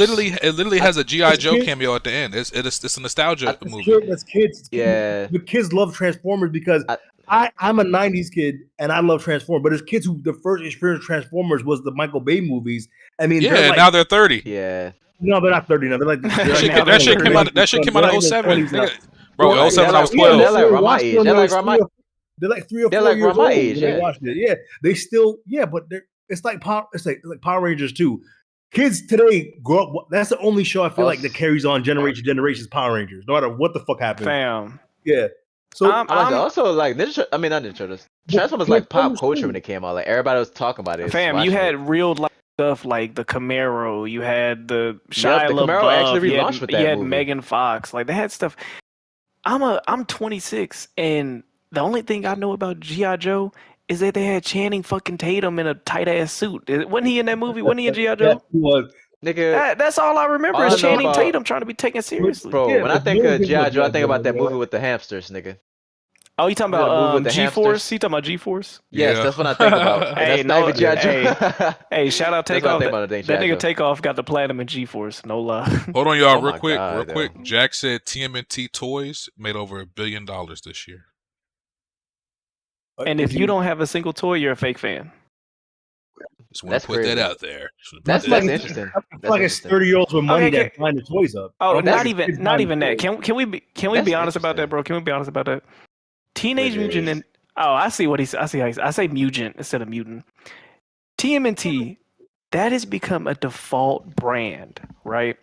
literally has a G.I. Joe cameo at the end. It's a nostalgia movie. That's kids. Yeah. The kids love Transformers because I'm a 90s kid and I love Transformers. But there's kids who the first experience Transformers was the Michael Bay movies. I mean, now they're 30. Yeah. No, they're not 30 now. They're like that shit came out in 07. Bro, 07 I was 12. They're like around my age. They're like 3 or 4 they're like years around my old age. when they watched it. Yeah, they still but it's like Power Rangers too. Kids today grow up. That's the only show I feel like that carries on generations. Power Rangers, no matter what the fuck happens. Fam. Yeah. So also like not Ninja Turtles. Transformers like pop culture when it came out. Like everybody was talking about it. Fam, you had real life stuff like the Camaro. You had the Shia LaBeouf. Camaro actually relaunched with that You had movie. Megan Fox. Like they had stuff. I'm 26, and the only thing I know about G.I. Joe is that they had Channing fucking Tatum in a tight ass suit. Wasn't he in that movie? Wasn't he in G.I. Joe? Yeah, he was. Nigga, that's all I remember is Channing Tatum trying to be taken seriously. Bro, when I think of G.I. Joe, I think about that movie with the hamsters, nigga. Oh, you talking about G-Force? You talking about G-Force? Yes, that's what I think about. Hey, shout out Takeoff. That nigga Takeoff got the platinum in G-Force. No lie. Hold on, y'all, real quick. Jack said TMNT toys made over $1 billion this year. And if you don't have a single toy, you're a fake fan. Just want to put that out there. That's interesting. It's like it's 30-years with money that find the toys up. Oh, not even that. Can we be honest about that, bro? Can we be honest about that? Teenage Mutant and I see what he's. I see how I say mutant instead of mutant. TMNT, that has become a default brand, right?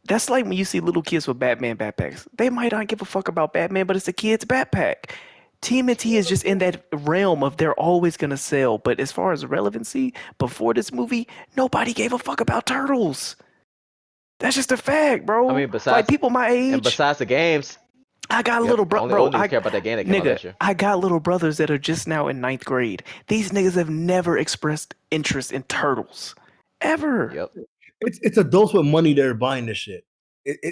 That's like when you see little kids with Batman backpacks. They might not give a fuck about Batman, but it's a kid's backpack. TMNT is just in that realm of they're always gonna sell. But as far as relevancy, before this movie, nobody gave a fuck about turtles. That's just a fact, bro. I mean, besides like people my age, and besides the games. I got little bro. I care about that game that came out last year. I got little brothers that are just now in 9th grade. These niggas have never expressed interest in turtles, ever. Yep. It's adults with money that are buying this shit.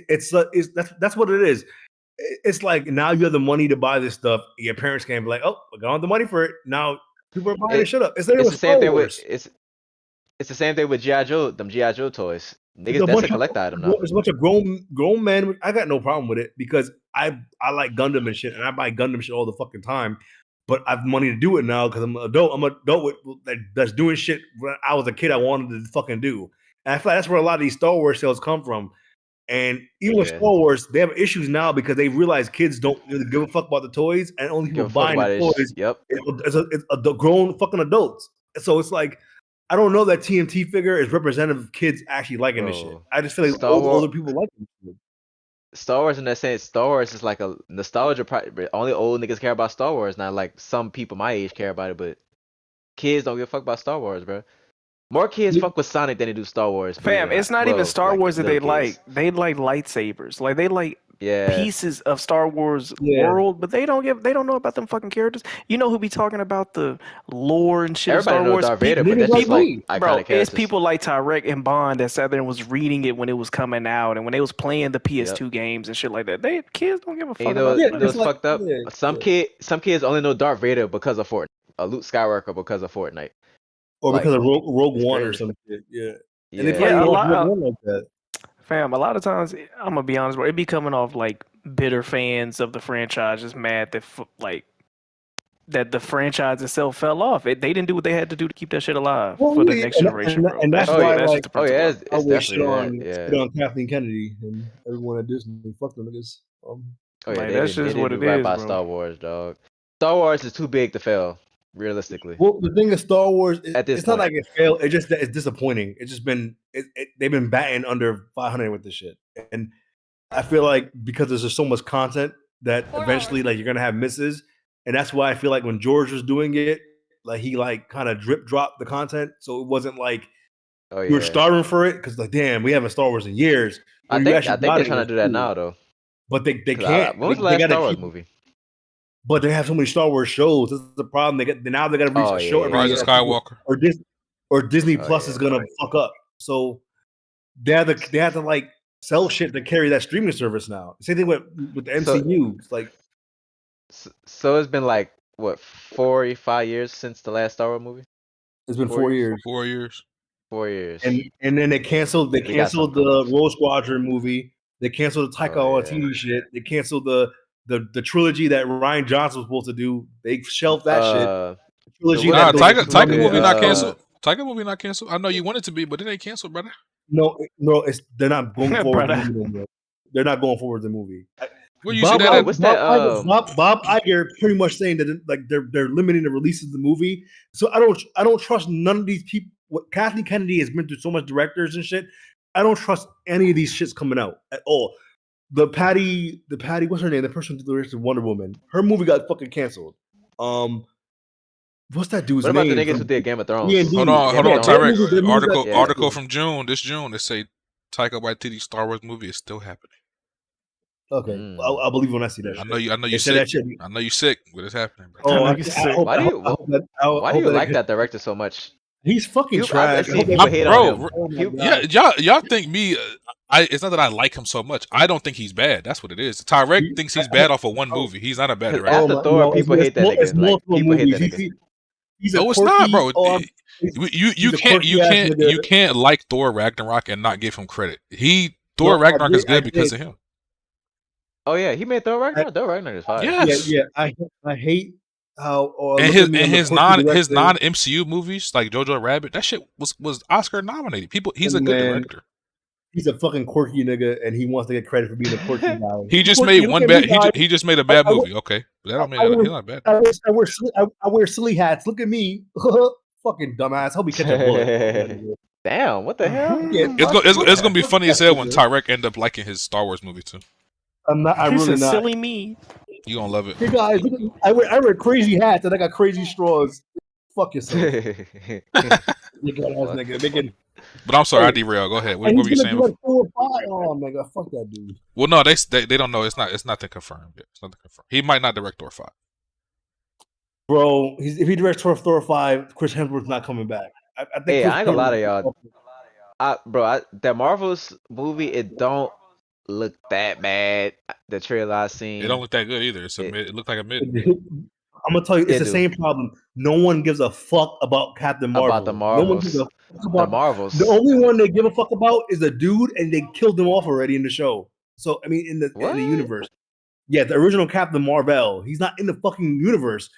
That's what it is. It's like now you have the money to buy this stuff. Your parents can't be like, oh, we got the money for it. Now people are buying it. Shut up. It's the same thing with It's the same thing with G.I. Joe. Them G.I. Joe toys. Niggas, that's a collector item now. It's a bunch of grown men. I got no problem with it because I like Gundam and shit, and I buy Gundam shit all the fucking time. But I have money to do it now because I'm an adult. I'm an adult that's doing shit when I was a kid I wanted to fucking do. And I feel like that's where a lot of these Star Wars sales come from. And even with Star Wars, they have issues now because they realize kids don't really give a fuck about the toys, and only people buying the toys it's grown fucking adults. So it's like, I don't know that TMT figure is representative of kids actually liking this shit. I just feel like older people like this shit. Star Wars in that sense, Star Wars is like a nostalgia. Only old niggas care about Star Wars. Not like some people my age care about it, but kids don't give a fuck about Star Wars, bro. More kids fuck with Sonic than they do Star Wars. Fam, it's not even Star Wars that they like. They like lightsabers. Like they like pieces of Star Wars world, but they don't know about them fucking characters. You know who be talking about the lore and shit. Everybody knows Darth Vader, but that's just like iconic characters. It's people like Taarec and Bond that sat there and was reading it when it was coming out and when they was playing the PS2 games and shit like that. Kids don't give a fuck about it. You know what's fucked up? Some kids only know Darth Vader because of Fortnite. Luke Skywalker because of Fortnite. Or because of Rogue One or some shit. Yeah. And they probably like that. Fam, a lot of times, I'm gonna be honest, bro, it be coming off like bitter fans of the franchise, just mad that the franchise itself fell off. They didn't do what they had to do to keep that shit alive for the next generation, bro. And that's why, like, it's definitely on Kathleen Kennedy and everyone at Disney. Fuck them niggas. That's just what it is, about Star Wars, dog. Star Wars is too big to fail. Realistically, well, the thing is, Star Wars, it's not like it failed. It's just that it's disappointing. It's just been they've been batting under 500 with this shit, and I feel like because there's just so much content that eventually, like, you're gonna have misses, and that's why I feel like when George was doing it, like he like kind of drip dropped the content, so it wasn't like we were starving for it because like, damn, we haven't Star Wars in years. I think they're trying to do that now though, but they can't. When was the last Star Wars movie? But they have so many Star Wars shows. This is the problem. Now they got to reach a show every Rise year. of Skywalker, or Disney Plus is gonna fuck up. So they have to like sell shit to carry that streaming service now. Same thing with the MCU. It's like, so it's been like what 4 or 5 years since the last Star Wars movie. It's been 4 years. 4 years. 4 years. And then they canceled the Rogue Squadron movie. They canceled the Taika Waititi shit. They canceled the trilogy that Ryan Johnson was supposed to do. They shelved that shit. Taika movie not canceled. Taika movie not canceled. I know you want it to be, but it ain't canceled, brother. No, they're not going forward. They're not going forward with the movie. Well, you Bob Iger pretty much saying that like they're limiting the release of the movie. So I don't trust none of these people. What Kathleen Kennedy has been through so much directors and shit. I don't trust any of these shits coming out at all. The Patty, what's her name? The person who directed Wonder Woman. Her movie got fucking canceled. What's that dude's name? What about the niggas who did Game of Thrones? Hold on, Taarec. Article from June. This June, they say Taika Waititi Star Wars movie is still happening. Okay, I'll believe when I see that. I know you sick. I know you sick, but it's happening. Bro. Oh, why do you like that director so much? He's fucking trash. Y'all think me? It's not that I like him so much. I don't think he's bad. That's what it is. Taarec thinks he's bad off of one movie. He's not a bad director. After Thor, people hate that nigga. People hate that nigga. No, it's not, bro. You can't like Thor Ragnarok and not give him credit. Thor Ragnarok is good because of him. Oh yeah, he made Thor Ragnarok. Thor Ragnarok is fire. Yes. Yeah. I hate how his non MCU movies like Jojo Rabbit. That shit was Oscar nominated. He's a good director. He's a fucking quirky nigga, and he wants to get credit for being a quirky guy. He just made one bad. He just made a bad movie. Okay, but that don't mean he's not bad. I wear silly hats. Look at me, fucking dumbass. Hope he catch a bullet. Damn, what the hell? It's gonna be funny as hell when Taarec end up liking his Star Wars movie too. I'm really not. Silly me. You gonna love it. Hey guys, I wear crazy hats and I got crazy straws. Fuck yourself. Nigga. But I'm sorry, I derailed. Go ahead. What were you saying? Like 4 or 5. Oh my god, fuck that dude. Well, no, they don't know. It's nothing confirmed yet. It's nothing confirmed. He might not direct Thor 5. Bro, if he directs Thor 5, Chris Hemsworth's not coming back. I think. Hey, I ain't gonna lie to y'all. That Marvel's movie, it don't look that bad. The trailer I seen, it don't look that good either. It looked like a mid. gonna tell you, it's They the do. same problem. No one gives a fuck about Captain Marvel. About the No one gives Marvels. a fuck The about Marvels. the only one they give a fuck about is the dude, and they killed him off already in the show. So I mean, in the What? universe, yeah, the original Captain Marvel, he's not in the fucking universe,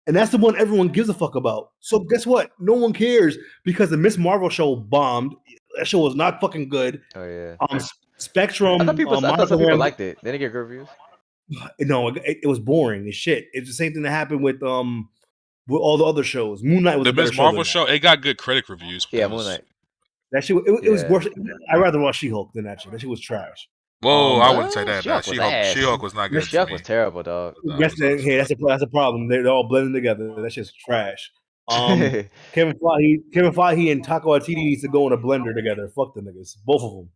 and that's the one everyone gives a fuck about. So guess what? No one cares because the Miss Marvel show bombed. That show was not fucking good. Oh yeah. Spectrum. I thought people. I thought some people liked it. They didn't get good reviews. No, it was boring as shit. It's the same thing that happened with all the other shows. Moon Knight was The a better Ms. Marvel show. show, it got good critic reviews. Yeah, Moon Knight. That shit, it was Yeah. worse. I'd rather watch She-Hulk than that shit. That shit was trash. Whoa, I What? wouldn't say that. She-Hulk was ass. She-Hulk was not good. to She-Hulk me. was terrible, dog. That's a problem. They're all blending together. That shit's trash. Kevin Feige and Taika Waititi needs to go in a blender together. Fuck the niggas, both of them.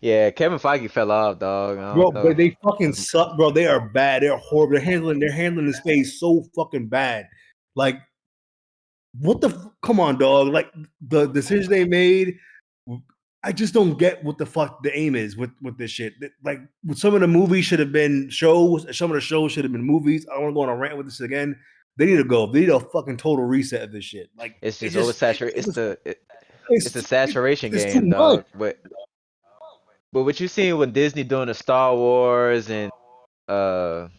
Yeah, Kevin Feige fell off, dog. Bro, but they fucking suck, bro. They are bad. They're horrible. They're handling the space so fucking bad. Like, what the? Come on, dog. Like the decisions they made. I just don't get what the fuck the aim is with this shit. Like, some of the movies should have been shows. Some of the shows should have been movies. I don't want to go on a rant with this again. They need to go. They need a fucking total reset of this shit. Like, it's just oversaturated. It's the saturation it's game, too dog. much. But what you seen when Disney doing the Star Wars and Marvel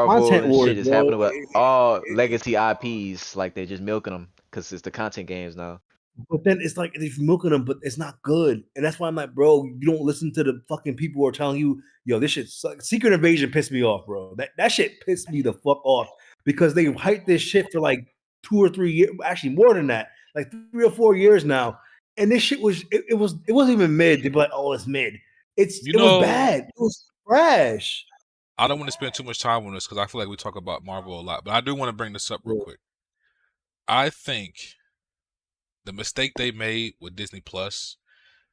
Content and wars, shit is bro. happening with all legacy IPs, like they just milking them because it's the content games now. But then it's like they're milking them, but it's not good. And that's why I'm like, bro, you don't listen to the fucking people who are telling you, yo, this shit sucks. Secret Invasion pissed me off, bro. That shit pissed me the fuck off because they hyped this shit for like 2 or 3 years, actually more than that, like 3 or 4 years now. And this shit was it wasn't even mid. They'd be like, oh, it's mid. It was bad. It was trash. I don't want to spend too much time on this because I feel like we talk about Marvel a lot, but I do want to bring this up real quick. I think the mistake they made with Disney Plus,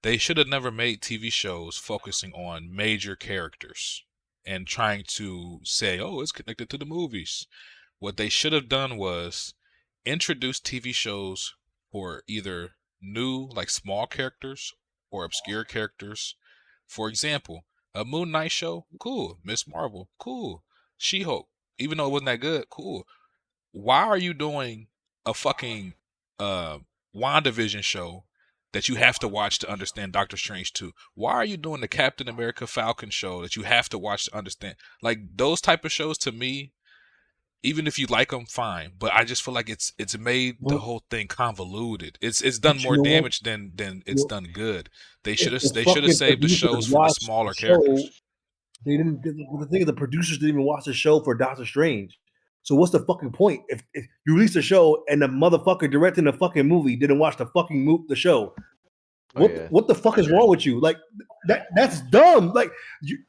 they should have never made TV shows focusing on major characters and trying to say, oh, it's connected to the movies. What they should have done was introduce TV shows for either new, like small characters or obscure characters. For example, a Moon Knight show, cool. Miss Marvel, cool. She-Hulk, even though it wasn't that good, cool. Why are you doing a fucking WandaVision show that you have to watch to understand Doctor Strange 2? Why are you doing the Captain America Falcon show that you have to watch to understand? Like, those type of shows, to me, even if you like them, fine. But I just feel like it's made the whole thing convoluted. It's done more damage than it's done good. They should have saved the shows for the smaller characters. They didn't. The thing is, the producers didn't even watch the show for Doctor Strange. So what's the fucking point if you release a show and the motherfucker directing the fucking movie didn't watch the show? What the fuck is wrong with you? Like that's dumb. Like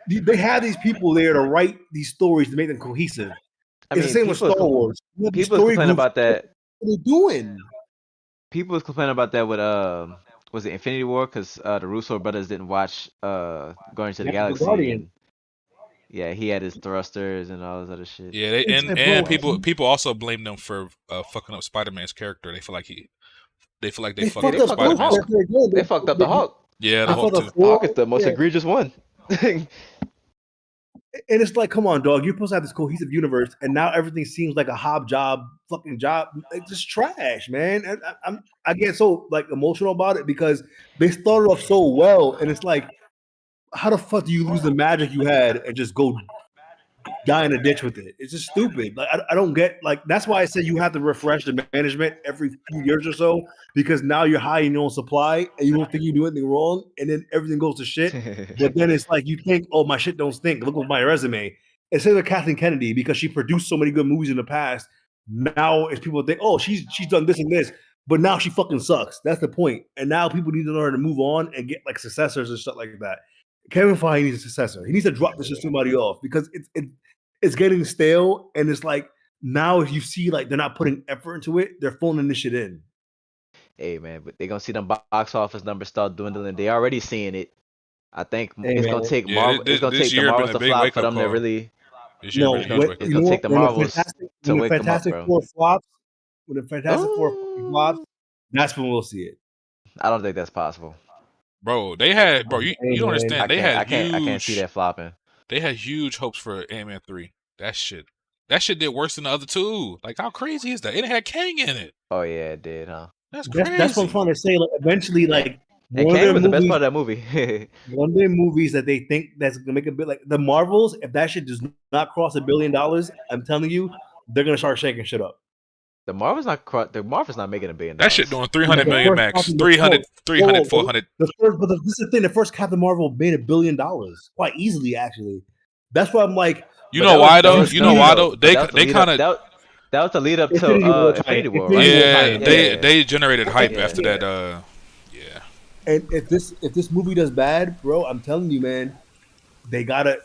they have these people there to write these stories to make them cohesive. I mean, it's the same with Star Wars. People complain about that. What are they doing? People was complaining about that with was it Infinity War? Because the Russo brothers didn't watch Guardians of the Galaxy. Yeah, he had his thrusters and all this other shit. Yeah, and people also blame them for fucking up Spider-Man's character. They feel like they fucked up Spider-Man. They fucked up the Hulk. Yeah, the Hulk too. Hulk is the most egregious one. And it's like, come on, dog. You're supposed to have this cohesive universe, and now everything seems like a fucking job. It's just trash, man. And I get so like emotional about it because they started off so well, and it's like, how the fuck do you lose the magic you had and just go die in a ditch with it? It's just stupid. Like I don't get, like, that's why I said you have to refresh the management every few years or so, because now you're high in your own supply and you don't think you do anything wrong, and then everything goes to shit. But then it's like you think, oh, my shit don't stink. Look at my resume. Instead of Kathleen Kennedy, because she produced so many good movies in the past, now it's people think, oh, she's done this and this, but now she fucking sucks. That's the point. And now people need to learn to move on and get like successors and stuff like that. Kevin Feige needs a successor. He needs to drop this to somebody off because it's getting stale, and it's like now if you see like they're not putting effort into it, they're phoning this shit in. Hey man, but they're gonna see them box office numbers start dwindling. They already seeing it. I think it's gonna take Marvel. It's gonna take the Marvels to flop for them to really. It's gonna take the Marvels to wake them up, bro. When the Fantastic Four flops, that's when we'll see it. I don't think that's possible. Bro, they had you don't understand. I can't see that flopping. They had huge hopes for Ant-Man 3. That shit That shit did worse than the other two. Like, how crazy is that? It had Kang in it. Oh yeah, it did, huh? That's crazy. That's what I'm trying to say. Like, eventually, like And one of Kang their was the best movies, part of that movie. one of their movies that they think that's gonna make a bit like the Marvels. If that shit does not cross $1 billion, I'm telling you, they're gonna start shaking shit up. The Marvel's not making $1 billion. That shit doing 300 The million first max. Captain- 300, whoa, 400. This is the thing. The first Captain Marvel made $1 billion quite easily, actually. That's why I'm like, You But know that why was- that though? was You the know lead why up. though? But They that was the lead kind up- of that was the lead up to Infinity War, Infinity War, Infinity right? War. yeah. Yeah. They generated hype Yeah. after that. Yeah. and if this movie does bad, bro, I'm telling you, man, they gotta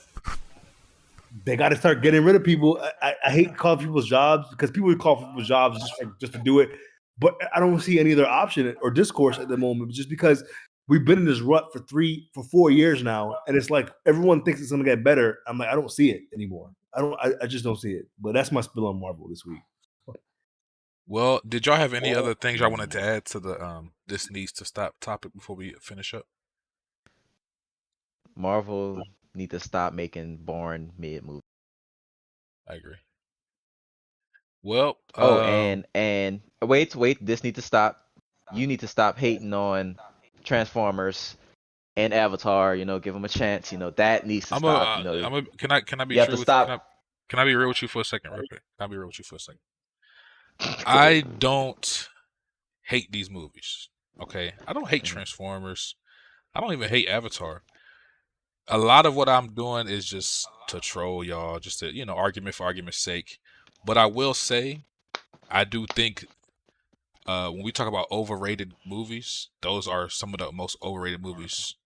start getting rid of people. I hate calling people's jobs because people would call people's jobs just to do it, but I don't see any other option or discourse at the moment. Just because we've been in this rut for 4 years now, and it's like everyone thinks it's gonna get better. I'm like, I don't see it anymore. I just don't see it. But that's my spill on Marvel this week. Well, did y'all have any other things y'all wanted to add to the this needs to stop topic before we finish up? Marvel need to stop making boring mid movies. I agree. Well, And wait, this need to stop. You need to stop hating on Transformers and Avatar. Give them a chance. That needs to stop. can I be You have true to with stop. Can I be real with you for a second, real quick? Can I be real with you for a second? I don't hate these movies. Okay, I don't hate Transformers. I don't even hate Avatar. A lot of what I'm doing is just to troll y'all, just to argument for argument's sake. But I will say, I do think when we talk about overrated movies, those are some of the most overrated movies.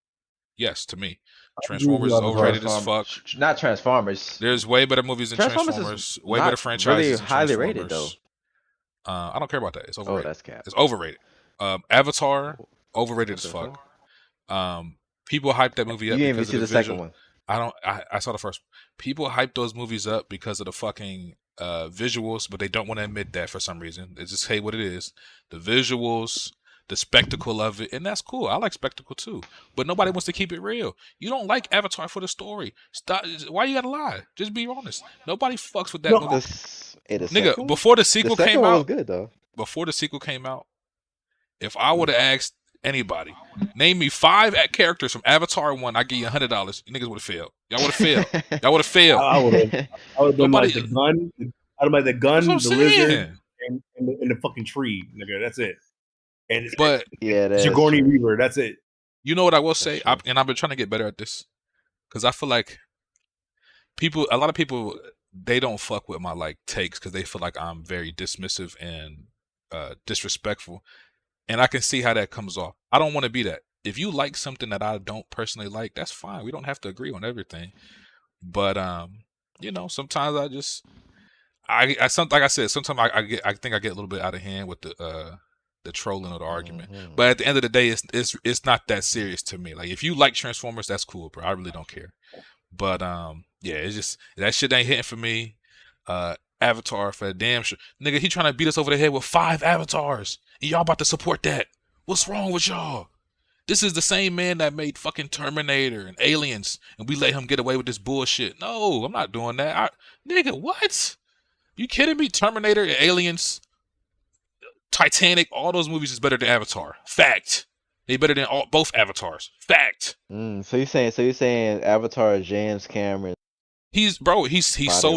Yes, to me, Transformers is overrated as fuck. Not Transformers. There's way better movies than Transformers Transformers. is Way not better franchises really than highly rated, Transformers. I don't care about that. It's Oh, overrated. that's cap. It's overrated. Avatar, overrated as fuck. People hype that movie You up didn't even because see of the the visual. second one. I saw the first one. People hype those movies up because of the fucking visuals, but they don't want to admit that for some reason. They just say what it is. The visuals, the spectacle of it, and that's cool. I like spectacle too. But nobody wants to keep it real. You don't like Avatar for the story. Stop. Why you gotta lie? Just be honest. Nobody fucks with that movie. Nigga, before the sequel second came one out, was good though. before the sequel came out, if I would have asked anybody, name me 5 characters from Avatar 1, I give you $100. You niggas would have failed. Y'all would have failed. Y'all would have failed. I would have done like Nobody- the gun. I'd have like the gun, That's the what I'm lizard, saying. and the fucking tree, nigga. That's it. And But Yeah, that's Sigourney true. Weaver. That's it. you know what I will say, true. and I've been trying to get better at this, because I feel like a lot of people, they don't fuck with my takes because they feel like I'm very dismissive and disrespectful, and I can see how that comes off. I don't want to be that. If you like something that I don't personally like, that's fine. We don't have to agree on everything. But sometimes like I said, sometimes I think I get a little bit out of hand with the trolling or the argument. Mhm. But at the end of the day, it's not that serious to me. Like, if you like Transformers, that's cool, bro. I really don't care. But yeah, it's just that shit ain't hitting for me. Avatar for a damn sure. Nigga, he trying to beat us over the head with 5 avatars. And y'all about to support that. What's wrong with y'all? This is the same man that made fucking Terminator and Aliens, and we let him get away with this bullshit. No, I'm not doing that. Nigga, what? You kidding me? Terminator and Aliens, Titanic, all those movies is better than Avatar. Fact. They better than both Avatars. Fact. So you're saying Avatar James Cameron? He sold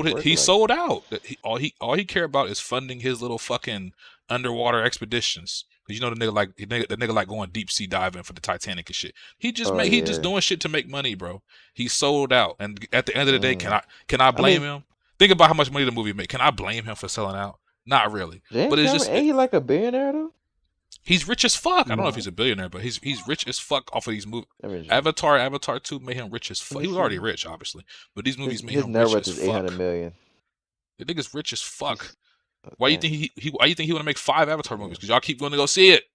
it. He like- sold out. All he care about is funding his little fucking underwater expeditions. Cause the nigga like going deep sea diving for the Titanic and shit. He just doing shit to make money, bro. He sold out. And at the end of the day, can I blame him? Think about how much money the movie made. Can I blame him for selling out? Not really. James But it's Cameron, just ain't he like a billionaire though? he's rich as fuck. I don't know if he's a billionaire, but he's rich as fuck off of these movies. Avatar. Avatar 2 made him rich as fuck. He was already rich, obviously, but these movies made His him net rich worth as is fuck. 800 million. The nigga's rich as fuck. Why you think he want to make 5 Avatar movies? Because y'all keep going to go see it.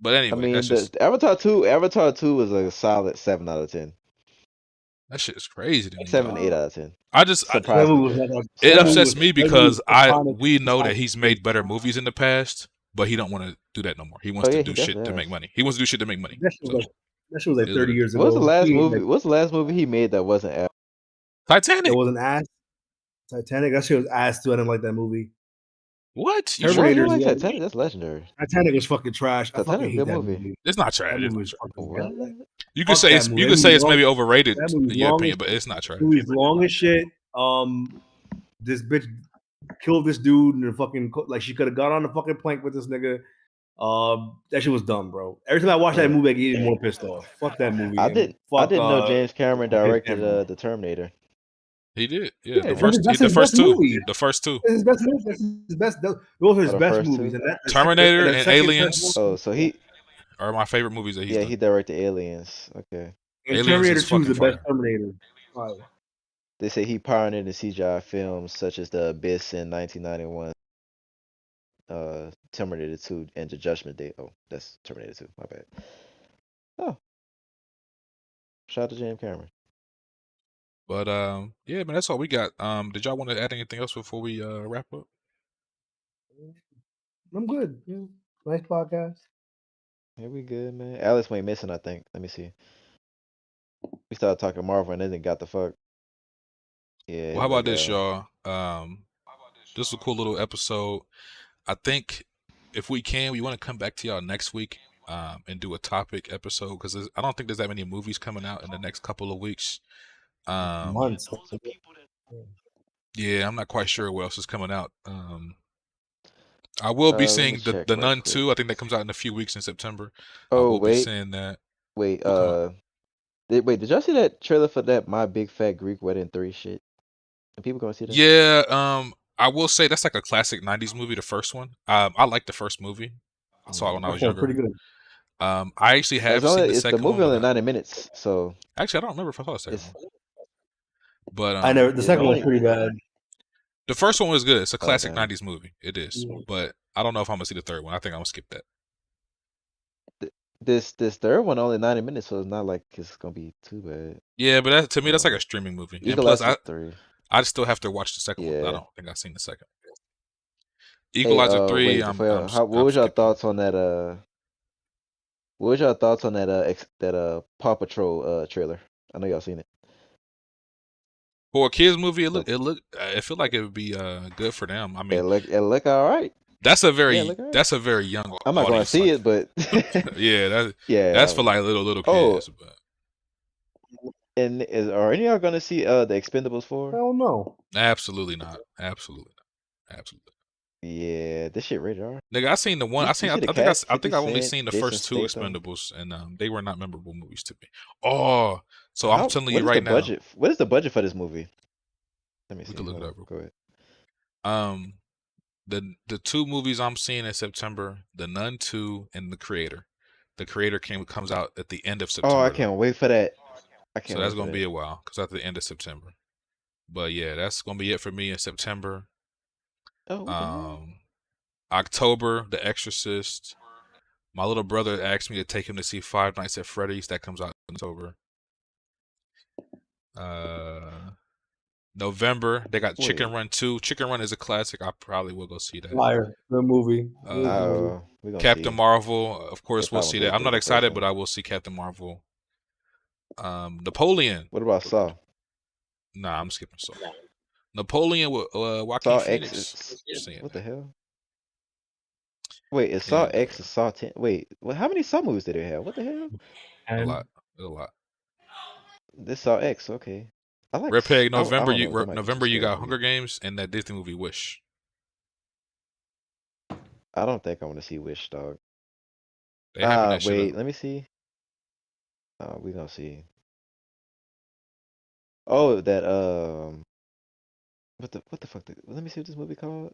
But anyway, I mean, that's just, Avatar 2 was a solid 7 out of 10. that shit is crazy to me. 7, dog. 8 out of 10. It It upsets me because we know that he's made better movies in the past, but he don't want to do that no more. He wants to do shit to make money. He wants to do shit to make money. That shit was like 30 years ago. What's the last movie? What's the last movie he made that wasn't? Titanic. It wasn't ass. Titanic. That shit was ass too. I didn't like that movie. What? You Why sure? you Terminator's like yeah. Titanic? That's legendary. Titanic was fucking trash. I Titanic fucking is a hate good that movie. movie. It's not trash. That It's movie not was trash. fucking What? bad. You could Fuck say that it's movie. you That could say movie's it's long. maybe overrated That movie's in your long opinion, as but it's not trash. That movie's long as shit. This bitch killed this dude and fucking like she could have got on the fucking plank with this nigga. That shit was dumb, bro. Every time I watch that Yeah. movie, I get even more pissed off. Fuck that movie. I and didn't fuck, know James Cameron James directed Cameron. the Terminator. He did. Yeah, Yeah, the first that's the his first best two. movie. The first two. That's his best movie. That's his best. Those are his Oh, the best first movies. two? And that Terminator and second, Aliens third one- Oh, so he are my favorite movies that he's done. he directed Aliens. Okay. and Aliens Terminator is 2 is the fucking best fire. Terminator. Fire. They say he pioneered in CGI films such as The Abyss in 1991, Terminator 2, and The Judgment Day. Oh, that's Terminator 2. My bad. Oh, shout out to James Cameron. But yeah, man, that's all we got. Did y'all want to add anything else before we wrap up? I'm good. Yeah. Nice podcast. Yeah, we good, man. Alice went missing, I think. Let me see. We started talking Marvel and then got the fuck. Yeah. Well, how about like, this, y'all? This is a cool little episode. I think if we can, we want to come back to y'all next week and do a topic episode because I don't think there's that many movies coming out in the next couple of weeks. Months. Yeah, I'm not quite sure what else is coming out. I will be let me seeing check the right Nun quick. 2. I think that comes out in a few weeks in September. I Oh, will be wait. seeing that. Wait, What come did y'all see that trailer for that My Big Fat Greek Wedding 3 shit? And people gonna see that? Yeah, I will say that's like a classic 90s movie, the first one. I like the first movie. I saw it when I That was sounds pretty younger. good. I actually have seen the It's the second movie one, only but 90 minutes, so actually I don't remember if I saw the second it's one. But I never. The it's second one's only pretty bad. the first one was good. It's a oh classic damn. 90s movie. It is. Yeah. But I don't know if I'm gonna see the third one. I think I'm gonna skip that. This third one only 90 minutes, so it's not like it's gonna be too bad. Yeah, but to me that's like Um, a streaming movie. And Eagle plus Eyes 3. I still have to watch the second one. I Yeah. don't think I've seen the second. Hey, Equalizer 3, wait, I'm what I'm was your skipping. thoughts on that what was your thoughts on that Paw Patrol trailer? I know y'all seen it. For a kids movie, The- I feel like it would be good for them. I mean, It look all right. that's a Yeah, very it look all right. that's a very young I'm not going to audience. see Like, it, but yeah, yeah. that's for like little Oh, kids. But and are any of y'all going to see the Expendables 4? Hell no. absolutely not. Absolutely not. Yeah, this shit rated R. Nigga, I seen the one. You see the I cast, think 50 I've only Cent, seen the Jason first two Statham. Expendables, and they were not memorable movies to me. Oh, so I'm telling What you is right the now, budget? What is the budget for this movie? Let me we see. could look it Hold up. on. Go ahead. The two movies I'm seeing in September, The Nun 2 and The Creator. The Creator comes out at the end of September. Oh, I though. can't wait for that. So that's gonna be a while because at the end of September. But yeah, that's gonna be it for me in September. Oh, what the hell? October, The Exorcist. My little brother asked me to take him to see Five Nights at Freddy's. That comes out in October. November, they got Chicken Wait. Run 2. Chicken Run is a classic. I probably will go see that. Fire. Good movie. Good movie. Oh, we gonna Captain see. Marvel, of course, If I we'll don't see do it that. I'm through not the excited, first but one. I will see Captain Marvel. Napoleon. What about Saw? Nah, I'm skipping Saw. Napoleon with Joaquin Saw X Phoenix. is Seeing what that. the hell? Wait, is Saw And, X is Saw 10? Wait, how many Saw movies did it have? What the hell? a And lot. A lot. This Saw X, okay. I like. Redpeg, I November. don't know. That might be too November, you scary got for me. Hunger Games and that Disney movie Wish. I don't think I want to see Wish, dog. They having that shit Wait, up. let me see. We gonna see. Oh, that what the fuck? Let me see what this movie called.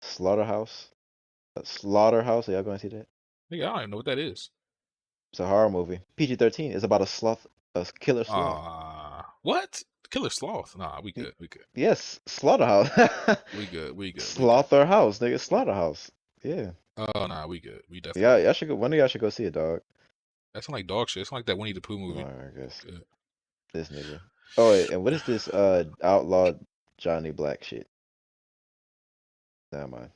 Slaughterhouse. Slaughterhouse. Are y'all going to see that? Nigga, I don't even know what that is. It's a horror movie. PG-13. It's about a killer sloth. What? Killer Sloth? Nah, we good. We good. Yes, Slaughterhouse. We good. We good. Slaughterhouse, nigga. Slaughterhouse. Yeah. Oh, nah, we good. We definitely. Yeah, y'all should go. One of y'all should go see it, dog. That's like dog shit. It's like that Winnie the Pooh movie. I guess. Good. This nigga. Oh, wait, and what is this outlawed Johnny Black shit? Never mind.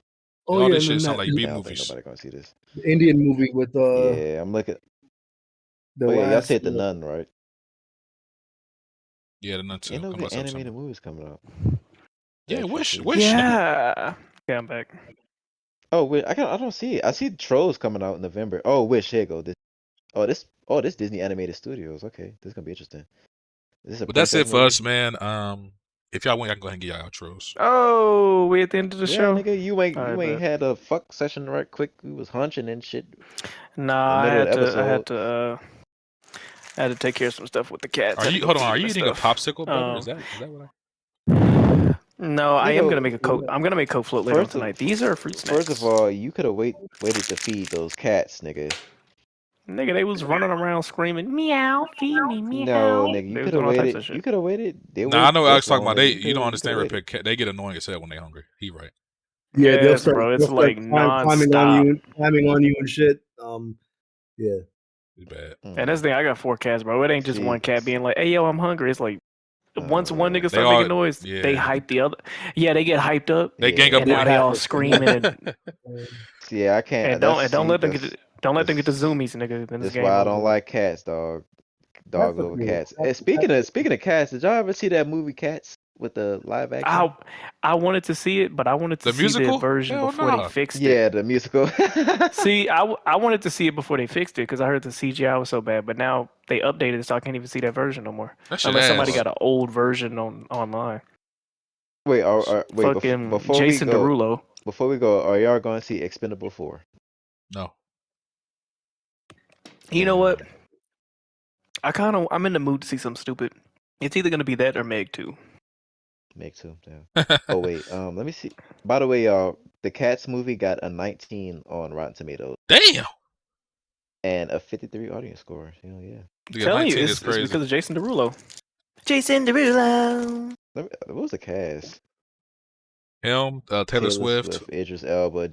oh All yeah, this and shit then sound that like B I don't think movies. nobody gonna see this. the Indian movie with Yeah, I'm looking. the Oh yeah, y'all last. said The Nun, right? Yeah, the Nun 2. Ain't no Come good out September. animated movies coming out. Yeah, Extra Wish. season. Wish. Yeah. Yeah, I'm back. Oh wait, I don't see it. I see Trolls coming out in November. Oh, Wish. Here you go. This Disney Animated Studios. Okay, this is gonna be interesting. Is this a But that's princess it for movie? us, man. If y'all want, I can go ahead and get y'all outros. Oh, we at the end of the Yeah, show? nigga, you ain't Alright, bet. had a fuck session right quick. We was hunching and shit. Nah, The I middle of had the to. episode. I had to take care of some stuff with the cats. Are Had to you go hold on? feed Are them you and eating a stuff. popsicle, brother? Is that what No, I am Nigga, gonna make a Coke. I'm gonna make Coke float later on first of tonight. These are fruit snacks. first of all, you could have waited to feed those cats, nigga. Nigga, they was running around screaming, "Meow, feed me, meow." No, nigga, you They was could doing have all types waited. of shit. You could have waited. They Nah, I wait know what I was this talking long, about. nigga. You don't understand, waited. Redpeg. They get annoying as hell when they hungry. He right. Yeah, they'll Yes, start. bro. They'll It's start like climbing nonstop. on you and shit. Yeah. It's bad. And that's the thing. I got 4 cats, bro. It ain't just See, one cat being like, "Hey, yo, I'm hungry." It's like once one nigga They start all, making noise, they yeah. hype the other. Yeah, they get hyped up, They gang yeah. up and now on they you. all screaming and Yeah, I can't. and don't let them get the zoomies, nigga. Then this That's game why I over don't with. like cats, dog. Dogs That's over okay. cats. And speaking of cats, did y'all ever see that movie Cats with the live action? I wanted to see it, but I wanted to The see musical? the version Hell before they nah. fixed Yeah, it. the musical. See, I wanted to see it before they fixed it because I heard the CGI was so bad. But now they updated it, so I can't even see that version no more. That shit Unless somebody ass. got an old version online. Wait, Fucking before Jason Derulo. we go, are y'all going to see Expendable 4? No. You know what? I'm in the mood to see something stupid. It's either gonna be that or Meg 2. Meg 2, yeah. Oh wait, let me see. By the way, y'all, the Cats movie got a 19 on Rotten Tomatoes Damn. and a 53 audience score. Hell yeah. Yeah, Telling you, 19 is it's crazy. because of Jason Derulo. Jason Derulo. What was the cast? Him, Taylor Swift. Idris Elba,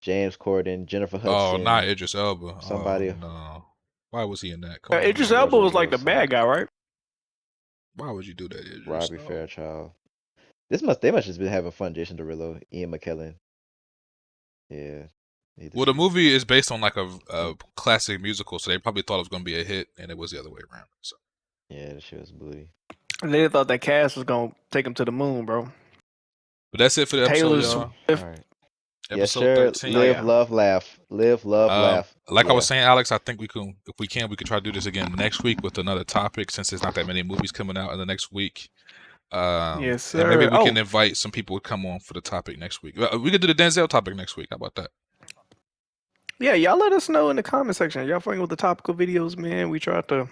James Corden, Jennifer Oh, Hudson. not Idris Elba. Somebody. Oh, no. Why was he in that? Come on, Idris man. Elba was like the Wilson. bad guy, right? Why would you do that, Idris? Robbie No. Fairchild. They must just been having fun. Jason Derulo, Ian McKellen. Yeah. Well, the movie is based on like a classic musical, so they probably thought it was going to be a hit, and it was the other way around. So. Yeah, that shit was booty. They thought that cast was gonna take him to the moon, bro. But that's it for the episode, Taylor y'all. Swift. All right. Episode Yes, sir. 13. Live, yeah. love, laugh. Live, love, laugh. Like Yeah. I was saying, Alex, I think we can try to do this again next week with another topic, since there's not that many movies coming out in the next week. Yes, sir. And maybe we can invite some people to come on for the topic next week. We could do the Denzel topic next week. How about that? Yeah, y'all let us know in the comment section. Y'all fucking with the topical videos, man. We try to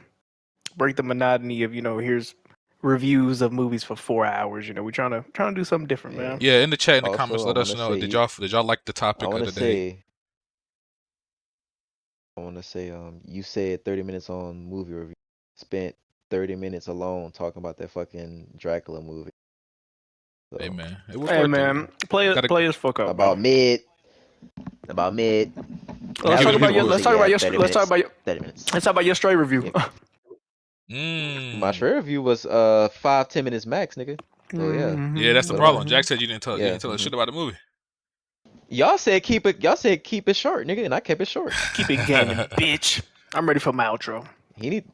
break the monotony of, here's reviews of movies for 4 hours. We trying to do something different, man. Yeah, in the chat, in the Also, comments, let I us wanna know. say Did y'all like the topic of the day? I want to say, you said 30 minutes on movie review. Spent 30 minutes alone talking about that fucking Dracula movie. So, Hey man, it was Hey, worth it. man, play as fuck up. about mid. About mid. Let's talk about your. Let's talk about your. 30 Let's talk minutes. about your. 30 minutes. Let's talk about your stray review. My straight review was 5-10 minutes max, nigga. So yeah. Yeah, that's the So, problem. Jack said you didn't tell us mhm. shit about the movie. Y'all said keep it short, nigga, and I kept it short. Keep it gaming, bitch. I'm ready for my outro. He need.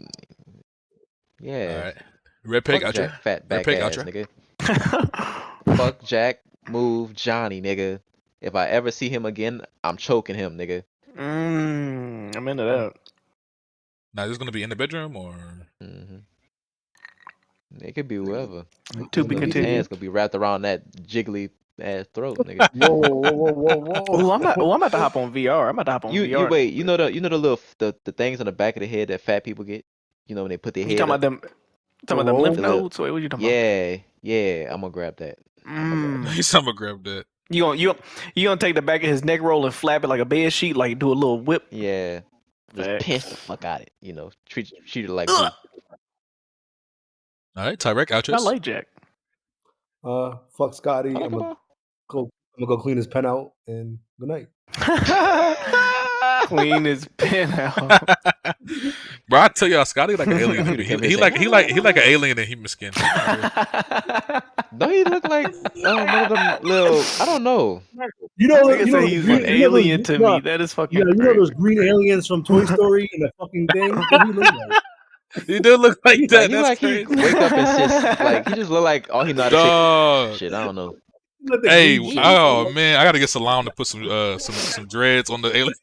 Yeah. All right. Redpeg Fuck outro. Jack, fat back Redpeg ass, outro. nigga. Fuck Jack, move Johnny, nigga. If I ever see him again, I'm choking him, nigga. I'm into that. Now, is this gonna be in the bedroom or? Mm-hmm. It could be whoever. To be His continued. hands gonna be wrapped around that jiggly ass throat, nigga. Whoa. Oh, I'm about to hop on VR. I'm about to hop on You VR. wait. You know the little the things on the back of the head that fat people get. You know when they put their You head. talking up? about them? Talking about them lymph The little- nodes? Wait, what you talking Yeah. I'm gonna grab that. He's gonna grab that. about? You gonna take the back of his neck roll and flap it like a bed sheet, like do a little whip? Yeah. Just Facts. piss the fuck out of it. Treat it like. Ugh. All right, Taarec outros. I like Jack. Fuck Scotty. I I'm like gonna go clean his pen out and good night. Clean his pen out. Bro, I tell y'all, Scotty like an alien. Computer came in he and like said, he like an alien in human skin. Don't he look like one of them little? I don't know. You know, Nigga say he's an alien to me. That is fucking You know crazy. those green aliens from Toy Story and the fucking thing? What do you look like? He do look like He that. like, he That's like crazy. he wake up and just like he just look like all he know how to Dog. shit. Shit, I don't know. Look at the Hey, green shit. oh man, I gotta get Salam to put some dreads on the alien.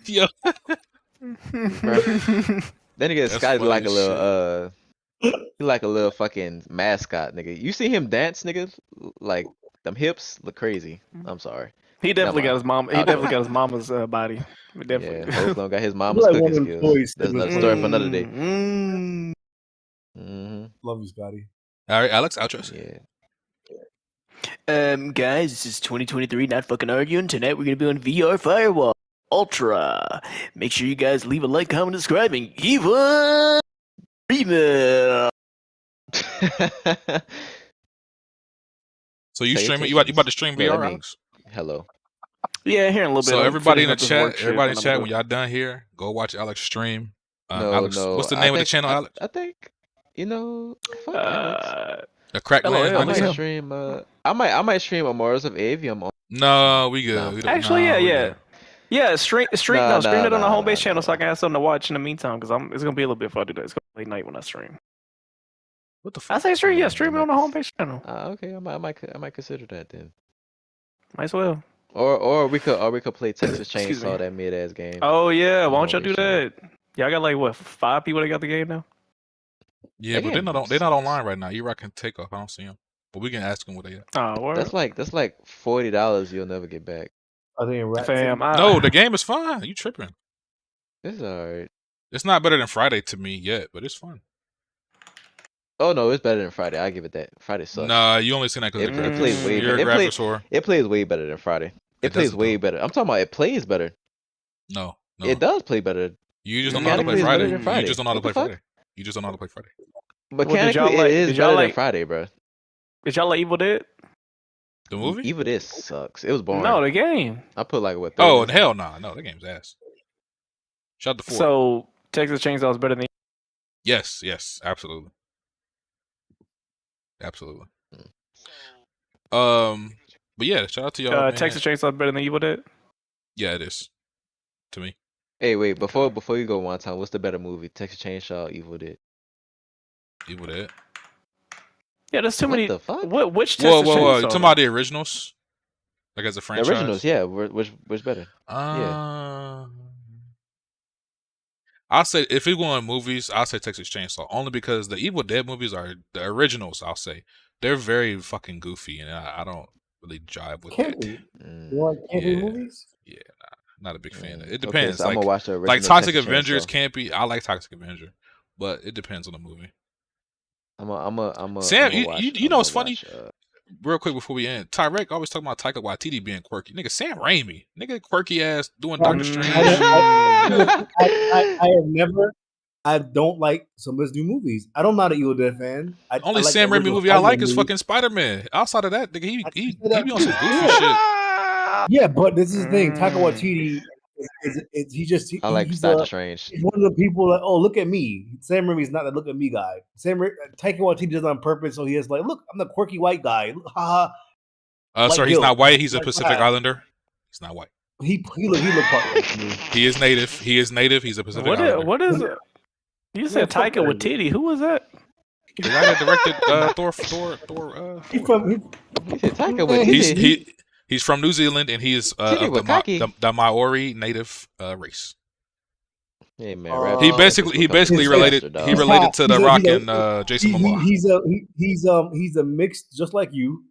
Yo, Then nigga That's Sky funny like a as little he like a little fucking mascot, nigga. You see him dance, nigga? Like them hips look crazy. I'm sorry. He definitely Never got his mom. He I'll definitely go. got his mama's body. Definitely. Yeah, Oakland got his I mama's feel like one cooking of them skills. toys That's that another was story for another day. Love you, Scotty. all right, Alex, outros. Yeah. Guys, this is 2023. Not fucking arguing. Tonight we're gonna be on VR Firewall Ultra. Make sure you guys leave a like, comment, subscribing. Even email. So you streaming? You Salutations. about to stream Yeah, VR, let me- Alex? Hello. Yeah, here in a little bit. So I'm everybody in the finishing up this work chat, shit, everybody in and the I'm chat, gonna when y'all done here, go watch Alex stream. No, Alex, no. what's the I name of the think- channel, Alex? I think fuck go. Alex. The Crack LOL, Lane. I Alex. might him. stream. I might stream Amores of Avium. No, we good. No. We don't- Actually, no, we yeah. good. Yeah, stream Nah, stream it on the nah, home base nah, channel so I nah. can have something to watch in the meantime because it's gonna be a little bit fun today. It's gonna be late night when I stream. What the I fuck? say stream, yeah, Yeah, stream I it on the might home base channel. Okay, I might consider that then. Might as well. Or we could play Texas Excuse me. Chainsaw, that mid ass game. Oh yeah, why on don't y'all home do base channel. that? Y'all got like what 5 people that got the game now? Yeah, but Again, they're not sucks. online right now. E-Rock can take off. I don't see them, but we can ask them what they at. Oh, word. That's like $40 you'll never get back. Are they in rat? Fam, No, the game is fun. You tripping? It's alright. It's not better than Friday to me yet, but it's fun. Oh no, it's better than Friday. I give it that. Friday sucks. Nah, you only seen that because It, of it plays way You're better. a graphics whore. It plays way better than Friday. It plays doesn't, way though. better. I'm talking about it plays better. No. It does play better. You just don't know how to play Mechanically, it's better Friday. than You Friday. just don't know how to What play the fuck? Friday. You just don't know how to play Friday. Mechanically, y'all like- it is did y'all better than like- Friday, bro. Did y'all like Evil Dead? The movie? Evil This sucks. It was boring. No, the game. I put like what? Oh, 30 hell no. No, that game's ass. Shut the four. So Texas Chainsaw is better than Yes, absolutely. Absolutely. But yeah, shout out to y'all. man. Texas Chainsaw is better than Evil Dead. Yeah, it is. To me. Hey, wait. Before you go one time, what's the better movie? Texas Chainsaw, or Evil Dead. Evil Dead. Yeah, there's too What many. the fuck? Which Whoa, Texas whoa. Chainsaw? You talking about the originals? Like as a The franchise? originals, yeah. Which better? I'll say if we're going movies, I'll say Texas Chainsaw. Only because the Evil Dead movies are the originals, I'll say. They're very fucking goofy and I don't really jive with that. Campy. Mm. You like campy Yeah. movies? Yeah, not a big fan. It Okay, depends. so I'm gonna watch the original like Toxic Texas Avengers Chainsaw. can't be. I like Toxic Avenger, but it depends on the movie. I'm Sam, I'ma you- watch, you know I'ma what's funny? watch, Real quick before we end, Taarec always talking about Taika Waititi being quirky. Nigga, Sam Raimi, nigga, quirky ass doing Doctor Strange. I don't like some of his new movies. I don't not an Evil Dead fan. I Only like Sam the Raimi original movie I like Spider-Man is movie. fucking Spider Man. Outside of that, nigga, he be that on some too. goofy Yeah. shit. Yeah, but this is the thing. Taika Waititi I like he's Doctor Strange. He's one of the people that, oh, look at me. Sam Raimi's not that look at me guy. Taika Waititi does it on purpose, so he is like, look, I'm the quirky white guy. Haha. Sorry, he's not white. He's a Pacific Islander. He's not white. He look part like me. He is native. He's a Pacific Islander. What is it? You said fuck Taika that. Waititi. Who was that? The guy that directed Thor. He from He said Taika Man, Waititi. He's from New Zealand and he is Titty of Wakaki. the Maori native race. Hey man, He rap He is basically fucking related. faster, dog. He related to The He's a- Rock he's a- and Jason Momoa. he's a mixed just like you.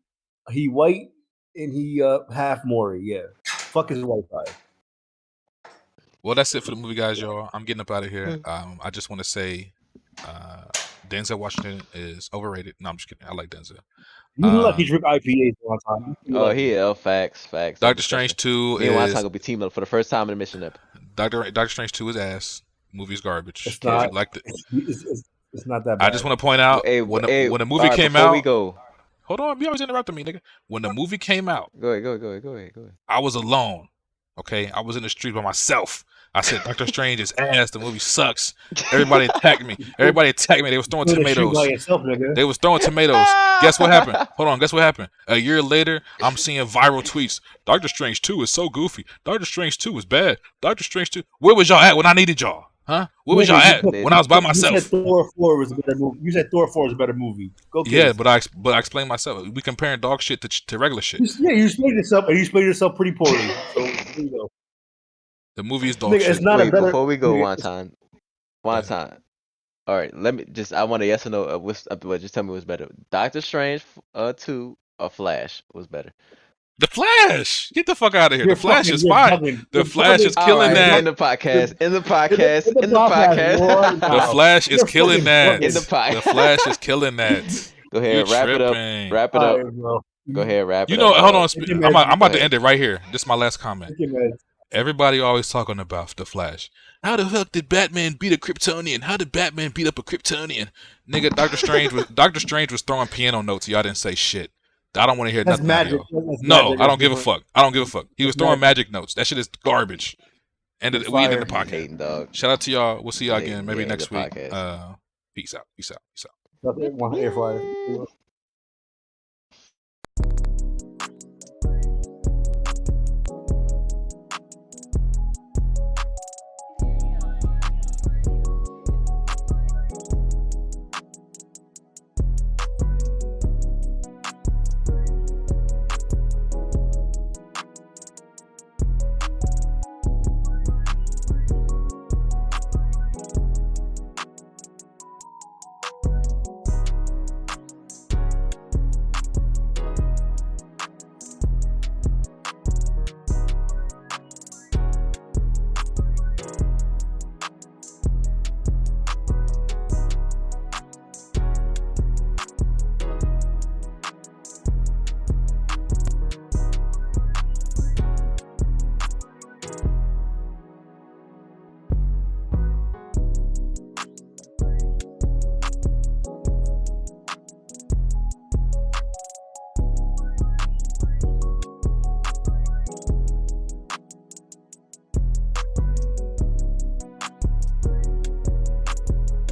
He white and he half Maori. Yeah, fuck his white guy. Well, that's it for the movie, guys, y'all. I'm getting up out of here. I just want to say, Denzel Washington is overrated. No, I'm just kidding. I like Denzel. You look like he drink IPAs one time. Facts. Doctor Strange 2 Me and Wonton is gonna be teaming up for the first time in the mission up. Doctor Strange 2 is ass. Movie's garbage. It's If you not. liked it. It's not that bad. I just want to point out when the movie alright, came before out. we go. Hold on, you always interrupting me, nigga. When the movie came out, Go ahead. I was alone. Okay, I was in the street by myself. I said, Doctor Strange is ass. The movie sucks. Everybody attacked me. They was throwing You in the street tomatoes. by yourself, nigga. They was throwing tomatoes. Guess what happened? Hold on. Guess what happened? A year later, I'm seeing viral tweets. Doctor Strange 2 is so goofy. Doctor Strange 2 is bad. Doctor Strange 2. Where was y'all at when I needed y'all? Huh? Where was y'all at when I was by You myself? said Thor 4 was a better movie. You said Thor 4 was a better movie. Go Yeah, kids. but I explained myself. We comparing dog shit to regular shit. You explained yourself, and you explained yourself pretty poorly. So there you go. The movie is dog Nigga, shit. it's not a Wait, better. before we go, nigga, Wonton. All right, let me just. I want a yes or no. Just tell me what's better. Doctor Strange 2 or Flash was better. The Flash. Get the fuck out of here. You're The Flash fucking- is you're fire. bugging. The You're Flash bugging. is killing All right, that. in the podcast. In the podcast. In the podcast, boy. The Flash is You're killing fucking that. bugging. In the podcast. The Flash is killing that. Go ahead, You're wrap it up. tripping. Wrap it All up. right, bro. Go ahead, wrap You it know, up. hold on. Take your I'm meds. about to end it right here. This is my last comment. Take your meds. Everybody always talking about the Flash. How the fuck did Batman beat a Kryptonian? How did Batman beat up a Kryptonian? Nigga, Doctor Strange was throwing piano notes. Y'all didn't say shit. I don't want to hear That's nothing out of magic. y'all. That's No, magic. I don't give a fuck. I don't give a fuck. He was That's throwing magic notes. That shit is garbage. And It's we ended the fire. podcast. Hating dog. Shout out to y'all. We'll see y'all Yeah, again maybe yeah, next the week. podcast. Peace out. Peace out. Peace out. One air fryer.